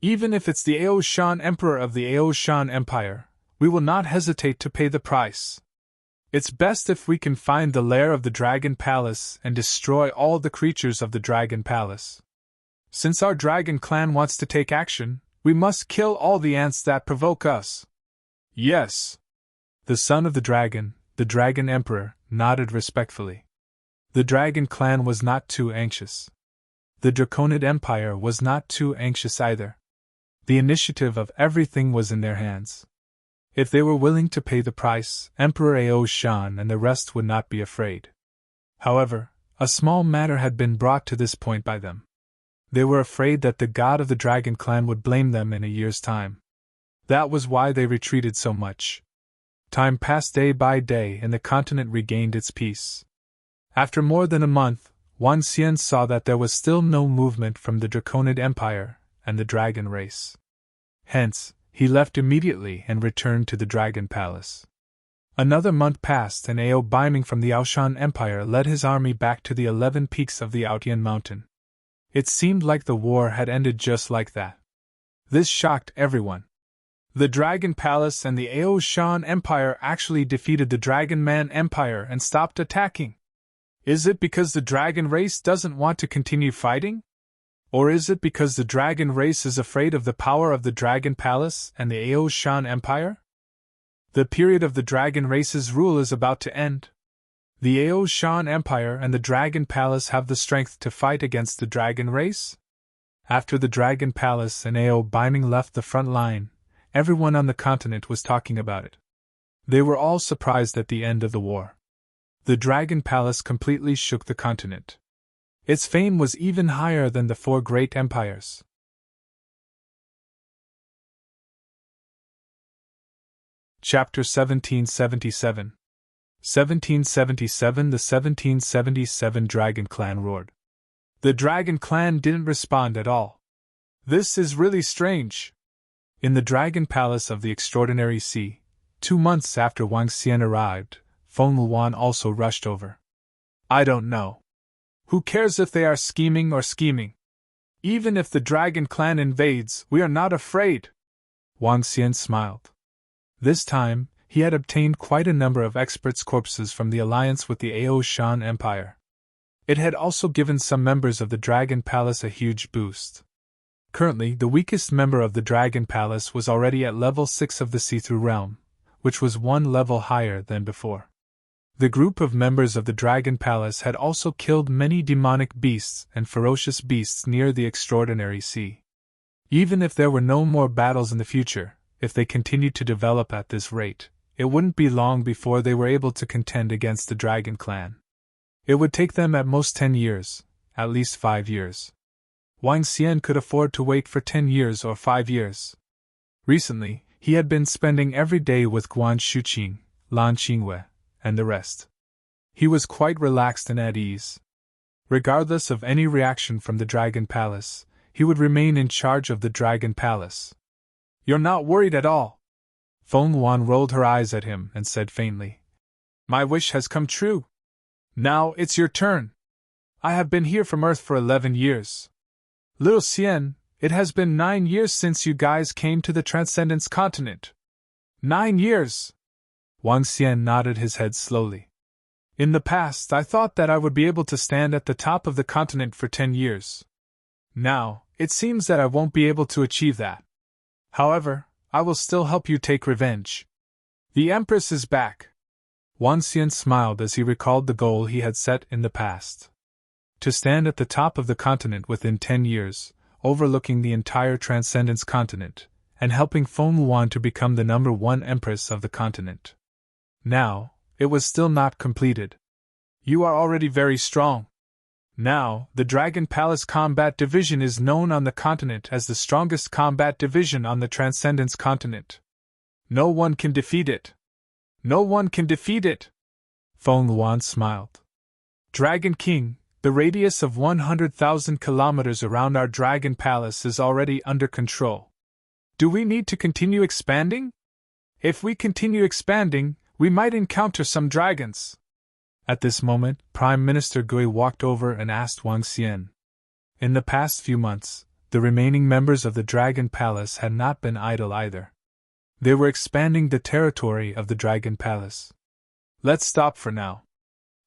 Even if it's the Ao Shan Emperor of the Ao Shan Empire, we will not hesitate to pay the price. It's best if we can find the lair of the Dragon Palace and destroy all the creatures of the Dragon Palace. Since our Dragon Clan wants to take action, we must kill all the ants that provoke us. Yes. The son of the Dragon Emperor, nodded respectfully. The Dragon Clan was not too anxious. The Draconid Empire was not too anxious either. The initiative of everything was in their hands. If they were willing to pay the price, Emperor Ao Shan and the rest would not be afraid. However, a small matter had been brought to this point by them. They were afraid that the god of the Dragon Clan would blame them in a year's time. That was why they retreated so much. Time passed day by day and the continent regained its peace. After more than a month, Wang Xian saw that there was still no movement from the Draconid Empire and the Dragon race. Hence, he left immediately and returned to the Dragon Palace. Another month passed and Ao Biming from the Aoshan Empire led his army back to the 11 peaks of the Outyan Mountain. It seemed like the war had ended just like that. This shocked everyone. The Dragon Palace and the Ao Shan Empire actually defeated the Dragon Man Empire and stopped attacking. Is it because the Dragon race doesn't want to continue fighting? Or is it because the Dragon race is afraid of the power of the Dragon Palace and the Ao Shan Empire? The period of the Dragon race's rule is about to end. The Ao Shan Empire and the Dragon Palace have the strength to fight against the Dragon race? After the Dragon Palace and Ao Biming left the front line, everyone on the continent was talking about it. They were all surprised at the end of the war. The Dragon Palace completely shook the continent. Its fame was even higher than the 4 great empires. Chapter 1777. 1777. The 1777 Dragon Clan roared. The Dragon Clan didn't respond at all. This is really strange. In the Dragon Palace of the Extraordinary Sea, 2 months after Wang Xian arrived, Feng Luan also rushed over. I don't know. Who cares if they are scheming or scheming? Even if the Dragon Clan invades, we are not afraid. Wang Xian smiled. This time, he had obtained quite a number of experts' corpses from the alliance with the Ao Shan Empire. It had also given some members of the Dragon Palace a huge boost. Currently, the weakest member of the Dragon Palace was already at level 6 of the See-Through Realm, which was one level higher than before. The group of members of the Dragon Palace had also killed many demonic beasts and ferocious beasts near the Extraordinary Sea. Even if there were no more battles in the future, if they continued to develop at this rate, it wouldn't be long before they were able to contend against the Dragon Clan. It would take them at most 10 years, at least 5 years. Wang Xian could afford to wait for 10 years or 5 years. Recently, he had been spending every day with Guan Shuqing, Lan Qingwei, and the rest. He was quite relaxed and at ease. Regardless of any reaction from the Dragon Palace, he would remain in charge of the Dragon Palace. "You're not worried at all?" Feng Wan rolled her eyes at him and said faintly. "My wish has come true. Now it's your turn. I have been here from Earth for 11 years. Little Xian, it has been 9 years since you guys came to the Transcendence Continent." 9 years! Wang Xian nodded his head slowly. "In the past, I thought that I would be able to stand at the top of the continent for 10 years. Now, it seems that I won't be able to achieve that. However, I will still help you take revenge. The Empress is back." Wang Xian smiled as he recalled the goal he had set in the past. To stand at the top of the continent within 10 years, overlooking the entire Transcendence Continent, and helping Feng Wuan to become the #1 Empress of the continent. Now, it was still not completed. "You are already very strong. Now, the Dragon Palace Combat Division is known on the continent as the strongest combat division on the Transcendence Continent. No one can defeat it. No one can defeat it." Feng Wuan smiled. "Dragon King, the radius of 100,000 kilometers around our Dragon Palace is already under control. Do we need to continue expanding? If we continue expanding, we might encounter some dragons." At this moment, Prime Minister Gui walked over and asked Wang Xian. In the past few months, the remaining members of the Dragon Palace had not been idle either. They were expanding the territory of the Dragon Palace. "Let's stop for now.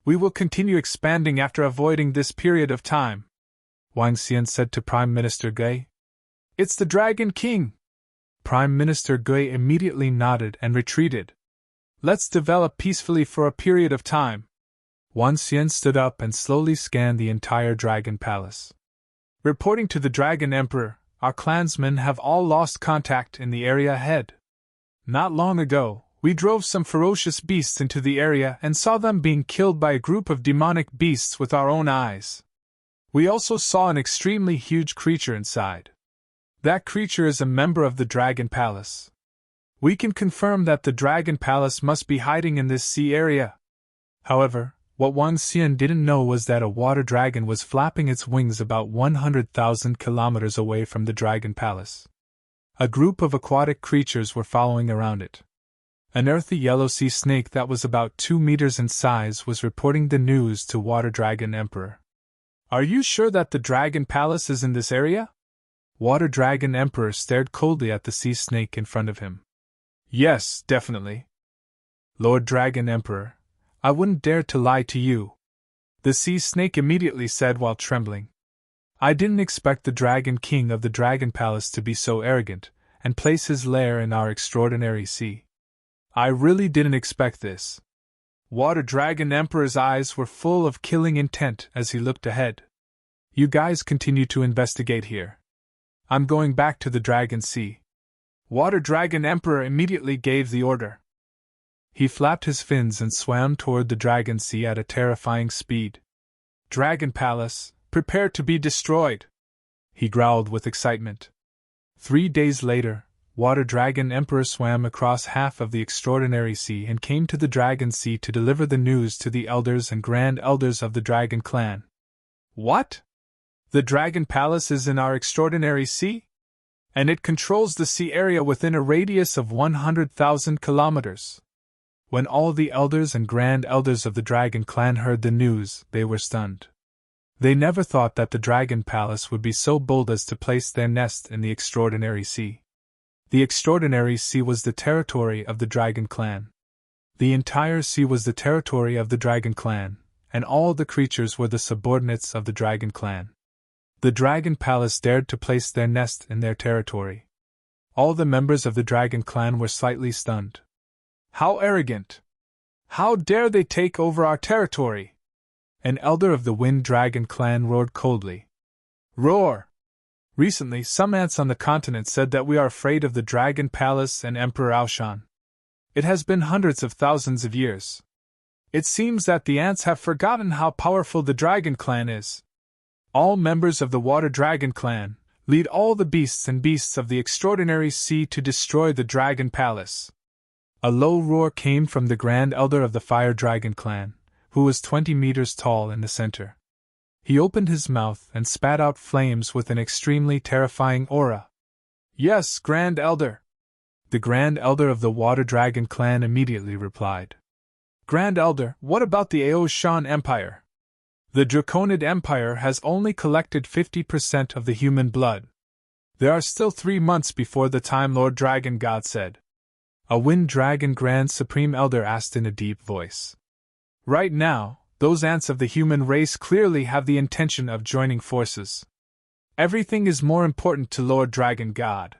We will continue expanding after avoiding this period of time," Wang Xian said to Prime Minister Gui. "It's the Dragon King." Prime Minister Gui immediately nodded and retreated. "Let's develop peacefully for a period of time." Wang Xian stood up and slowly scanned the entire Dragon Palace. "Reporting to the Dragon Emperor, our clansmen have all lost contact in the area ahead. Not long ago, we drove some ferocious beasts into the area and saw them being killed by a group of demonic beasts with our own eyes. We also saw an extremely huge creature inside. That creature is a member of the Dragon Palace. We can confirm that the Dragon Palace must be hiding in this sea area." However, what Wang Xian didn't know was that a water dragon was flapping its wings about 100,000 kilometers away from the Dragon Palace. A group of aquatic creatures were following around it. An earthy yellow sea snake that was about 2 meters in size was reporting the news to Water Dragon Emperor. "Are you sure that the Dragon Palace is in this area?" Water Dragon Emperor stared coldly at the sea snake in front of him. "Yes, definitely. Lord Dragon Emperor, I wouldn't dare to lie to you," the sea snake immediately said while trembling. "I didn't expect the Dragon King of the Dragon Palace to be so arrogant and place his lair in our extraordinary sea. I really didn't expect this." Water Dragon Emperor's eyes were full of killing intent as he looked ahead. "You guys continue to investigate here. I'm going back to the Dragon Sea." Water Dragon Emperor immediately gave the order. He flapped his fins and swam toward the Dragon Sea at a terrifying speed. "Dragon Palace, prepare to be destroyed!" he growled with excitement. 3 days later, Water Dragon Emperor swam across half of the Extraordinary Sea and came to the Dragon Sea to deliver the news to the elders and grand elders of the Dragon Clan. "What? The Dragon Palace is in our Extraordinary Sea? And it controls the sea area within a radius of 100,000 kilometers." When all the elders and grand elders of the Dragon Clan heard the news, they were stunned. They never thought that the Dragon Palace would be so bold as to place their nest in the Extraordinary Sea. The Extraordinary Sea was the territory of the Dragon Clan. The entire sea was the territory of the Dragon Clan, and all the creatures were the subordinates of the dragon clan. The dragon palace dared to place their nest in their territory. All the members of the dragon clan were slightly stunned. How arrogant! How dare they take over our territory? An elder of the Wind Dragon clan roared coldly. Roar! Recently, some ants on the continent said that we are afraid of the Dragon Palace and Emperor Aoshan. It has been hundreds of thousands of years. It seems that the ants have forgotten how powerful the Dragon Clan is. All members of the Water Dragon Clan, lead all the beasts and beasts of the extraordinary sea to destroy the Dragon Palace. A low roar came from the Grand Elder of the Fire Dragon Clan, who was 20 meters tall in the center. He opened his mouth and spat out flames with an extremely terrifying aura. Yes, Grand Elder! The Grand Elder of the Water Dragon Clan immediately replied. Grand Elder, what about the Aoshan Empire? The Draconid Empire has only collected 50% of the human blood. There are still 3 months before the time Lord Dragon God said. A Wind Dragon Grand Supreme Elder asked in a deep voice. Right now, those ants of the human race clearly have the intention of joining forces. Everything is more important to Lord Dragon God.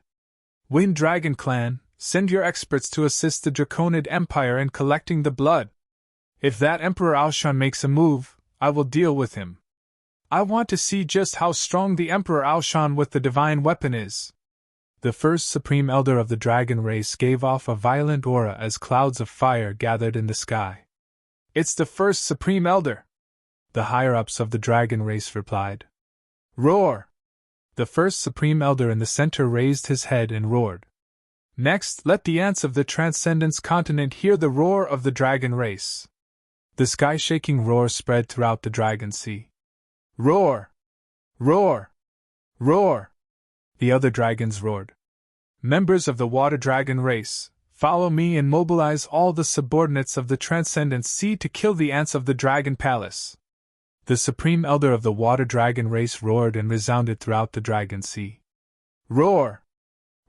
Wind Dragon Clan, send your experts to assist the Draconid Empire in collecting the blood. If that Emperor Aoshan makes a move, I will deal with him. I want to see just how strong the Emperor Aoshan with the divine weapon is. The first Supreme Elder of the Dragon race gave off a violent aura as clouds of fire gathered in the sky. It's the first Supreme Elder! The higher-ups of the Dragon race replied. Roar! The first Supreme Elder in the center raised his head and roared. Next, let the ants of the Transcendence continent hear the roar of the Dragon race. The sky-shaking roar spread throughout the Dragon Sea. Roar! Roar! Roar! The other dragons roared. Members of the Water Dragon race, follow me and mobilize all the subordinates of the Transcendent Sea to kill the ants of the Dragon Palace. The Supreme Elder of the Water Dragon race roared and resounded throughout the Dragon Sea. Roar!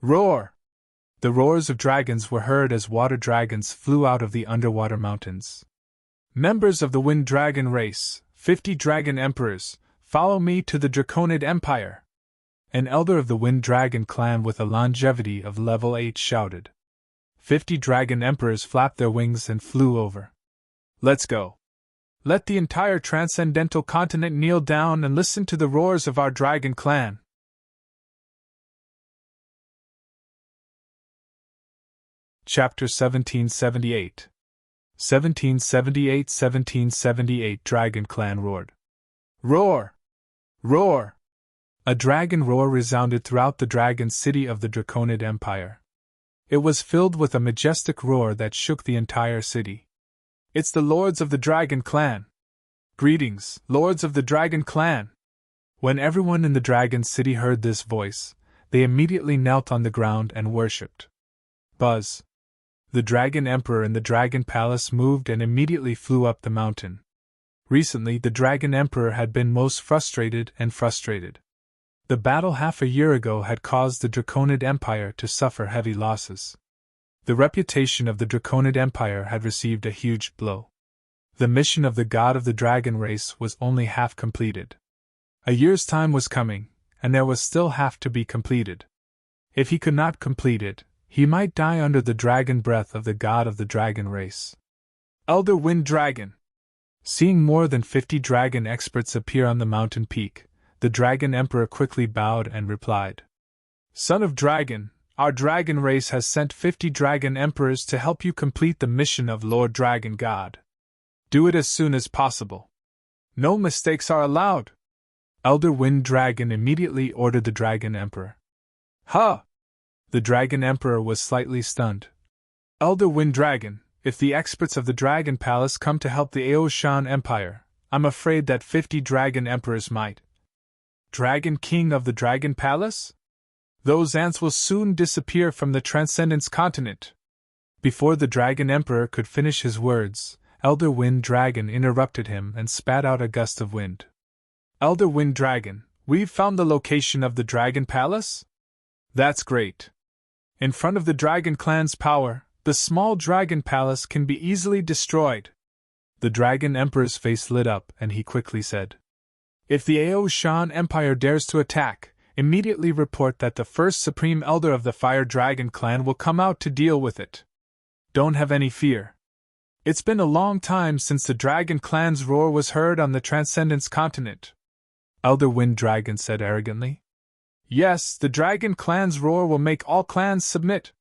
Roar! The roars of dragons were heard as water dragons flew out of the underwater mountains. Members of the Wind Dragon race, 50 Dragon Emperors, follow me to the Draconid Empire. An elder of the Wind Dragon clan with a longevity of level 8 shouted. 50 Dragon Emperors flapped their wings and flew over. Let's go. Let the entire transcendental continent kneel down and listen to the roars of our Dragon clan. Chapter 1778. 1778 Dragon Clan roared. Roar! Roar! A dragon roar resounded throughout the dragon city of the Draconid Empire. It was filled with a majestic roar that shook the entire city. It's the Lords of the Dragon Clan! Greetings, Lords of the Dragon Clan! When everyone in the Dragon City heard this voice, they immediately knelt on the ground and worshipped. Buzz! The Dragon Emperor in the Dragon Palace moved and immediately flew up the mountain. Recently, the Dragon Emperor had been most frustrated. The battle half a year ago had caused the Draconid Empire to suffer heavy losses. The reputation of the Draconid Empire had received a huge blow. The mission of the god of the dragon race was only half completed. A year's time was coming, and there was still half to be completed. If he could not complete it, he might die under the dragon breath of the god of the dragon race. Elder Wind Dragon! Seeing more than 50 dragon experts appear on the mountain peak, the Dragon Emperor quickly bowed and replied. Son of Dragon, our dragon race has sent 50 dragon emperors to help you complete the mission of Lord Dragon God. Do it as soon as possible. No mistakes are allowed. Elder Wind Dragon immediately ordered the Dragon Emperor. Huh! The Dragon Emperor was slightly stunned. Elder Wind Dragon, if the experts of the Dragon Palace come to help the Aoshan Empire, I'm afraid that 50 dragon emperors might. Dragon King of the Dragon Palace? Those ants will soon disappear from the Transcendence continent. Before the Dragon Emperor could finish his words, Elder Wind Dragon interrupted him and spat out a gust of wind. Elder Wind Dragon, we've found the location of the Dragon Palace? That's great. In front of the Dragon Clan's power, the small Dragon Palace can be easily destroyed. The Dragon Emperor's face lit up and he quickly said, "If the Aoshan Empire dares to attack, immediately report that the first Supreme Elder of the Fire Dragon clan will come out to deal with it. Don't have any fear. It's been a long time since the Dragon clan's roar was heard on the Transcendence continent," Elder Wind Dragon said arrogantly. "Yes, the Dragon clan's roar will make all clans submit.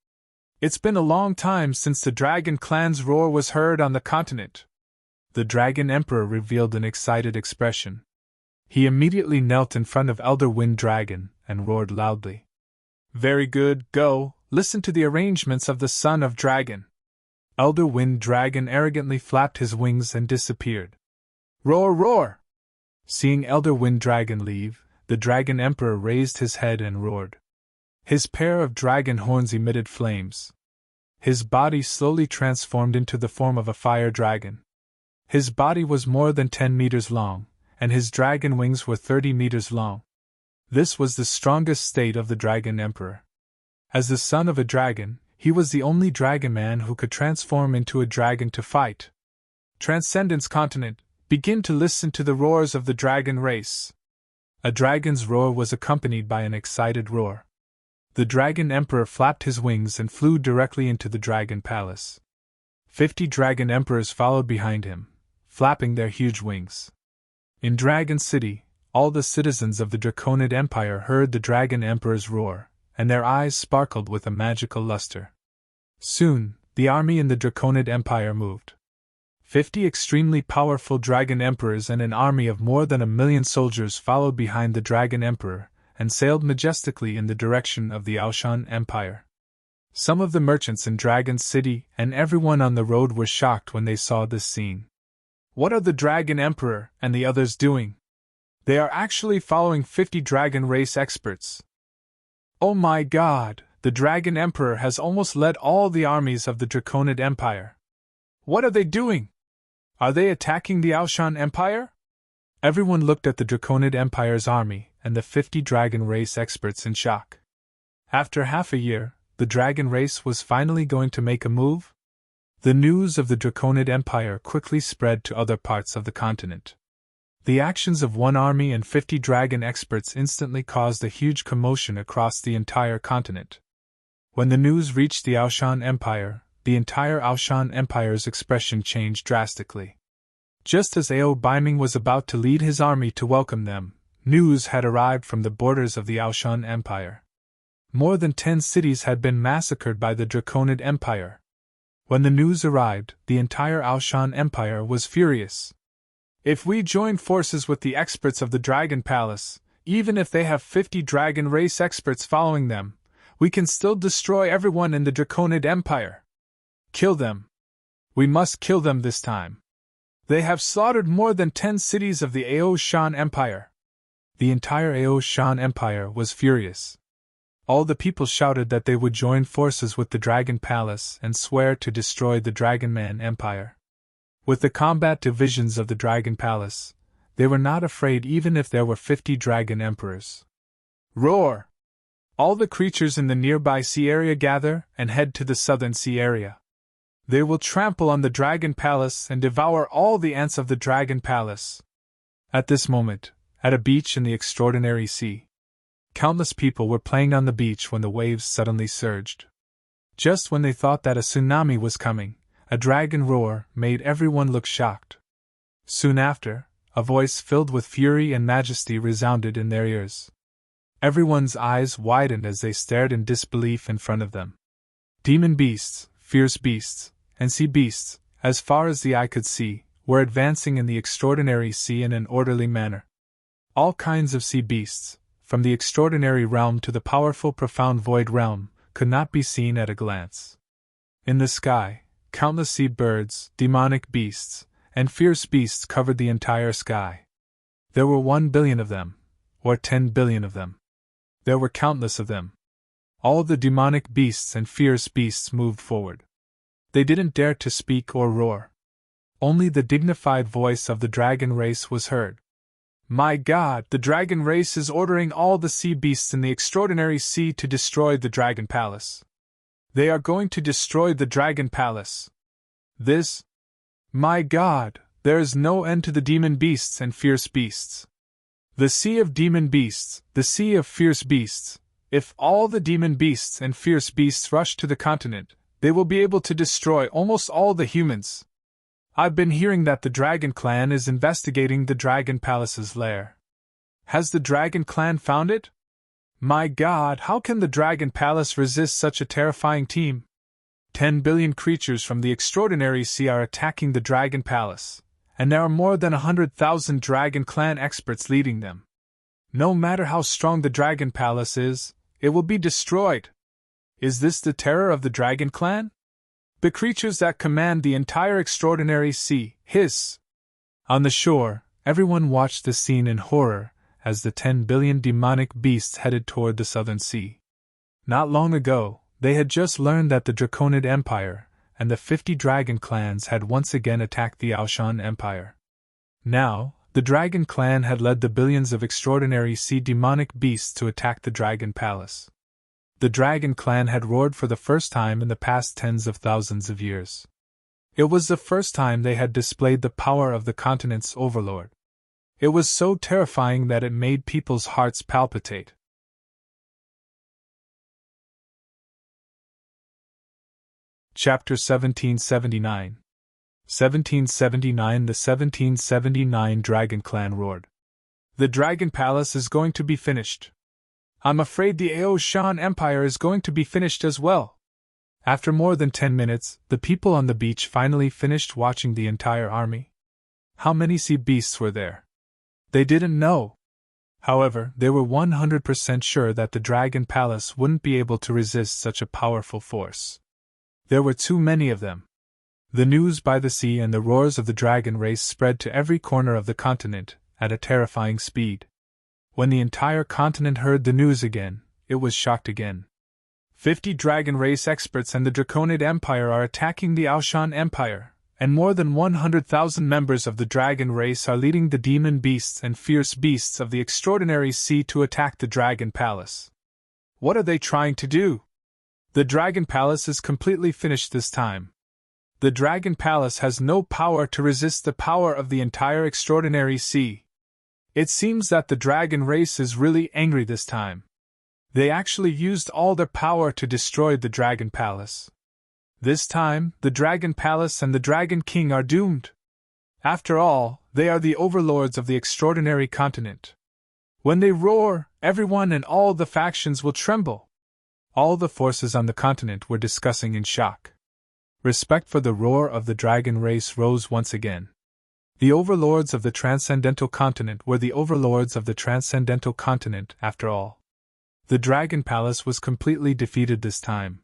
It's been a long time since the Dragon clan's roar was heard on the continent." The Dragon Emperor revealed an excited expression. He immediately knelt in front of Elder Wind Dragon and roared loudly. "Very good, go, listen to the arrangements of the Son of Dragon." Elder Wind Dragon arrogantly flapped his wings and disappeared. "Roar, roar!" Seeing Elder Wind Dragon leave, the Dragon Emperor raised his head and roared. His pair of dragon horns emitted flames. His body slowly transformed into the form of a fire dragon. His body was more than 10 meters long, and his dragon wings were 30 meters long. This was the strongest state of the Dragon Emperor. As the son of a dragon, he was the only dragon man who could transform into a dragon to fight. Transcendence Continent, begin to listen to the roars of the dragon race. A dragon's roar was accompanied by an excited roar. The Dragon Emperor flapped his wings and flew directly into the Dragon Palace. 50 Dragon Emperors followed behind him, flapping their huge wings. In Dragon City, all the citizens of the Draconid Empire heard the Dragon Emperor's roar, and their eyes sparkled with a magical luster. Soon, the army in the Draconid Empire moved. 50 extremely powerful Dragon Emperors and an army of more than 1,000,000 soldiers followed behind the Dragon Emperor, and sailed majestically in the direction of the Aoshan Empire. Some of the merchants in Dragon City and everyone on the road were shocked when they saw this scene. What are the Dragon Emperor and the others doing? They are actually following 50 dragon race experts. Oh my god, the Dragon Emperor has almost led all the armies of the Draconid Empire. What are they doing? Are they attacking the Aoshan Empire? Everyone looked at the Draconid Empire's army and the 50 dragon race experts in shock. After half a year, the dragon race was finally going to make a move? The news of the Draconid Empire quickly spread to other parts of the continent. The actions of one army and 50 dragon experts instantly caused a huge commotion across the entire continent. When the news reached the Aoshan Empire, the entire Aoshan Empire's expression changed drastically. Just as Ao Baiming was about to lead his army to welcome them, news had arrived from the borders of the Aoshan Empire. More than 10 cities had been massacred by the Draconid Empire. When the news arrived, the entire Aoshan Empire was furious. If we join forces with the experts of the Dragon Palace, even if they have 50 dragon race experts following them, we can still destroy everyone in the Draconid Empire. Kill them. We must kill them this time. They have slaughtered more than 10 cities of the Aoshan Empire. The entire Aoshan Empire was furious. All the people shouted that they would join forces with the Dragon Palace and swear to destroy the Dragonman Empire. With the combat divisions of the Dragon Palace, they were not afraid even if there were 50 Dragon Emperors. Roar! All the creatures in the nearby sea area gather and head to the southern sea area. They will trample on the Dragon Palace and devour all the ants of the Dragon Palace. At this moment, at a beach in the extraordinary sea, countless people were playing on the beach when the waves suddenly surged. Just when they thought that a tsunami was coming, a dragon roar made everyone look shocked. Soon after, a voice filled with fury and majesty resounded in their ears. Everyone's eyes widened as they stared in disbelief in front of them. Demon beasts, fierce beasts, and sea beasts, as far as the eye could see, were advancing in the extraordinary sea in an orderly manner. All kinds of sea beasts, from the extraordinary realm to the powerful profound void realm, could not be seen at a glance. In the sky, countless sea birds, demonic beasts, and fierce beasts covered the entire sky. There were 1 billion of them, or 10 billion of them. There were countless of them. All the demonic beasts and fierce beasts moved forward. They didn't dare to speak or roar. Only the dignified voice of the dragon race was heard. My God, the dragon race is ordering all the sea beasts in the extraordinary sea to destroy the Dragon Palace. They are going to destroy the Dragon Palace. My God, there is no end to the demon beasts and fierce beasts. The sea of demon beasts, the sea of fierce beasts. If all the demon beasts and fierce beasts rush to the continent, they will be able to destroy almost all the humans. I've been hearing that the Dragon Clan is investigating the Dragon Palace's lair. Has the Dragon Clan found it? My God, how can the Dragon Palace resist such a terrifying team? 10 billion creatures from the extraordinary sea are attacking the Dragon Palace, and there are more than 100,000 Dragon Clan experts leading them. No matter how strong the Dragon Palace is, it will be destroyed. Is this the terror of the Dragon Clan? The creatures that command the entire extraordinary sea, hiss. On the shore, everyone watched the scene in horror as the 10 billion demonic beasts headed toward the southern sea. Not long ago, they had just learned that the Draconid Empire and the 50 Dragon Clans had once again attacked the Aoshan Empire. Now, the Dragon Clan had led the billions of extraordinary sea demonic beasts to attack the Dragon Palace. The Dragon Clan had roared for the first time in the past tens of thousands of years. It was the first time they had displayed the power of the continent's overlord. It was so terrifying that it made people's hearts palpitate. Chapter 1779. 1779. The 1779 Dragon Clan roared. The Dragon Palace is going to be finished. I'm afraid the Aoshan Empire is going to be finished as well. After more than 10 minutes, the people on the beach finally finished watching the entire army. How many sea beasts were there? They didn't know. However, they were 100% sure that the Dragon Palace wouldn't be able to resist such a powerful force. There were too many of them. The news by the sea and the roars of the dragon race spread to every corner of the continent at a terrifying speed. When the entire continent heard the news again, it was shocked again. 50 dragon race experts and the Draconid Empire are attacking the Aoshan Empire, and more than 100,000 members of the dragon race are leading the demon beasts and fierce beasts of the extraordinary sea to attack the Dragon Palace. What are they trying to do? The Dragon Palace is completely finished this time. The Dragon Palace has no power to resist the power of the entire extraordinary sea. It seems that the dragon race is really angry this time. They actually used all their power to destroy the Dragon Palace. This time, the Dragon Palace and the Dragon King are doomed. After all, they are the overlords of the extraordinary continent. When they roar, everyone and all the factions will tremble. All the forces on the continent were discussing in shock. Respect for the roar of the dragon race rose once again. The overlords of the transcendental continent were the overlords of the transcendental continent, after all. The Dragon Palace was completely defeated this time.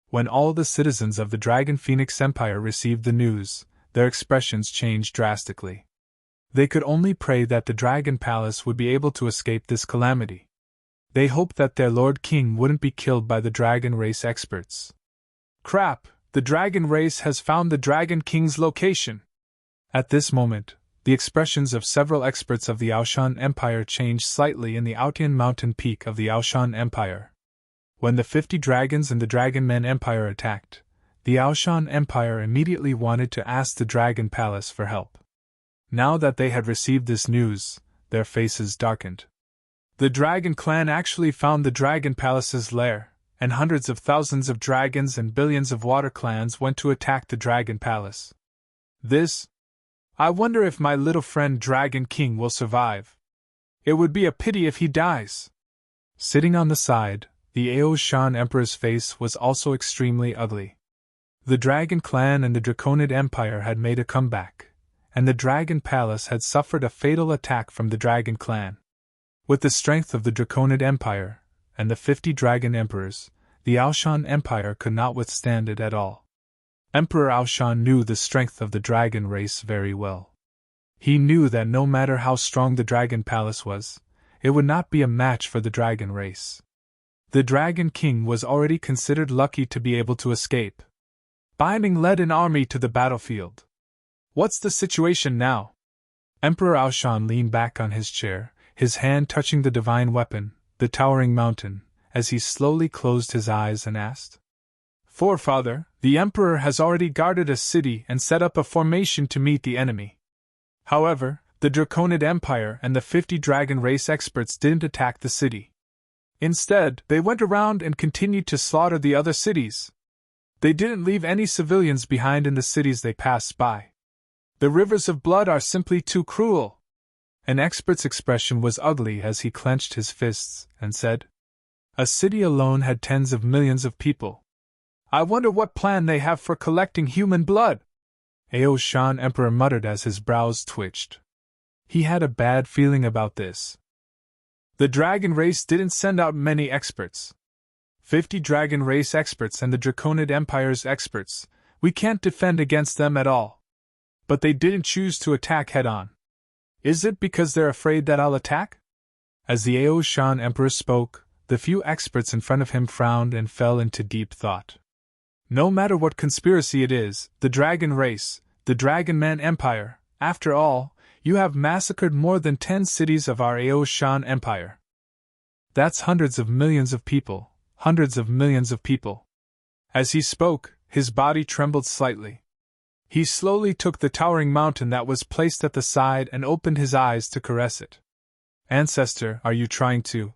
When all the citizens of the Dragon Phoenix Empire received the news, their expressions changed drastically. They could only pray that the Dragon Palace would be able to escape this calamity. They hoped that their Lord King wouldn't be killed by the dragon race experts. Crap! The dragon race has found the Dragon King's location! At this moment, the expressions of several experts of the Aoshan Empire changed slightly in the Aotian mountain peak of the Aoshan Empire. When the 50 dragons and the Dragon Men Empire attacked, the Aoshan Empire immediately wanted to ask the Dragon Palace for help. Now that they had received this news, their faces darkened. The Dragon Clan actually found the Dragon Palace's lair, and hundreds of thousands of dragons and billions of water clans went to attack the Dragon Palace. I wonder if my little friend Dragon King will survive. It would be a pity if he dies. Sitting on the side, the Aoshan Emperor's face was also extremely ugly. The Dragon Clan and the Draconid Empire had made a comeback, and the Dragon Palace had suffered a fatal attack from the Dragon Clan. With the strength of the Draconid Empire and the 50 Dragon Emperors, the Aoshan Empire could not withstand it at all. Emperor Aoshan knew the strength of the dragon race very well. He knew that no matter how strong the Dragon Palace was, it would not be a match for the dragon race. The Dragon King was already considered lucky to be able to escape. Binding led an army to the battlefield. What's the situation now? Emperor Aoshan leaned back on his chair, his hand touching the divine weapon, the towering mountain, as he slowly closed his eyes and asked. Forefather, the Emperor has already guarded a city and set up a formation to meet the enemy. However, the Draconid Empire and the 50 dragon race experts didn't attack the city. Instead, they went around and continued to slaughter the other cities. They didn't leave any civilians behind in the cities they passed by. The rivers of blood are simply too cruel. An expert's expression was ugly as he clenched his fists and said, "A city alone had tens of millions of people. I wonder what plan they have for collecting human blood." Ao Shan Emperor muttered as his brows twitched. He had a bad feeling about this. The dragon race didn't send out many experts. 50 dragon race experts and the Draconid Empire's experts, we can't defend against them at all. But they didn't choose to attack head-on. Is it because they're afraid that I'll attack? As the Ao Shan Emperor spoke, the few experts in front of him frowned and fell into deep thought. No matter what conspiracy it is, the dragon race, the Dragon Man Empire, after all, you have massacred more than 10 cities of our Ao Shan Empire. That's hundreds of millions of people, hundreds of millions of people. As he spoke, his body trembled slightly. He slowly took the towering mountain that was placed at the side and opened his eyes to caress it. "Ancestor, are you trying to?"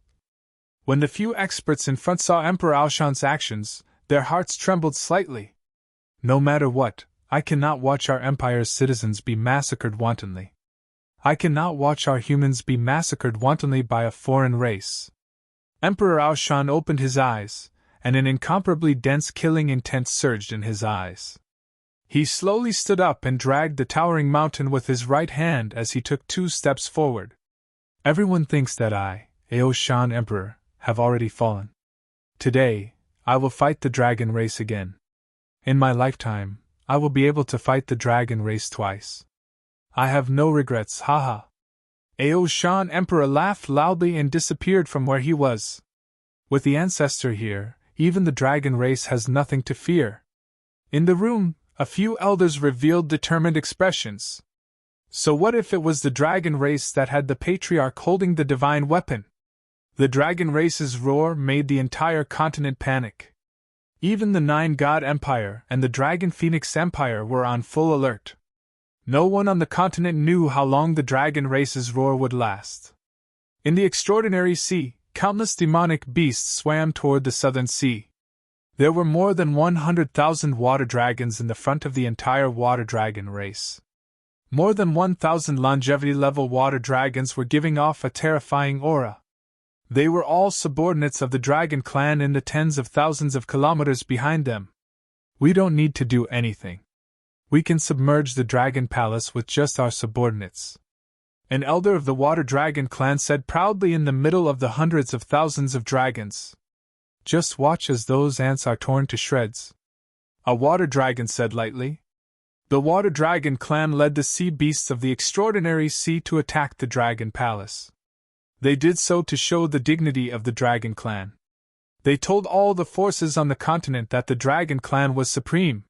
When the few experts in front saw Emperor Aoshan's actions, their hearts trembled slightly. No matter what, I cannot watch our empire's citizens be massacred wantonly. I cannot watch our humans be massacred wantonly by a foreign race. Emperor Aoshan opened his eyes, and an incomparably dense killing intent surged in his eyes. He slowly stood up and dragged the towering mountain with his right hand as he took 2 steps forward. Everyone thinks that I, Ao Shan Emperor, have already fallen. Today, I will fight the dragon race again. In my lifetime, I will be able to fight the dragon race twice. I have no regrets, haha. Ao Shan Emperor laughed loudly and disappeared from where he was. With the ancestor here, even the dragon race has nothing to fear. In the room, a few elders revealed determined expressions. So what if it was the dragon race that had the patriarch holding the divine weapon? The dragon race's roar made the entire continent panic. Even the 9-god empire and the dragon phoenix empire were on full alert. No one on the continent knew how long the dragon race's roar would last. In the extraordinary sea, countless demonic beasts swam toward the southern sea. There were more than 100,000 water dragons in the front of the entire water dragon race. More than 1,000 longevity-level water dragons were giving off a terrifying aura. They were all subordinates of the dragon clan in the tens of thousands of kilometers behind them. We don't need to do anything. We can submerge the dragon palace with just our subordinates. An elder of the water dragon clan said proudly in the middle of the hundreds of thousands of dragons. Just watch as those ants are torn to shreds. A water dragon said lightly. The water dragon clan led the sea beasts of the extraordinary sea to attack the dragon palace. They did so to show the dignity of the dragon clan. They told all the forces on the continent that the dragon clan was supreme.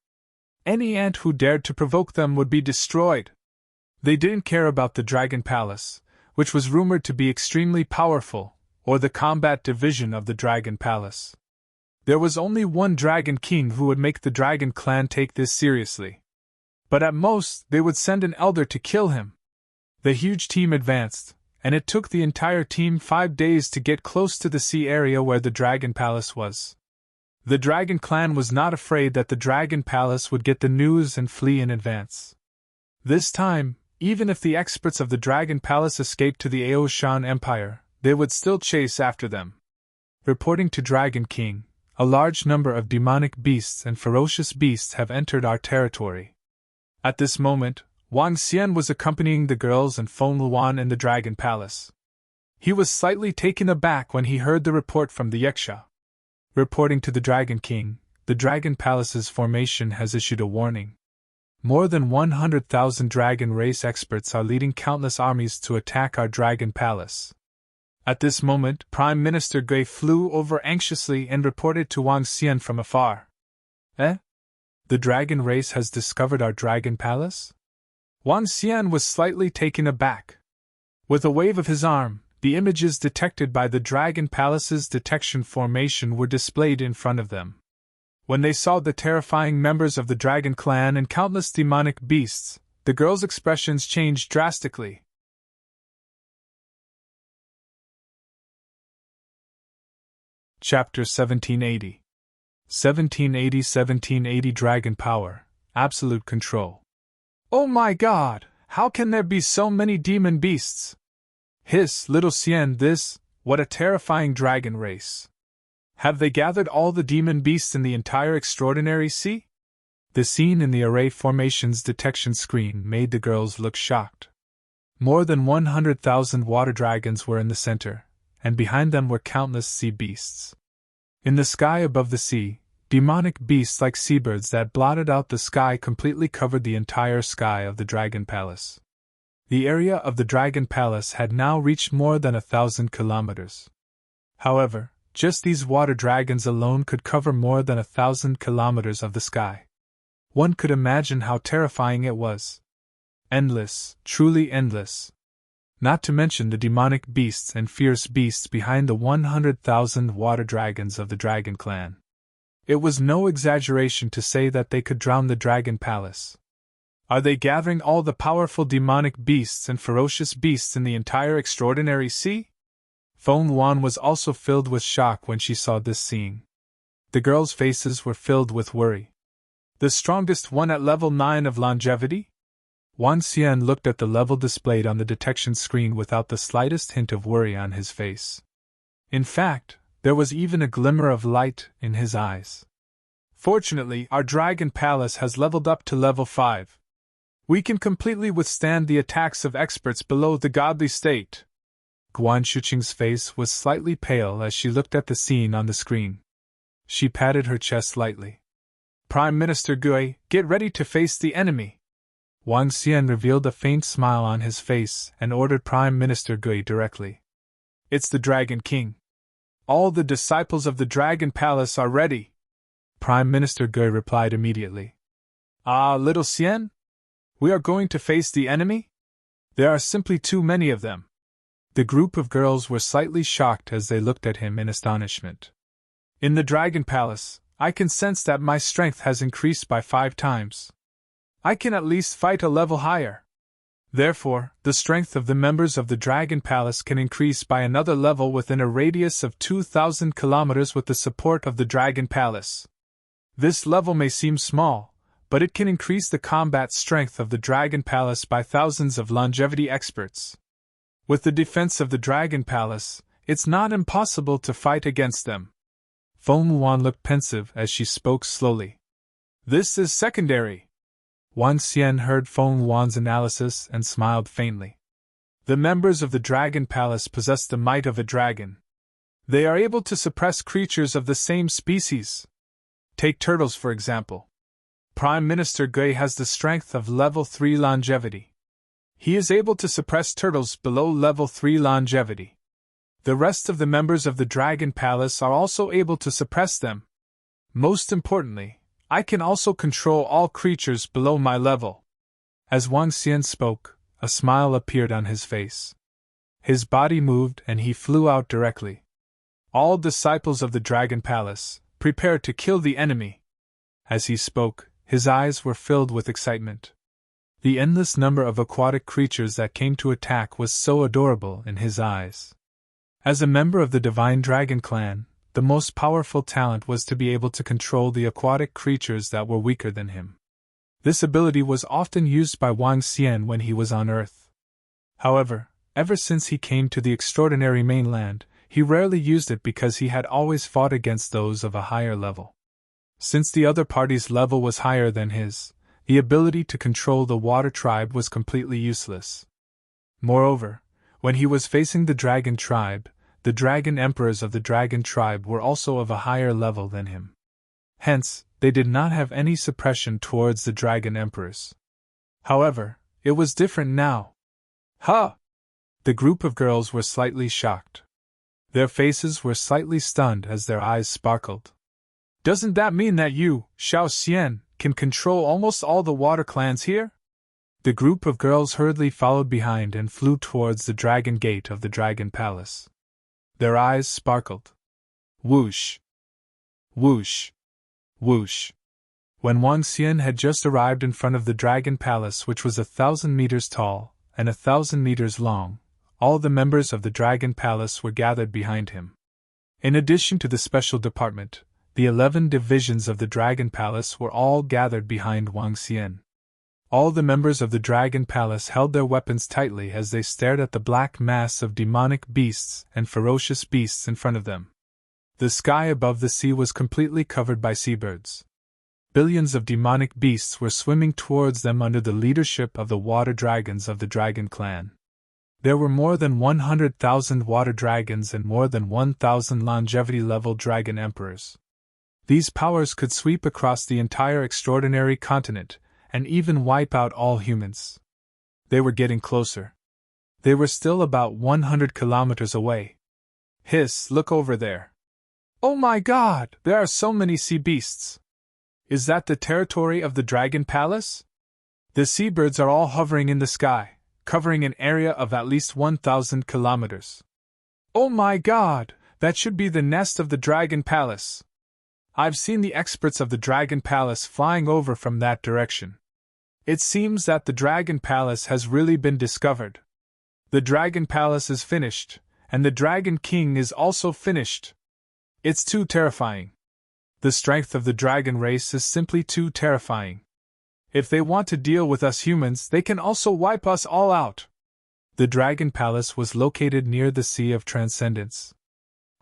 Any ant who dared to provoke them would be destroyed. They didn't care about the dragon palace, which was rumored to be extremely powerful, or the combat division of the dragon palace. There was only one dragon king who would make the dragon clan take this seriously. But at most, they would send an elder to kill him. The huge team advanced, and it took the entire team 5 days to get close to the sea area where the dragon palace was. The dragon clan was not afraid that the dragon palace would get the news and flee in advance. This time, even if the experts of the dragon palace escaped to the Ao Shan Empire, they would still chase after them. Reporting to Dragon King, a large number of demonic beasts and ferocious beasts have entered our territory. At this moment, Wang Xian was accompanying the girls and Feng Luan in the dragon palace. He was slightly taken aback when he heard the report from the Yaksha. Reporting to the Dragon King, the dragon palace's formation has issued a warning. More than 100,000 dragon race experts are leading countless armies to attack our dragon palace. At this moment, Prime Minister Gui flew over anxiously and reported to Wang Xian from afar. Eh? The dragon race has discovered our dragon palace? Wang Xian was slightly taken aback. With a wave of his arm, the images detected by the dragon palace's detection formation were displayed in front of them. When they saw the terrifying members of the dragon clan and countless demonic beasts, The girls' expressions changed drastically. Chapter 1780. 1780 Dragon Power, Absolute Control. Oh my God! How can there be so many demon beasts? Hiss, little Cien, what a terrifying dragon race. Have they gathered all the demon beasts in the entire extraordinary sea? The scene in the array formations detection screen made the girls look shocked. More than 100,000 water dragons were in the center, and behind them were countless sea beasts. In the sky above the sea, demonic beasts like seabirds that blotted out the sky completely covered the entire sky of the Dragon Palace. The area of the Dragon Palace had now reached more than 1,000 kilometers. However, just these water dragons alone could cover more than 1,000 kilometers of the sky. One could imagine how terrifying it was. Endless, truly endless. Not to mention the demonic beasts and fierce beasts behind the 100,000 water dragons of the Dragon Clan. It was no exaggeration to say that they could drown the Dragon Palace. Are they gathering all the powerful demonic beasts and ferocious beasts in the entire extraordinary sea? Feng Yuan was also filled with shock when she saw this scene. The girls' faces were filled with worry. The strongest one at level 9 of longevity? Wang Xian looked at the level displayed on the detection screen without the slightest hint of worry on his face. In fact, there was even a glimmer of light in his eyes. Fortunately, our Dragon Palace has leveled up to level 5. We can completely withstand the attacks of experts below the godly state. Guan Shuqing's face was slightly pale as she looked at the scene on the screen. She patted her chest lightly. Prime Minister Gui, get ready to face the enemy. Wang Xian revealed a faint smile on his face and ordered Prime Minister Gui directly. It's the Dragon King. All the disciples of the Dragon Palace are ready. Prime Minister Gui replied immediately. Ah, little Xian? We are going to face the enemy? There are simply too many of them. The group of girls were slightly shocked as they looked at him in astonishment. In the Dragon Palace, I can sense that my strength has increased by 5 times. I can at least fight a level higher. Therefore, the strength of the members of the Dragon Palace can increase by another level within a radius of 2,000 kilometers with the support of the Dragon Palace. This level may seem small, but it can increase the combat strength of the Dragon Palace by thousands of longevity experts. With the defense of the Dragon Palace, it's not impossible to fight against them. Feng Yuan looked pensive as she spoke slowly. This is secondary. Wang Xian heard Feng Yuan's analysis and smiled faintly. The members of the Dragon Palace possess the might of a dragon. They are able to suppress creatures of the same species. Take turtles for example. Prime Minister Gui has the strength of level 3 longevity. He is able to suppress turtles below level 3 longevity. The rest of the members of the Dragon Palace are also able to suppress them. Most importantly, I can also control all creatures below my level. As Wang Xian spoke, a smile appeared on his face. His body moved and he flew out directly. All disciples of the Dragon Palace, prepare to kill the enemy. As he spoke, his eyes were filled with excitement. The endless number of aquatic creatures that came to attack was so adorable in his eyes. As a member of the Divine Dragon Clan, the most powerful talent was to be able to control the aquatic creatures that were weaker than him. This ability was often used by Wang Xian when he was on Earth. However, ever since he came to the extraordinary mainland, he rarely used it because he had always fought against those of a higher level. Since the other party's level was higher than his, the ability to control the water tribe was completely useless. Moreover, when he was facing the dragon tribe, the dragon emperors of the dragon tribe were also of a higher level than him. Hence, they did not have any suppression towards the dragon emperors. However, it was different now. Ha! The group of girls were slightly shocked. Their faces were slightly stunned as their eyes sparkled. Doesn't that mean that you, Xiao Xian, can control almost all the water clans here? The group of girls hurriedly followed behind and flew towards the dragon gate of the Dragon Palace. Their eyes sparkled. Whoosh! Whoosh! Whoosh! When Wang Xian had just arrived in front of the Dragon Palace, which was 1,000 meters tall and 1,000 meters long, all the members of the Dragon Palace were gathered behind him. In addition to the special department, the 11 divisions of the Dragon Palace were all gathered behind Wang Xian. All the members of the Dragon Palace held their weapons tightly as they stared at the black mass of demonic beasts and ferocious beasts in front of them. The sky above the sea was completely covered by seabirds. Billions of demonic beasts were swimming towards them under the leadership of the water dragons of the Dragon Clan. There were more than 100,000 water dragons and more than 1,000 longevity-level dragon emperors. These powers could sweep across the entire extraordinary continent and even wipe out all humans. They were getting closer. They were still about 100 kilometers away. Hiss, look over there. Oh my God, there are so many sea beasts. Is that the territory of the Dragon Palace? The seabirds are all hovering in the sky, covering an area of at least 1,000 kilometers. Oh my God, that should be the nest of the Dragon Palace. I've seen the experts of the Dragon Palace flying over from that direction. It seems that the Dragon Palace has really been discovered. The Dragon Palace is finished, and the Dragon King is also finished. It's too terrifying. The strength of the dragon race is simply too terrifying. If they want to deal with us humans, they can also wipe us all out. The Dragon Palace was located near the Sea of Transcendence.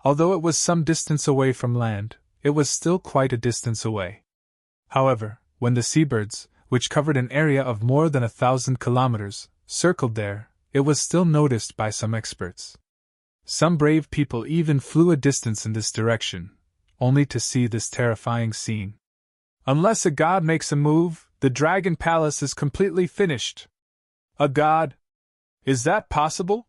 Although it was some distance away from land, it was still quite a distance away. However, when the seabirds, which covered an area of more than 1,000 kilometers, circled there, it was still noticed by some experts. Some brave people even flew a distance in this direction, only to see this terrifying scene. Unless a god makes a move, the Dragon Palace is completely finished. A god? Is that possible?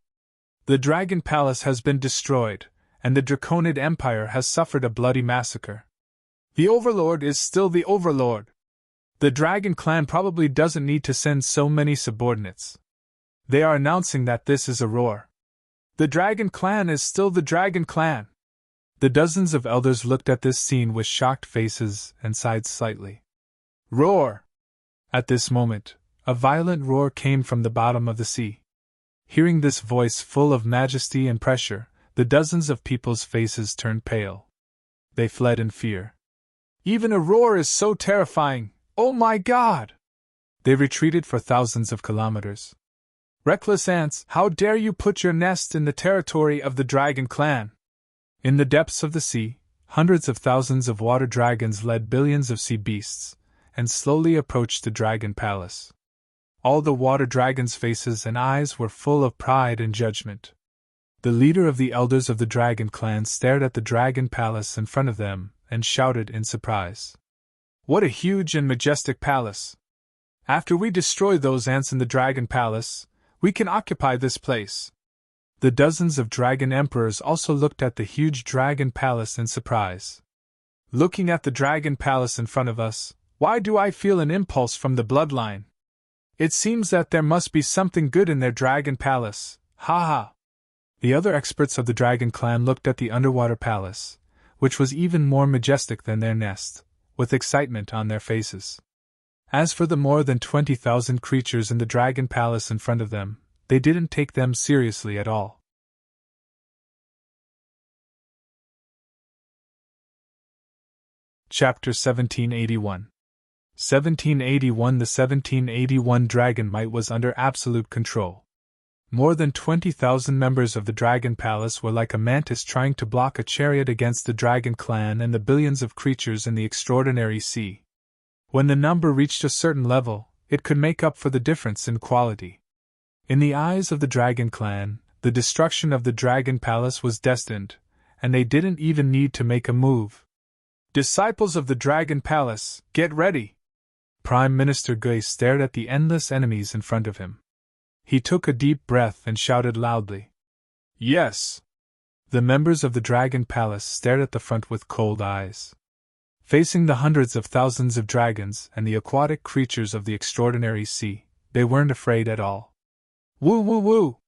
The Dragon Palace has been destroyed, and the Draconid Empire has suffered a bloody massacre. The Overlord is still the Overlord. The Dragon Clan probably doesn't need to send so many subordinates. They are announcing that this is a roar. The Dragon Clan is still the Dragon Clan. The dozens of elders looked at this scene with shocked faces and sighed slightly. Roar! At this moment, a violent roar came from the bottom of the sea. Hearing this voice full of majesty and pressure, the dozens of people's faces turned pale. They fled in fear. Even a roar is so terrifying! Oh my God! They retreated for thousands of kilometers. Reckless ants, how dare you put your nest in the territory of the Dragon Clan? In the depths of the sea, hundreds of thousands of water dragons led billions of sea beasts, and slowly approached the Dragon Palace. All the water dragons' faces and eyes were full of pride and judgment. The leader of the elders of the Dragon Clan stared at the Dragon Palace in front of them and shouted in surprise. What a huge and majestic palace! After we destroy those ants in the Dragon Palace, we can occupy this place. The dozens of dragon emperors also looked at the huge Dragon Palace in surprise. Looking at the Dragon Palace in front of us, why do I feel an impulse from the bloodline? It seems that there must be something good in their Dragon Palace, ha ha! The other experts of the Dragon Clan looked at the underwater palace, which was even more majestic than their nest, with excitement on their faces. As for the more than 20,000 creatures in the Dragon Palace in front of them, they didn't take them seriously at all. Chapter 1781. 1781. The 1781 Dragon Might was under absolute control. More than 20,000 members of the Dragon Palace were like a mantis trying to block a chariot against the Dragon Clan and the billions of creatures in the extraordinary sea. When the number reached a certain level, it could make up for the difference in quality. In the eyes of the Dragon Clan, the destruction of the Dragon Palace was destined, and they didn't even need to make a move. Disciples of the Dragon Palace, get ready! Prime Minister Gui stared at the endless enemies in front of him. He took a deep breath and shouted loudly. Yes! The members of the Dragon Palace stared at the front with cold eyes. Facing the hundreds of thousands of dragons and the aquatic creatures of the extraordinary sea, they weren't afraid at all. Woo woo woo!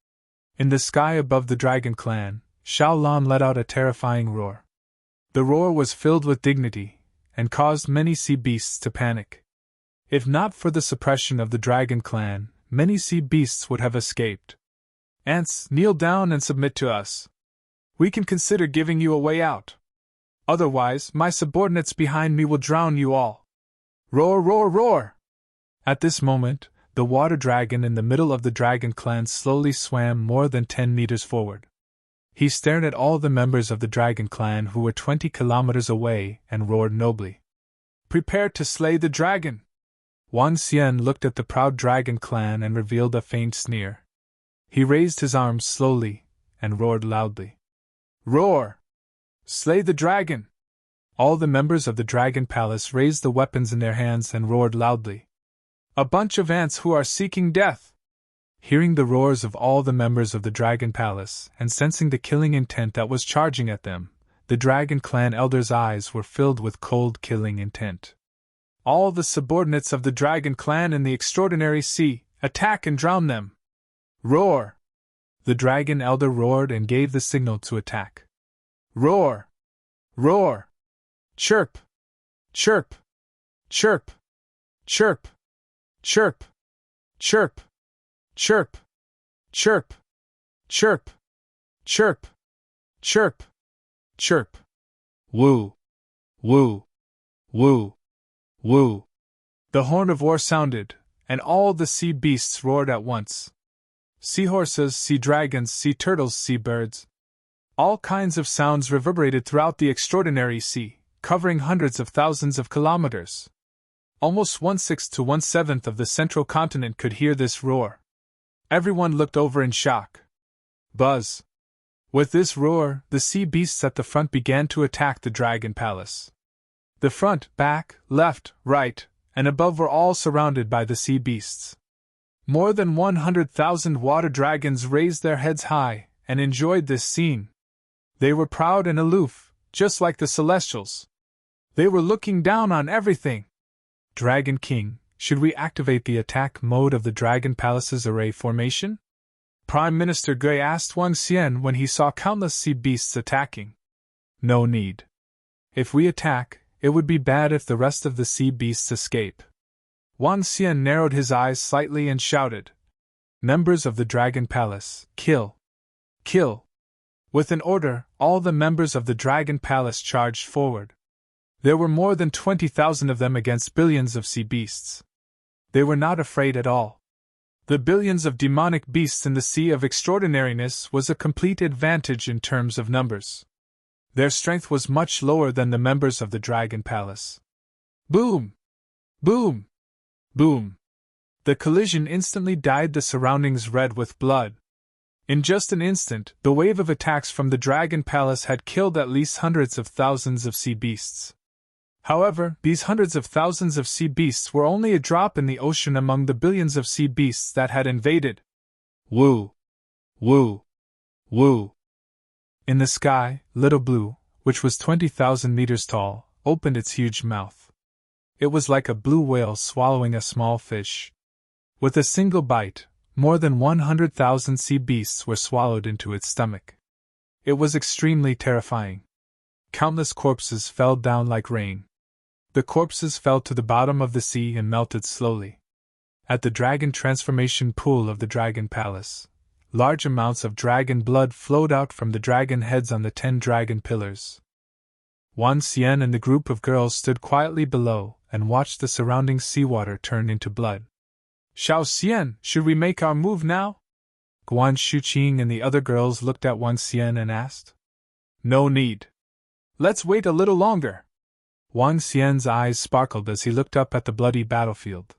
In the sky above the Dragon Clan, Xiao Lan let out a terrifying roar. The roar was filled with dignity, and caused many sea beasts to panic. If not for the suppression of the dragon clan, many sea beasts would have escaped. Ants, kneel down and submit to us. We can consider giving you a way out. Otherwise, my subordinates behind me will drown you all. Roar, roar, roar! At this moment, the water dragon in the middle of the dragon clan slowly swam more than 10 meters forward. He stared at all the members of the dragon clan who were 20 kilometers away and roared nobly. Prepare to slay the dragon! Wang Xian looked at the proud dragon clan and revealed a faint sneer. He raised his arms slowly and roared loudly. Roar! Slay the dragon! All the members of the dragon palace raised the weapons in their hands and roared loudly. A bunch of ants who are seeking death! Hearing the roars of all the members of the dragon palace and sensing the killing intent that was charging at them, the dragon clan elders' eyes were filled with cold killing intent. All the subordinates of the dragon clan in the extraordinary sea, attack and drown them! Roar! The dragon elder roared and gave the signal to attack. Roar! Roar! Chirp! Chirp! Chirp! Chirp! Chirp! Chirp! Chirp! Chirp! Chirp! Chirp! Chirp! Chirp! Woo! Woo! Woo! Woo! The horn of war sounded, and all the sea beasts roared at once. Seahorses, sea dragons, sea turtles, sea birds. All kinds of sounds reverberated throughout the extraordinary sea, covering hundreds of thousands of kilometers. Almost 1/6 to 1/7 of the central continent could hear this roar. Everyone looked over in shock. Buzz! With this roar, the sea beasts at the front began to attack the dragon palace. The front, back, left, right, and above were all surrounded by the sea beasts. More than 100,000 water dragons raised their heads high and enjoyed this scene. They were proud and aloof, just like the Celestials. They were looking down on everything. Dragon King, should we activate the attack mode of the Dragon Palace's array formation? Prime Minister Gui asked Wang Xian when he saw countless sea beasts attacking. No need. If we attack, it would be bad if the rest of the sea beasts escape. Wang Xian narrowed his eyes slightly and shouted, Members of the Dragon Palace, kill! Kill! With an order, all the members of the Dragon Palace charged forward. There were more than 20,000 of them against billions of sea beasts. They were not afraid at all. The billions of demonic beasts in the Sea of Extraordinariness was a complete advantage in terms of numbers. Their strength was much lower than the members of the Dragon Palace. Boom! Boom! Boom! The collision instantly dyed the surroundings red with blood. In just an instant, the wave of attacks from the Dragon Palace had killed at least hundreds of thousands of sea beasts. However, these hundreds of thousands of sea beasts were only a drop in the ocean among the billions of sea beasts that had invaded. Woo! Woo! Woo! In the sky, Little Blue, which was 20,000 meters tall, opened its huge mouth. It was like a blue whale swallowing a small fish. With a single bite, more than 100,000 sea beasts were swallowed into its stomach. It was extremely terrifying. Countless corpses fell down like rain. The corpses fell to the bottom of the sea and melted slowly. At the dragon transformation pool of the Dragon Palace, large amounts of dragon blood flowed out from the dragon heads on the 10 dragon pillars. Wang Xian and the group of girls stood quietly below and watched the surrounding seawater turn into blood. Xiao Xian, should we make our move now? Guan Shuqing and the other girls looked at Wang Xian and asked. No need. Let's wait a little longer. Wang Xian's eyes sparkled as he looked up at the bloody battlefield.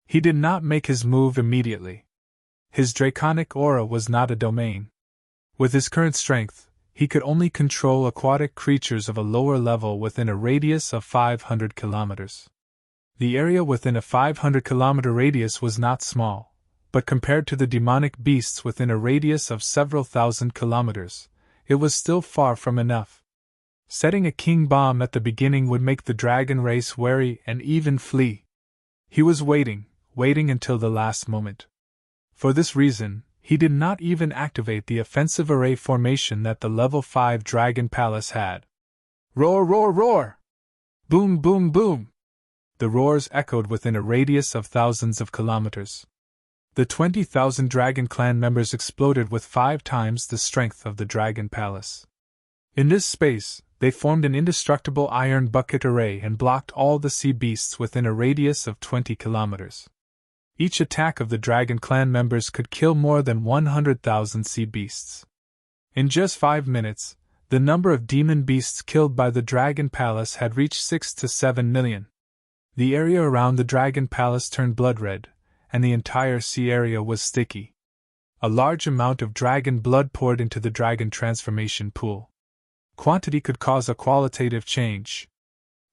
He did not make his move immediately. His draconic aura was not a domain. With his current strength, he could only control aquatic creatures of a lower level within a radius of 500 kilometers. The area within a 500-kilometer radius was not small, but compared to the demonic beasts within a radius of several thousand kilometers, it was still far from enough. Setting a king bomb at the beginning would make the dragon race wary and even flee. He was waiting until the last moment. For this reason, he did not even activate the offensive array formation that the level 5 Dragon Palace had. Roar, roar, roar! Boom, boom, boom! The roars echoed within a radius of thousands of kilometers. The 20,000 Dragon Clan members exploded with 5 times the strength of the Dragon Palace. In this space, they formed an indestructible iron bucket array and blocked all the sea beasts within a radius of 20 kilometers. Each attack of the Dragon Clan members could kill more than 100,000 sea beasts. In just 5 minutes, the number of demon beasts killed by the Dragon Palace had reached 6 to 7 million. The area around the Dragon Palace turned blood red, and the entire sea area was sticky. A large amount of dragon blood poured into the dragon transformation pool. Quantity could cause a qualitative change.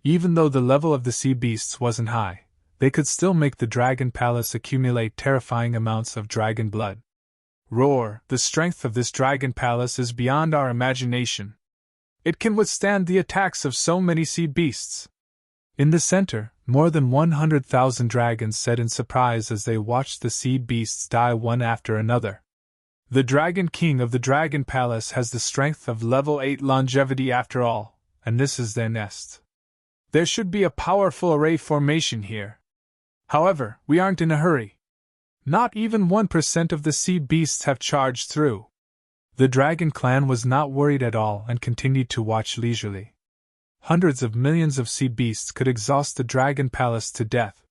Even though the level of the sea beasts wasn't high, they could still make the Dragon Palace accumulate terrifying amounts of dragon blood. Roar! The strength of this Dragon Palace is beyond our imagination. It can withstand the attacks of so many sea beasts. In the center, more than 100,000 dragons said in surprise as they watched the sea beasts die one after another. The Dragon King of the Dragon Palace has the strength of level 8 longevity after all, and this is their nest. There should be a powerful array formation here. However, we aren't in a hurry. Not even 1% of the sea beasts have charged through. The Dragon Clan was not worried at all and continued to watch leisurely. Hundreds of millions of sea beasts could exhaust the Dragon Palace to death.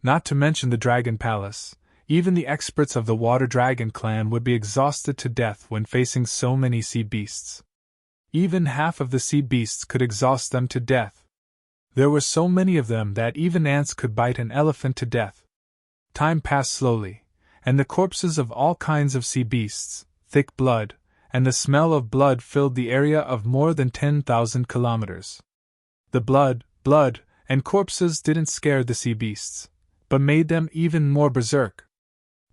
Not to mention the Dragon Palace, even the experts of the Water Dragon Clan would be exhausted to death when facing so many sea beasts. Even half of the sea beasts could exhaust them to death. There were so many of them that even ants could bite an elephant to death. Time passed slowly, and the corpses of all kinds of sea beasts, thick blood, and the smell of blood filled the area of more than 10,000 kilometers. The blood, and corpses didn't scare the sea beasts, but made them even more berserk.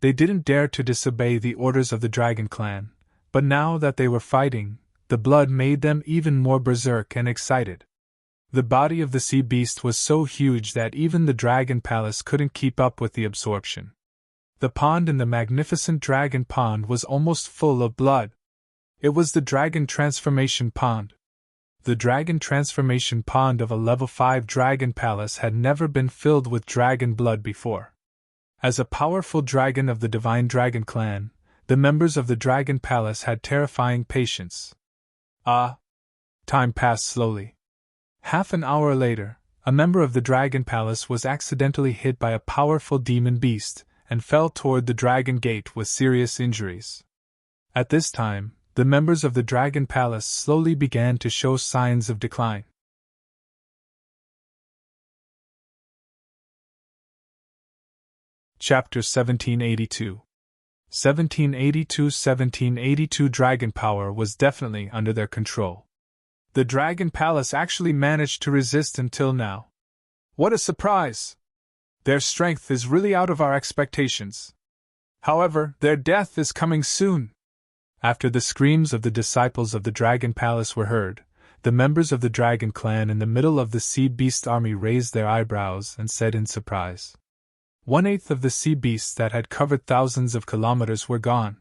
They didn't dare to disobey the orders of the Dragon Clan, but now that they were fighting, the blood made them even more berserk and excited. The body of the sea beast was so huge that even the Dragon Palace couldn't keep up with the absorption. The pond in the magnificent Dragon Pond was almost full of blood. It was the Dragon Transformation Pond. The Dragon Transformation Pond of a level 5 Dragon Palace had never been filled with dragon blood before. As a powerful dragon of the Divine Dragon Clan, the members of the Dragon Palace had terrifying patience. Time passed slowly. Half an hour later, a member of the Dragon Palace was accidentally hit by a powerful demon beast and fell toward the Dragon Gate with serious injuries. At this time, the members of the Dragon Palace slowly began to show signs of decline. Chapter 1782. 1782 Dragon power was definitely under their control. The Dragon Palace actually managed to resist until now. What a surprise! Their strength is really out of our expectations. However, their death is coming soon. After the screams of the disciples of the Dragon Palace were heard, the members of the Dragon Clan in the middle of the sea beast army raised their eyebrows and said in surprise. 1/8 of the sea beasts that had covered thousands of kilometers were gone.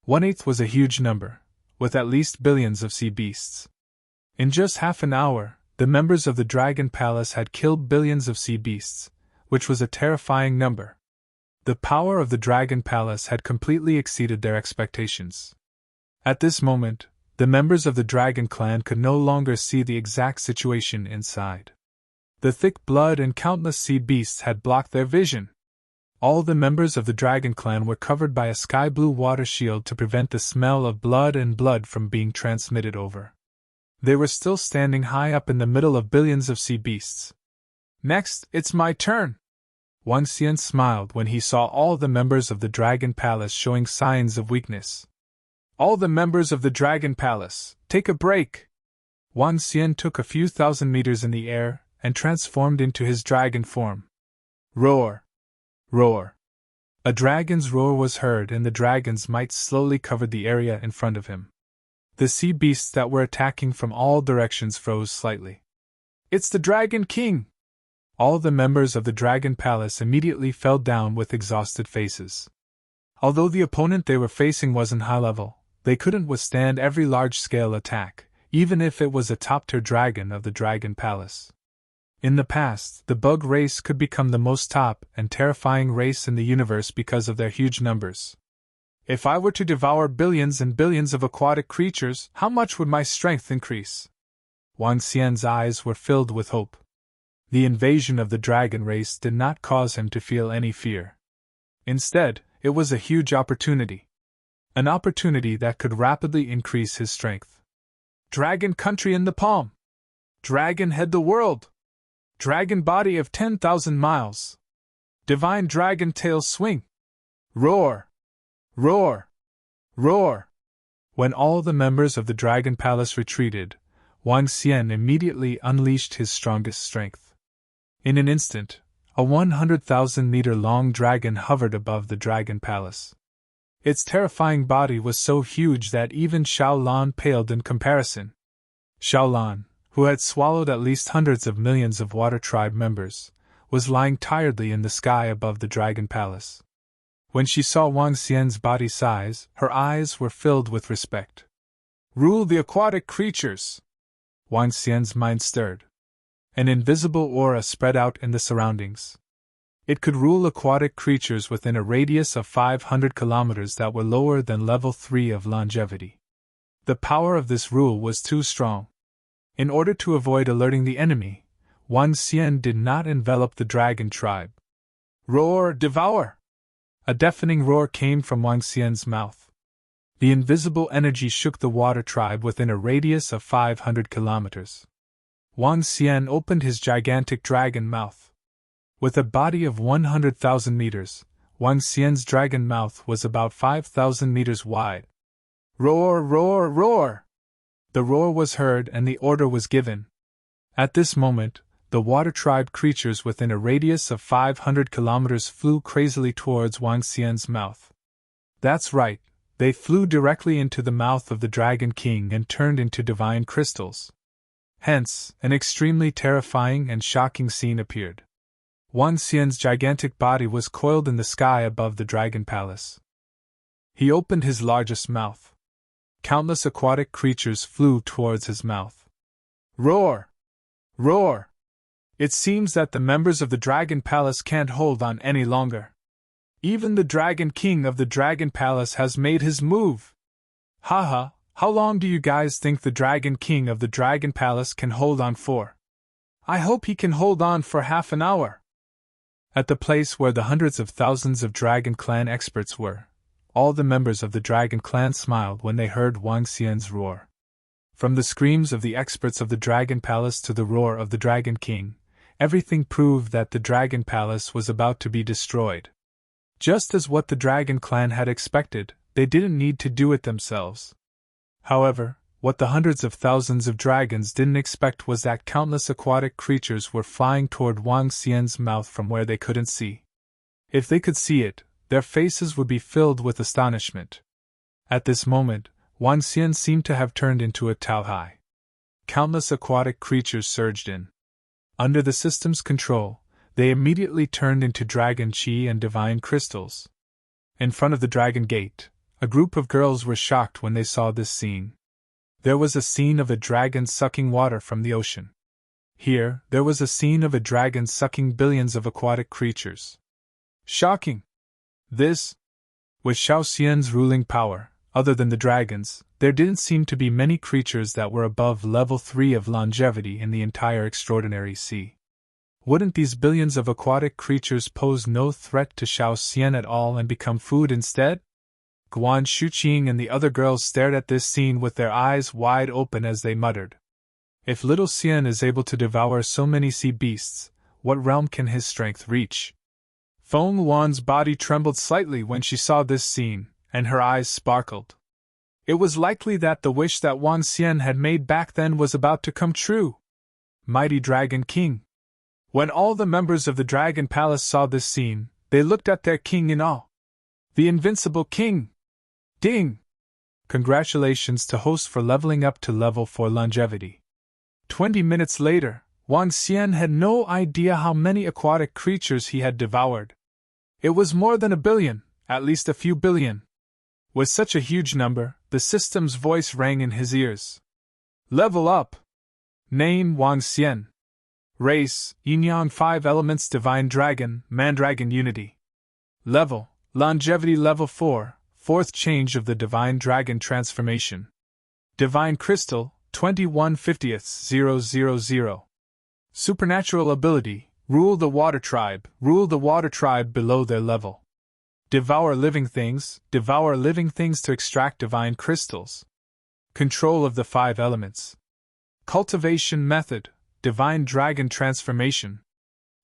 1/8 was a huge number, with at least billions of sea beasts. In just half an hour, the members of the Dragon Palace had killed billions of sea beasts, which was a terrifying number. The power of the Dragon Palace had completely exceeded their expectations. At this moment, the members of the Dragon Clan could no longer see the exact situation inside. The thick blood and countless sea beasts had blocked their vision. All the members of the Dragon Clan were covered by a sky-blue water shield to prevent the smell of blood and blood from being transmitted over. They were still standing high up in the middle of billions of sea beasts. Next, it's my turn! Wan Xian smiled when he saw all the members of the Dragon Palace showing signs of weakness. All the members of the Dragon Palace, take a break! Wan Xian took a few thousand meters in the air and transformed into his dragon form. Roar! Roar! A dragon's roar was heard, and the dragon's might slowly covered the area in front of him. The sea beasts that were attacking from all directions froze slightly. It's the Dragon King! All the members of the Dragon Palace immediately fell down with exhausted faces. Although the opponent they were facing wasn't high level, they couldn't withstand every large-scale attack, even if it was a top-tier dragon of the Dragon Palace. In the past, the bug race could become the most top and terrifying race in the universe because of their huge numbers. If I were to devour billions and billions of aquatic creatures, how much would my strength increase? Wang Xian's eyes were filled with hope. The invasion of the dragon race did not cause him to feel any fear. Instead, it was a huge opportunity. An opportunity that could rapidly increase his strength. Dragon country in the palm! Dragon head the world! Dragon body of 10,000 miles! Divine dragon tail swing! Roar! Roar! Roar! When all the members of the Dragon Palace retreated, Wang Xian immediately unleashed his strongest strength. In an instant, a 100,000-meter-long dragon hovered above the Dragon Palace. Its terrifying body was so huge that even Xiaolan paled in comparison. Xiaolan, who had swallowed at least hundreds of millions of Water Tribe members, was lying tiredly in the sky above the Dragon Palace. When she saw Wang Xian's body size, her eyes were filled with respect. Rule the aquatic creatures! Wang Xian's mind stirred. An invisible aura spread out in the surroundings. It could rule aquatic creatures within a radius of 500 kilometers that were lower than level 3 of longevity. The power of this rule was too strong. In order to avoid alerting the enemy, Wang Xian did not envelop the dragon tribe. Roar, devour! A deafening roar came from Wang Xian's mouth. The invisible energy shook the water tribe within a radius of 500 kilometers. Wang Xian opened his gigantic dragon mouth. With a body of 100,000 meters, Wang Xian's dragon mouth was about 5,000 meters wide. Roar, roar, roar! The roar was heard and the order was given. At this moment, the water tribe creatures within a radius of 500 kilometers flew crazily towards Wang Xian's mouth. That's right, they flew directly into the mouth of the Dragon King and turned into divine crystals. Hence, an extremely terrifying and shocking scene appeared. Wang Xian's gigantic body was coiled in the sky above the Dragon Palace. He opened his largest mouth. Countless aquatic creatures flew towards his mouth. Roar! Roar! It seems that the members of the Dragon Palace can't hold on any longer. Even the Dragon King of the Dragon Palace has made his move. Haha, how long do you guys think the Dragon King of the Dragon Palace can hold on for? I hope he can hold on for half an hour. At the place where the hundreds of thousands of Dragon Clan experts were, all the members of the Dragon Clan smiled when they heard Wang Xian's roar. From the screams of the experts of the Dragon Palace to the roar of the Dragon King, everything proved that the Dragon Palace was about to be destroyed. Just as what the Dragon Clan had expected, they didn't need to do it themselves. However, what the hundreds of thousands of dragons didn't expect was that countless aquatic creatures were flying toward Wang Xian's mouth from where they couldn't see. If they could see it, their faces would be filled with astonishment. At this moment, Wang Xian seemed to have turned into a Taohai. Countless aquatic creatures surged in. Under the system's control, they immediately turned into dragon chi and divine crystals. In front of the dragon gate, a group of girls were shocked when they saw this scene. There was a scene of a dragon sucking water from the ocean. Here, there was a scene of a dragon sucking billions of aquatic creatures. Shocking! This, with Xiao Xian's ruling power, other than the dragons, there didn't seem to be many creatures that were above level 3 of longevity in the entire extraordinary sea. Wouldn't these billions of aquatic creatures pose no threat to Xiao Xian at all and become food instead? Guan Shuqing and the other girls stared at this scene with their eyes wide open as they muttered. If little Xian is able to devour so many sea beasts, what realm can his strength reach? Feng Luan's body trembled slightly when she saw this scene, and her eyes sparkled. It was likely that the wish that Wang Xian had made back then was about to come true. Mighty Dragon King! When all the members of the Dragon Palace saw this scene, they looked at their king in awe. The invincible king! Ding! Congratulations to host for leveling up to level 4 longevity. 20 minutes later, Wang Xian had no idea how many aquatic creatures he had devoured. It was more than a billion, at least a few billion. With such a huge number, the system's voice rang in his ears. Level up! Name Wang Xian. Race, Yin-Yang 5 Elements Divine Dragon, Mandragon Unity. Level, Longevity Level 4, 4th Change of the Divine Dragon Transformation. Divine Crystal, 21/50,000. Supernatural Ability, Rule the Water Tribe below their level. Devour living things to extract divine crystals. Control of the 5 elements. Cultivation Method, Divine Dragon Transformation.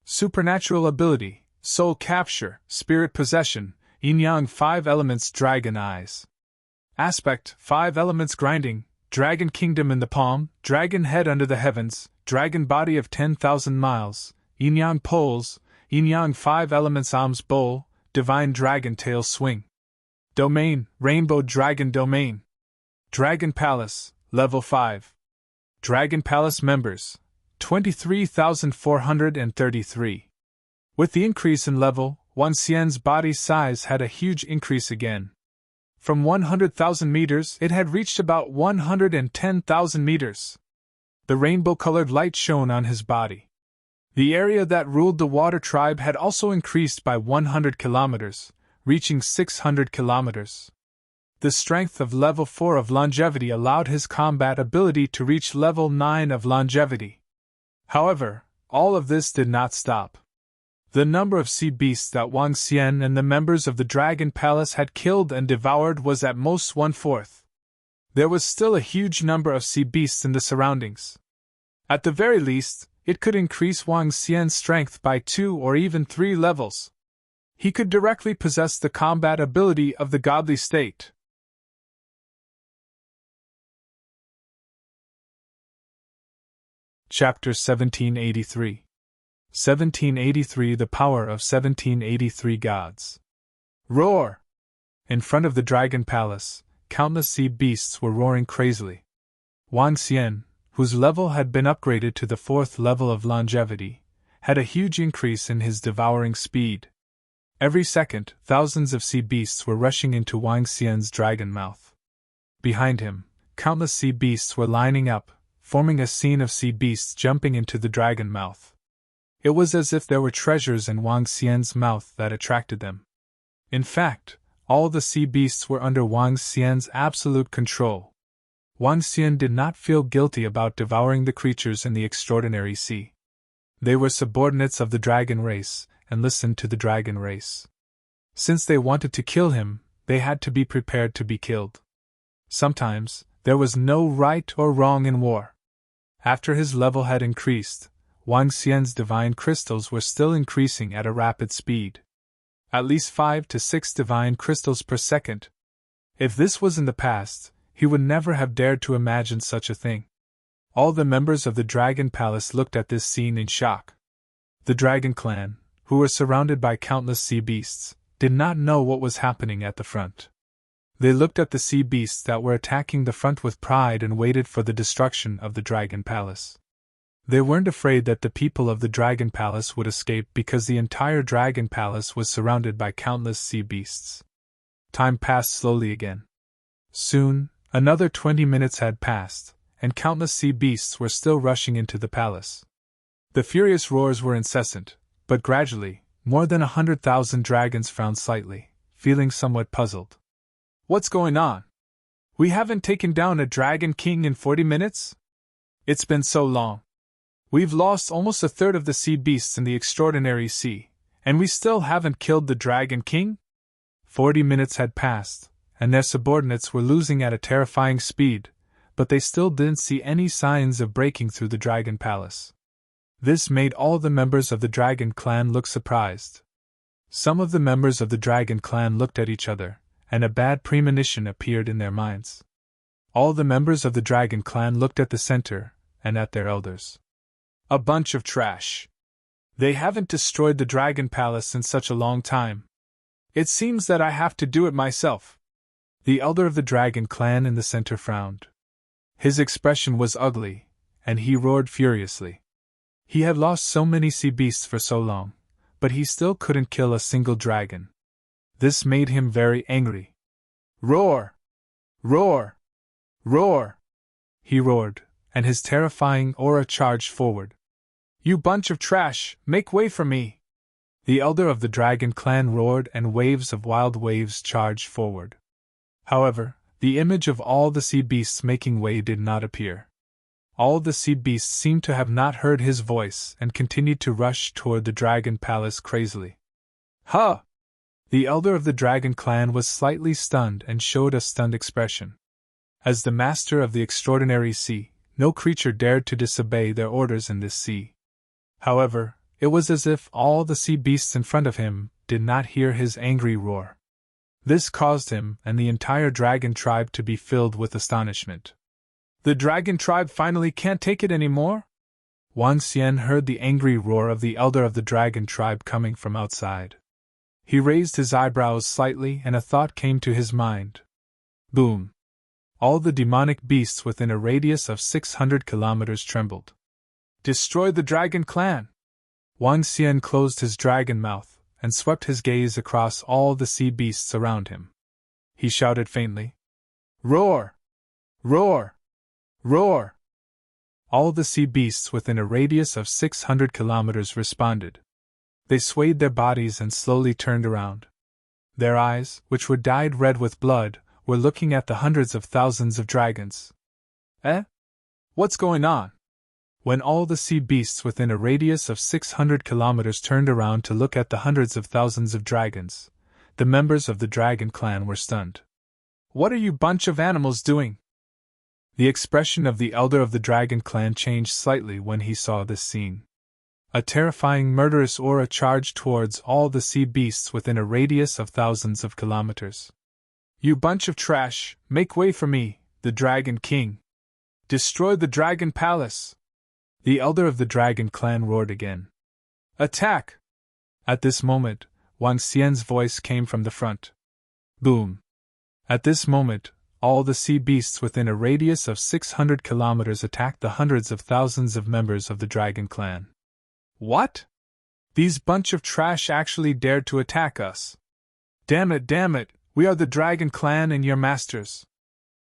Supernatural Ability, Soul Capture, Spirit Possession, Yin-Yang 5 Elements Dragon Eyes. Aspect, 5 Elements Grinding, Dragon Kingdom in the palm, Dragon Head under the heavens, Dragon Body of 10,000 miles, Yin-Yang Poles, Yin-Yang 5 Elements Alms Bowl, Divine Dragon Tail Swing. Domain, Rainbow Dragon Domain. Dragon Palace, Level 5. Dragon Palace Members, 23,433. With the increase in level, Wang Xian's body size had a huge increase again. From 100,000 meters, it had reached about 110,000 meters. The rainbow-colored light shone on his body. The area that ruled the water tribe had also increased by 100 kilometers, reaching 600 kilometers. The strength of level 4 of longevity allowed his combat ability to reach level 9 of longevity. However, all of this did not stop. The number of sea beasts that Wang Xian and the members of the Dragon Palace had killed and devoured was at most 1/4. There was still a huge number of sea beasts in the surroundings. At the very least, it could increase Wang Xian's strength by 2 or even 3 levels. He could directly possess the combat ability of the godly state. Chapter 1783. 1783 The Power of 1783 Gods. Roar! In front of the Dragon Palace, countless sea beasts were roaring crazily. Wang Xian, whose level had been upgraded to the 4th level of longevity, had a huge increase in his devouring speed. Every second, thousands of sea beasts were rushing into Wang Xian's dragon mouth. Behind him, countless sea beasts were lining up, forming a scene of sea beasts jumping into the dragon mouth. It was as if there were treasures in Wang Xian's mouth that attracted them. In fact, all the sea beasts were under Wang Xian's absolute control. Wang Xian did not feel guilty about devouring the creatures in the extraordinary sea. They were subordinates of the dragon race, and listened to the dragon race. Since they wanted to kill him, they had to be prepared to be killed. Sometimes, there was no right or wrong in war. After his level had increased, Wang Xian's divine crystals were still increasing at a rapid speed. At least 5 to 6 divine crystals per second. If this was in the past, he would never have dared to imagine such a thing. All the members of the Dragon Palace looked at this scene in shock. The Dragon Clan, who were surrounded by countless sea beasts, did not know what was happening at the front. They looked at the sea beasts that were attacking the front with pride and waited for the destruction of the Dragon Palace. They weren't afraid that the people of the Dragon Palace would escape because the entire Dragon Palace was surrounded by countless sea beasts. Time passed slowly again. Soon, another 20 minutes had passed, and countless sea beasts were still rushing into the palace. The furious roars were incessant, but gradually, more than 100,000 dragons frowned slightly, feeling somewhat puzzled. What's going on? We haven't taken down a Dragon King in 40 minutes? It's been so long. We've lost almost a third of the sea beasts in the extraordinary sea, and we still haven't killed the Dragon King? 40 minutes had passed, and their subordinates were losing at a terrifying speed, but they still didn't see any signs of breaking through the Dragon Palace. This made all the members of the Dragon Clan look surprised. Some of the members of the Dragon Clan looked at each other, and a bad premonition appeared in their minds. All the members of the Dragon Clan looked at the center, and at their elders. A bunch of trash. They haven't destroyed the Dragon Palace in such a long time. It seems that I have to do it myself. The elder of the Dragon Clan in the center frowned. His expression was ugly, and he roared furiously. He had lost so many sea beasts for so long, but he still couldn't kill a single dragon. This made him very angry. Roar! Roar! Roar! He roared, and his terrifying aura charged forward. You bunch of trash, make way for me! The elder of the dragon clan roared, and waves of wild waves charged forward. However, the image of all the sea beasts making way did not appear. All the sea beasts seemed to have not heard his voice and continued to rush toward the dragon palace crazily. Huh! The elder of the dragon clan was slightly stunned and showed a stunned expression. As the master of the extraordinary sea, no creature dared to disobey their orders in this sea. However, it was as if all the sea beasts in front of him did not hear his angry roar. This caused him and the entire dragon tribe to be filled with astonishment. The dragon tribe finally can't take it anymore? Wang Xian heard the angry roar of the elder of the dragon tribe coming from outside. He raised his eyebrows slightly and a thought came to his mind. Boom! All the demonic beasts within a radius of 600 kilometers trembled. Destroy the dragon clan! Wang Xian closed his dragon mouth and swept his gaze across all the sea beasts around him. He shouted faintly, Roar! Roar! Roar! All the sea beasts within a radius of 600 kilometers responded. They swayed their bodies and slowly turned around. Their eyes, which were dyed red with blood, were looking at the hundreds of thousands of dragons. Eh? What's going on? When all the sea beasts within a radius of 600 kilometers turned around to look at the hundreds of thousands of dragons, the members of the dragon clan were stunned. What are you bunch of animals doing? The expression of the elder of the dragon clan changed slightly when he saw this scene. A terrifying murderous aura charged towards all the sea beasts within a radius of thousands of kilometers. You bunch of trash, make way for me, the Dragon King! Destroy the Dragon Palace! The elder of the dragon clan roared again. Attack! At this moment, Wang Xian's voice came from the front. Boom! At this moment, all the sea beasts within a radius of 600 kilometers attacked the hundreds of thousands of members of the dragon clan. What? These bunch of trash actually dared to attack us. Damn it, we are the dragon clan and your masters.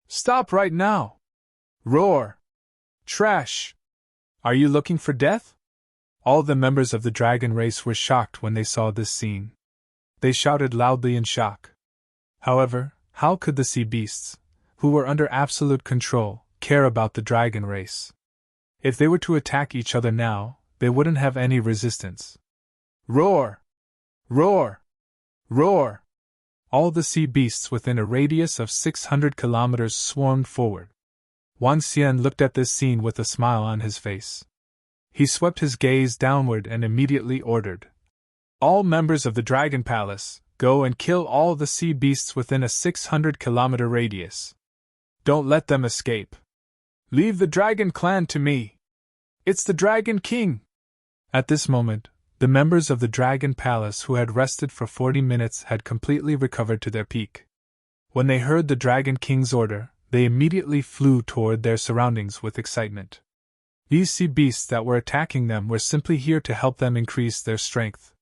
Stop right now! Roar! Trash! Are you looking for death? All the members of the dragon race were shocked when they saw this scene. They shouted loudly in shock. However, how could the sea beasts, who were under absolute control, care about the dragon race? If they were to attack each other now, they wouldn't have any resistance. Roar! Roar! Roar! All the sea beasts within a radius of 600 kilometers swarmed forward. Wang Xian looked at this scene with a smile on his face. He swept his gaze downward and immediately ordered, All members of the Dragon Palace, go and kill all the sea beasts within a 600-kilometer radius. Don't let them escape. Leave the Dragon Clan to me. It's the Dragon King! At this moment, the members of the Dragon Palace who had rested for 40 minutes had completely recovered to their peak. When they heard the Dragon King's order, they immediately flew toward their surroundings with excitement. These sea beasts that were attacking them were simply here to help them increase their strength.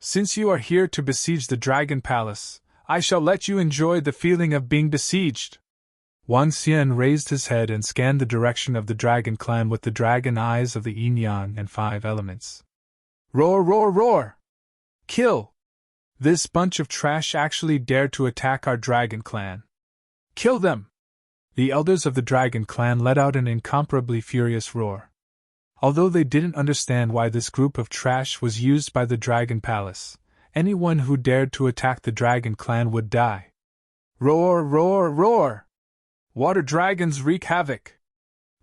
Since you are here to besiege the Dragon Palace, I shall let you enjoy the feeling of being besieged. Wang Xian raised his head and scanned the direction of the Dragon Clan with the dragon eyes of the yin-yang and 5 elements. Roar, roar, roar! Kill! This bunch of trash actually dared to attack our Dragon Clan. Kill them! The elders of the Dragon Clan let out an incomparably furious roar. Although they didn't understand why this group of trash was used by the Dragon Palace, anyone who dared to attack the Dragon Clan would die. Roar, roar, roar! Water dragons wreak havoc!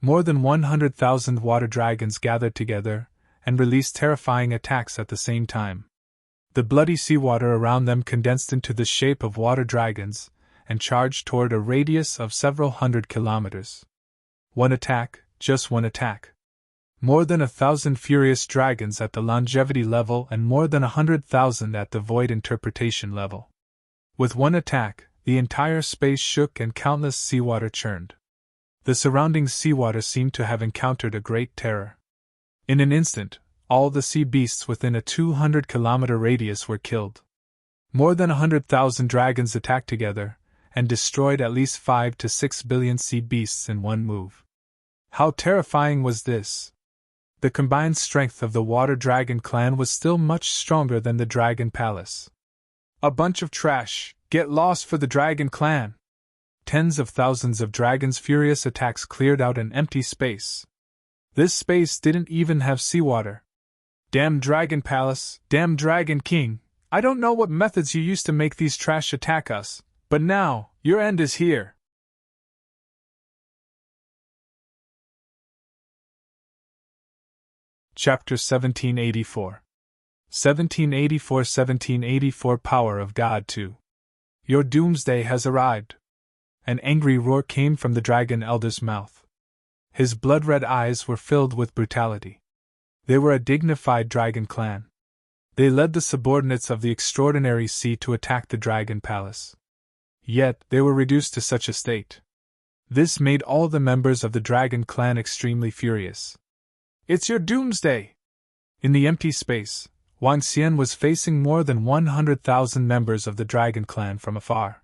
More than 100,000 water dragons gathered together and released terrifying attacks at the same time. The bloody seawater around them condensed into the shape of water dragons and charged toward a radius of several hundred kilometers. One attack, just one attack. More than 1,000 furious dragons at the longevity level and more than 100,000 at the void interpretation level. With one attack, the entire space shook and countless seawater churned. The surrounding seawater seemed to have encountered a great terror. In an instant, all the sea beasts within a 200-kilometer radius were killed. More than 100,000 dragons attacked together and destroyed at least 5 to 6 billion sea beasts in one move. How terrifying was this? The combined strength of the Water Dragon clan was still much stronger than the Dragon Palace. A bunch of trash, get lost for the Dragon clan! Tens of thousands of dragons' furious attacks cleared out an empty space. This space didn't even have seawater. Damn Dragon Palace, damn Dragon King, I don't know what methods you used to make these trash attack us, but now, your end is here. Chapter 1784 1784 Power of God 2. Your doomsday has arrived. An angry roar came from the dragon elder's mouth. His blood-red eyes were filled with brutality. They were a dignified dragon clan. They led the subordinates of the extraordinary sea to attack the dragon palace. Yet they were reduced to such a state. This made all the members of the dragon clan extremely furious. It's your doomsday! In the empty space, Wang Xian was facing more than 100,000 members of the dragon clan from afar.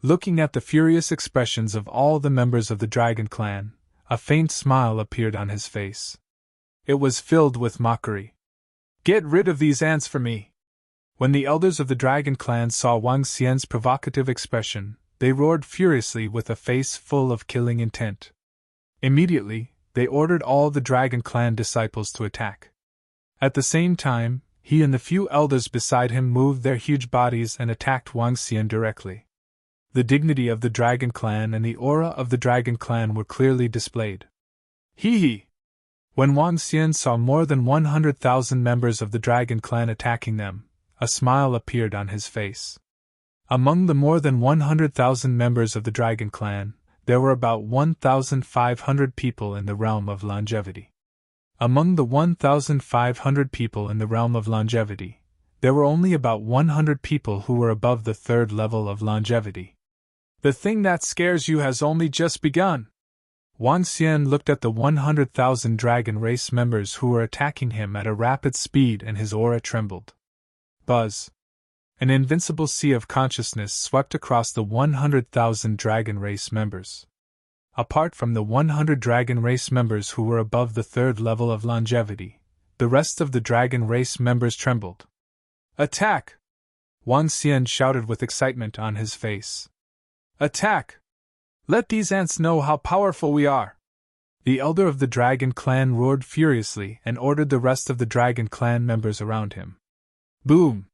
Looking at the furious expressions of all the members of the dragon clan, a faint smile appeared on his face. It was filled with mockery. Get rid of these ants for me! When the elders of the dragon clan saw Wang Xian's provocative expression, they roared furiously with a face full of killing intent. Immediately, they ordered all the dragon clan disciples to attack. At the same time, he and the few elders beside him moved their huge bodies and attacked Wang Xian directly. The dignity of the dragon clan and the aura of the dragon clan were clearly displayed. Hee! When Wang Xian saw more than 100,000 members of the dragon clan attacking them, a smile appeared on his face. Among the more than 100,000 members of the dragon clan, there were about 1,500 people in the realm of longevity. Among the 1,500 people in the realm of longevity, there were only about 100 people who were above the third level of longevity. The thing that scares you has only just begun. Wang Xian looked at the 100,000 dragon race members who were attacking him at a rapid speed and his aura trembled. Buzz. An invincible sea of consciousness swept across the 100,000 dragon race members. Apart from the 100 dragon race members who were above the third level of longevity, the rest of the dragon race members trembled. Attack! Wang Xian shouted with excitement on his face. Attack! Let these ants know how powerful we are! The elder of the dragon clan roared furiously and ordered the rest of the dragon clan members around him. Boom!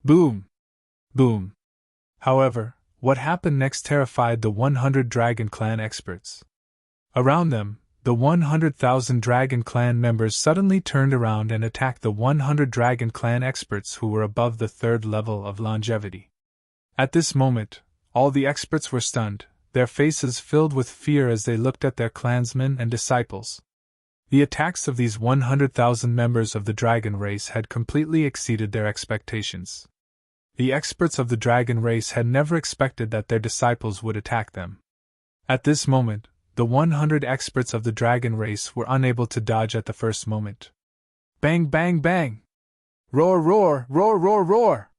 Boom! Boom! However, what happened next terrified the 100 dragon clan experts. Around them, the 100,000 dragon clan members suddenly turned around and attacked the 100 dragon clan experts who were above the third level of longevity. At this moment, all the experts were stunned, their faces filled with fear as they looked at their clansmen and disciples. The attacks of these 100,000 members of the dragon race had completely exceeded their expectations. The experts of the dragon race had never expected that their disciples would attack them. At this moment, the 100 experts of the dragon race were unable to dodge at the first moment. Bang, bang, bang! Roar, roar, roar, roar, roar!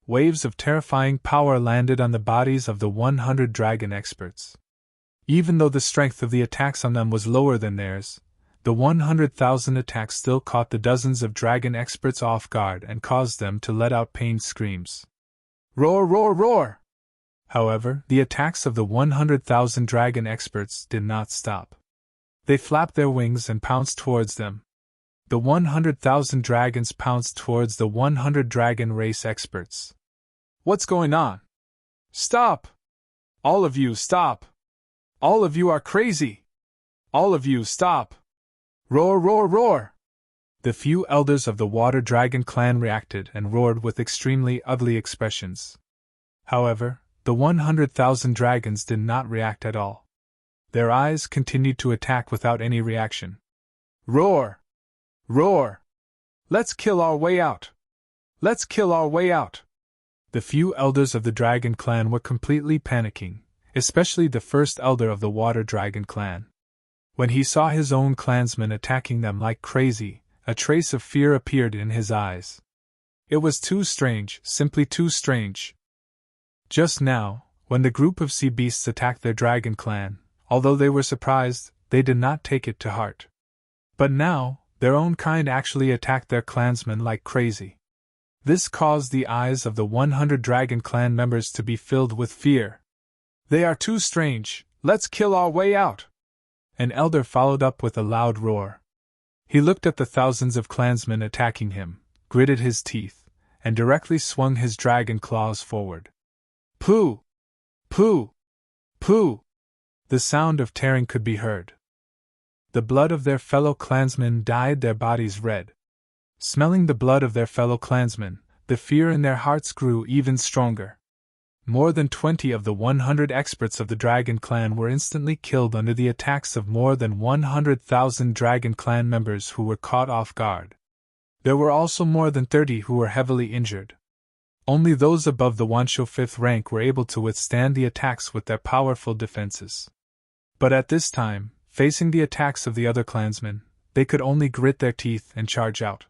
Waves of terrifying power landed on the bodies of the 100 dragon experts. Even though the strength of the attacks on them was lower than theirs, the 100,000 attacks still caught the dozens of dragon experts off guard and caused them to let out pained screams. Roar, roar, roar! However, the attacks of the 100,000 dragon experts did not stop. They flapped their wings and pounced towards them. The 100,000 dragons pounced towards the 100 dragon race experts. What's going on? Stop! All of you, stop! All of you are crazy! All of you, stop! Roar, roar, roar! The few elders of the Water Dragon clan reacted and roared with extremely ugly expressions. However, the 100,000 dragons did not react at all. Their eyes continued to attack without any reaction. Roar! Roar! Let's kill our way out! Let's kill our way out! The few elders of the dragon clan were completely panicking, especially the first elder of the Water Dragon clan. When he saw his own clansmen attacking them like crazy, a trace of fear appeared in his eyes. It was too strange, simply too strange. Just now, when the group of sea beasts attacked their dragon clan, although they were surprised, they did not take it to heart. But now, Their own kind actually attacked their clansmen like crazy. This caused the eyes of the 100 Dragon Clan members to be filled with fear. "They are too strange, let's kill our way out!" An elder followed up with a loud roar. He looked at the thousands of clansmen attacking him, gritted his teeth, and directly swung his dragon claws forward. Pooh! Pooh! Pooh! The sound of tearing could be heard. The blood of their fellow clansmen dyed their bodies red. Smelling the blood of their fellow clansmen, the fear in their hearts grew even stronger. More than 20 of the 100 experts of the Dragon Clan were instantly killed under the attacks of more than 100,000 Dragon Clan members who were caught off guard. There were also more than 30 who were heavily injured. Only those above the Wansho 5th rank were able to withstand the attacks with their powerful defenses. But at this time, facing the attacks of the other clansmen, they could only grit their teeth and charge out.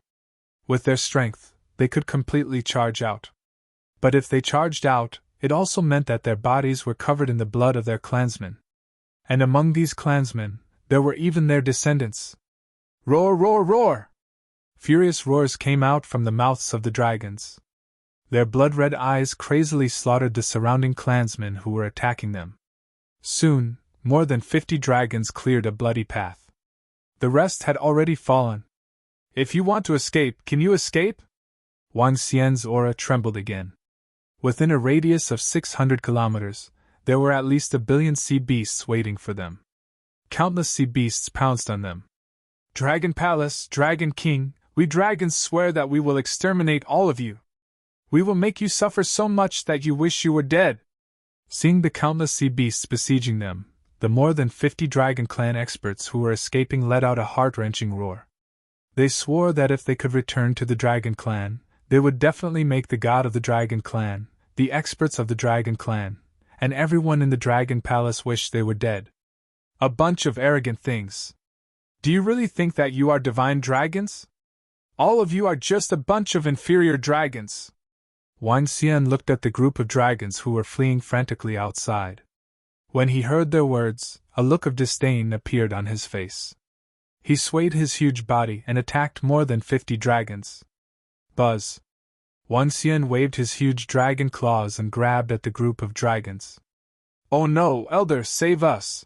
With their strength, they could completely charge out. But if they charged out, it also meant that their bodies were covered in the blood of their clansmen. And among these clansmen, there were even their descendants. Roar, roar, roar! Furious roars came out from the mouths of the dragons. Their blood-red eyes crazily slaughtered the surrounding clansmen who were attacking them. Soon, more than 50 dragons cleared a bloody path. The rest had already fallen. "If you want to escape, can you escape?" Wang Xian's aura trembled again. Within a radius of 600 kilometers, there were at least 1 billion sea beasts waiting for them. Countless sea beasts pounced on them. "Dragon Palace, Dragon King, we dragons swear that we will exterminate all of you. We will make you suffer so much that you wish you were dead." Seeing the countless sea beasts besieging them, the more than 50 Dragon Clan experts who were escaping let out a heart-wrenching roar. They swore that if they could return to the Dragon Clan, they would definitely make the god of the Dragon Clan, the experts of the Dragon Clan, and everyone in the Dragon Palace wish they were dead. A bunch of arrogant things. Do you really think that you are divine dragons? All of you are just a bunch of inferior dragons. Wang Xian looked at the group of dragons who were fleeing frantically outside. When he heard their words, a look of disdain appeared on his face. He swayed his huge body and attacked more than 50 dragons. Buzz! Wang Xian waved his huge dragon claws and grabbed at the group of dragons. "Oh no, Elder, save us!"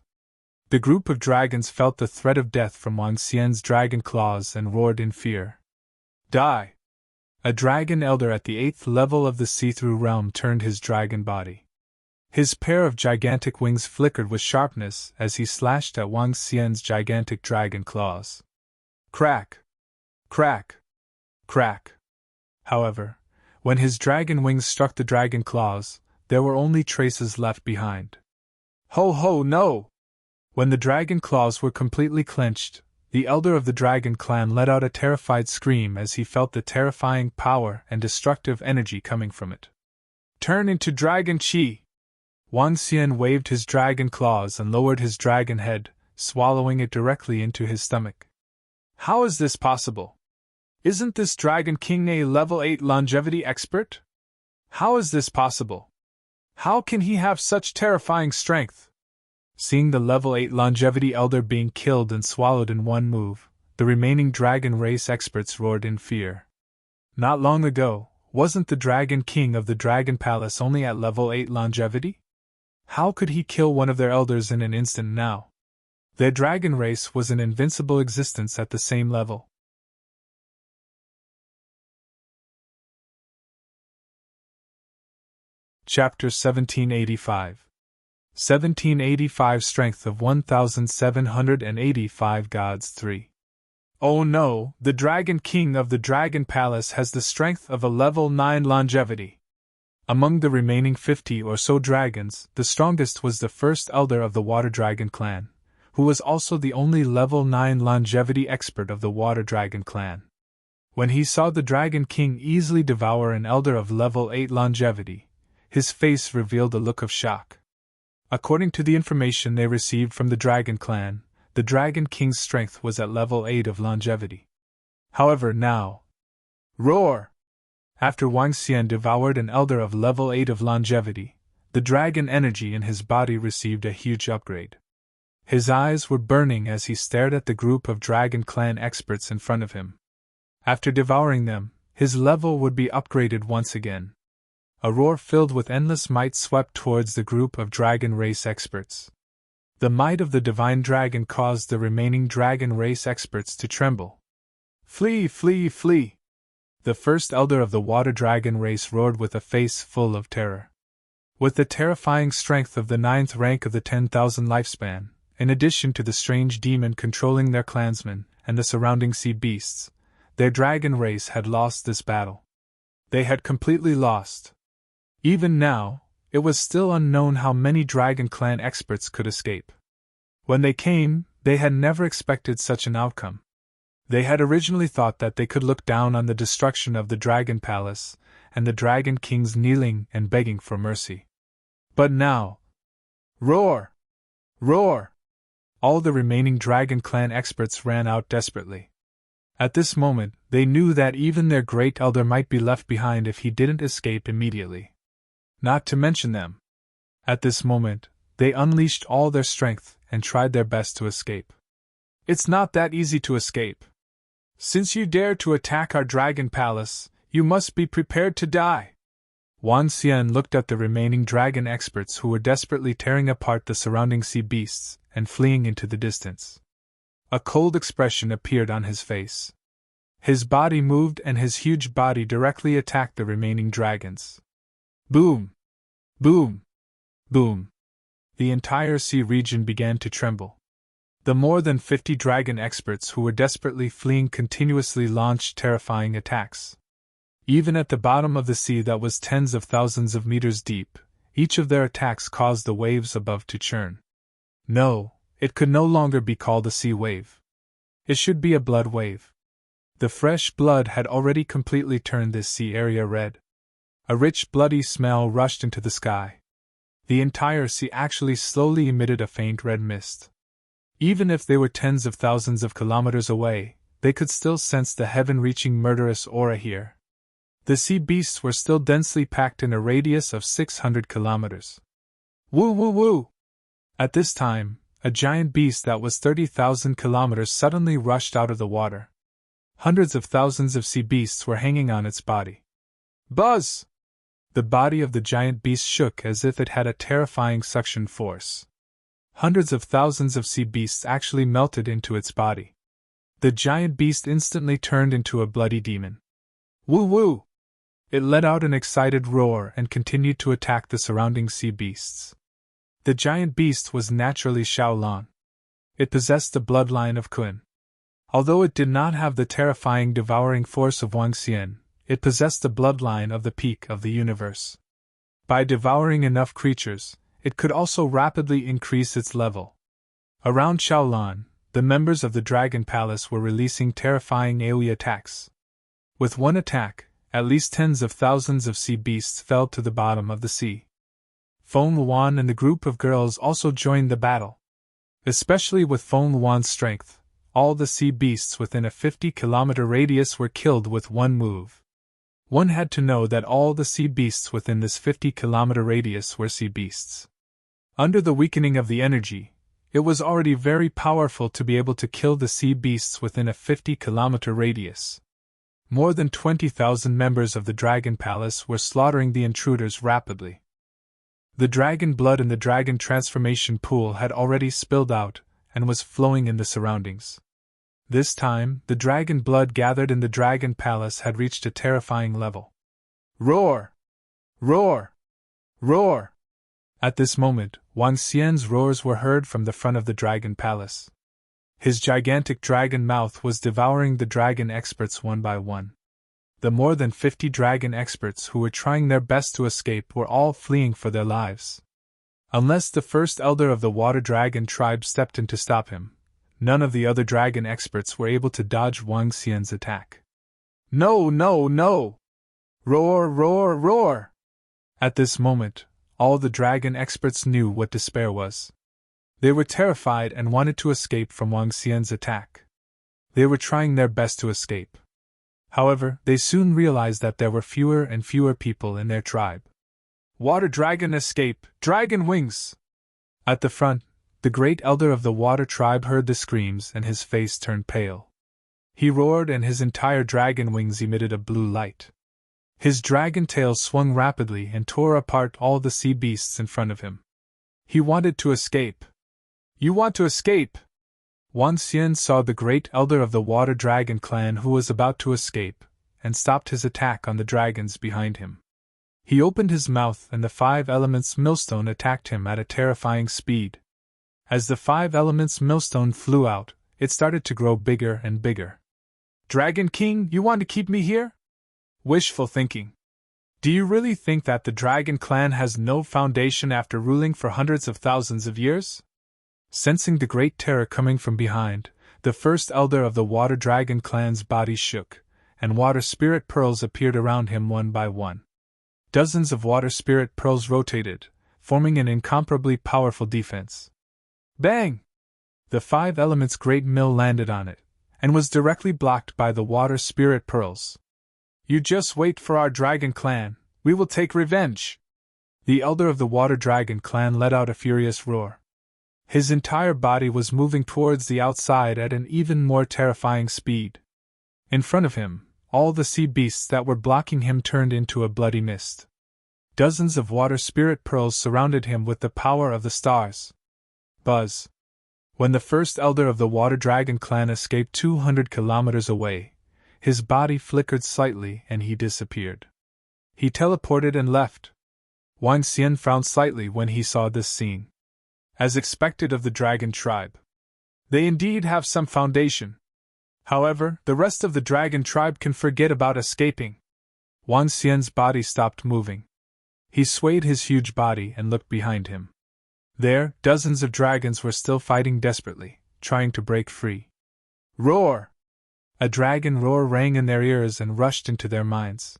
The group of dragons felt the threat of death from Wang Xian's dragon claws and roared in fear. "Die!" A dragon elder at the 8th level of the see-through realm turned his dragon body. His pair of gigantic wings flickered with sharpness as he slashed at Wang Xian's gigantic dragon claws. Crack! Crack! Crack! However, when his dragon wings struck the dragon claws, there were only traces left behind. Ho ho no! When the dragon claws were completely clenched, the elder of the Dragon Clan let out a terrified scream as he felt the terrifying power and destructive energy coming from it. "Turn into Dragon Chi!" Wang Xian waved his dragon claws and lowered his dragon head, swallowing it directly into his stomach. "How is this possible? Isn't this Dragon King a level 8 longevity expert? How is this possible? How can he have such terrifying strength?" Seeing the level 8 longevity elder being killed and swallowed in one move, the remaining dragon race experts roared in fear. Not long ago, wasn't the Dragon King of the Dragon Palace only at level 8 longevity? How could he kill one of their elders in an instant now? Their dragon race was an invincible existence at the same level. Chapter 1785 1785 Strength of 1785 Gods 3. Oh no, the Dragon King of the Dragon Palace has the strength of a level 9 longevity. Among the remaining 50 or so dragons, the strongest was the first elder of the Water Dragon Clan, who was also the only level 9 longevity expert of the Water Dragon Clan. When he saw the Dragon King easily devour an elder of level 8 longevity, his face revealed a look of shock. According to the information they received from the Dragon Clan, the Dragon King's strength was at level 8 of longevity. However, now... Roar! After Wang Xian devoured an elder of level 8 of longevity, the dragon energy in his body received a huge upgrade. His eyes were burning as he stared at the group of Dragon Clan experts in front of him. After devouring them, his level would be upgraded once again. A roar filled with endless might swept towards the group of dragon race experts. The might of the divine dragon caused the remaining dragon race experts to tremble. Flee, flee, flee! The first elder of the water dragon race roared with a face full of terror. With the terrifying strength of the 9th rank of the 10,000 lifespan, in addition to the strange demon controlling their clansmen and the surrounding sea beasts, their dragon race had lost this battle. They had completely lost. Even now, it was still unknown how many Dragon Clan experts could escape. When they came, they had never expected such an outcome. They had originally thought that they could look down on the destruction of the Dragon Palace and the Dragon Kings kneeling and begging for mercy. But now... Roar! Roar! All the remaining Dragon Clan experts ran out desperately. At this moment, they knew that even their great elder might be left behind if he didn't escape immediately. Not to mention them. At this moment, they unleashed all their strength and tried their best to escape. It's not that easy to escape. Since you dare to attack our Dragon Palace, you must be prepared to die. Wang Xian looked at the remaining dragon experts who were desperately tearing apart the surrounding sea beasts and fleeing into the distance. A cold expression appeared on his face. His body moved and his huge body directly attacked the remaining dragons. Boom! Boom! Boom! The entire sea region began to tremble. The more than 50 dragon experts who were desperately fleeing continuously launched terrifying attacks. Even at the bottom of the sea that was tens of thousands of meters deep, each of their attacks caused the waves above to churn. No, it could no longer be called a sea wave. It should be a blood wave. The fresh blood had already completely turned this sea area red. A rich bloody smell rushed into the sky. The entire sea actually slowly emitted a faint red mist. Even if they were tens of thousands of kilometers away, they could still sense the heaven-reaching murderous aura here. The sea beasts were still densely packed in a radius of 600 kilometers. Woo woo woo! At this time, a giant beast that was 30,000 kilometers suddenly rushed out of the water. Hundreds of thousands of sea beasts were hanging on its body. Buzz! The body of the giant beast shook as if it had a terrifying suction force. Hundreds of thousands of sea beasts actually melted into its body. The giant beast instantly turned into a bloody demon. Woo woo! It let out an excited roar and continued to attack the surrounding sea beasts. The giant beast was naturally Shaolin. It possessed the bloodline of Kun. Although it did not have the terrifying devouring force of Wang Xian, it possessed the bloodline of the peak of the universe. By devouring enough creatures, it could also rapidly increase its level. Around Shaolin, the members of the Dragon Palace were releasing terrifying AoE attacks. With one attack, at least tens of thousands of sea beasts fell to the bottom of the sea. Feng Luan and the group of girls also joined the battle. Especially with Feng Luan's strength, all the sea beasts within a 50-kilometer radius were killed with one move. One had to know that all the sea beasts within this 50-kilometer radius were sea beasts. Under the weakening of the energy, it was already very powerful to be able to kill the sea beasts within a 50-kilometer radius. More than 20,000 members of the Dragon Palace were slaughtering the intruders rapidly. The dragon blood in the dragon transformation pool had already spilled out and was flowing in the surroundings. This time, the dragon blood gathered in the Dragon Palace had reached a terrifying level. Roar! Roar! Roar! At this moment, Wang Xian's roars were heard from the front of the Dragon Palace. His gigantic dragon mouth was devouring the dragon experts one by one. The more than 50 dragon experts who were trying their best to escape were all fleeing for their lives. Unless the first elder of the water dragon tribe stepped in to stop him, none of the other dragon experts were able to dodge Wang Xian's attack. No, no, no! Roar, roar, roar! At this moment, all the dragon experts knew what despair was. They were terrified and wanted to escape from Wang Xian's attack. They were trying their best to escape. However, they soon realized that there were fewer and fewer people in their tribe. Water dragon escape, dragon wings! At the front, The great elder of the water tribe heard the screams and his face turned pale. He roared and his entire dragon wings emitted a blue light. His dragon tail swung rapidly and tore apart all the sea beasts in front of him. He wanted to escape. You want to escape? Wan Xian saw the great elder of the water dragon clan who was about to escape, and stopped his attack on the dragons behind him. He opened his mouth and the 5 elements millstone attacked him at a terrifying speed. As the 5 elements millstone flew out, it started to grow bigger and bigger. Dragon King, you want to keep me here? Wishful thinking. Do you really think that the dragon clan has no foundation after ruling for hundreds of thousands of years? Sensing the great terror coming from behind, the first elder of the water dragon clan's body shook, and water spirit pearls appeared around him one by one. Dozens of water spirit pearls rotated, forming an incomparably powerful defense. Bang! The 5 elements' great mill landed on it, and was directly blocked by the water spirit pearls. You just wait for our dragon clan, we will take revenge! The elder of the water dragon clan let out a furious roar. His entire body was moving towards the outside at an even more terrifying speed. In front of him, all the sea beasts that were blocking him turned into a bloody mist. Dozens of water spirit pearls surrounded him with the power of the stars. Buzz! When the first elder of the water dragon clan escaped 200 kilometers away, his body flickered slightly and he disappeared. He teleported and left. Wan Xian frowned slightly when he saw this scene. As expected of the dragon tribe. They indeed have some foundation. However, the rest of the dragon tribe can forget about escaping. Wan Xian's body stopped moving. He swayed his huge body and looked behind him. There, dozens of dragons were still fighting desperately, trying to break free. Roar! A dragon roar rang in their ears and rushed into their minds.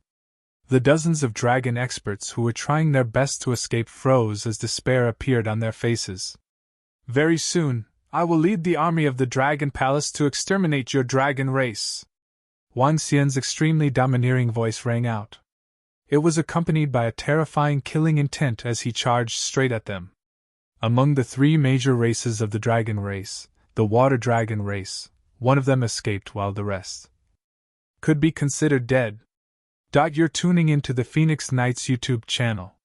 The dozens of dragon experts who were trying their best to escape froze as despair appeared on their faces. Very soon, I will lead the army of the Dragon Palace to exterminate your dragon race. Wan Xian's extremely domineering voice rang out. It was accompanied by a terrifying killing intent as he charged straight at them. Among the 3 major races of the dragon race, the water dragon race, one of them escaped while the rest could be considered dead. You're tuning into the Phoenix Knights YouTube channel.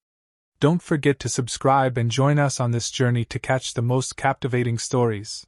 Don't forget to subscribe and join us on this journey to catch the most captivating stories.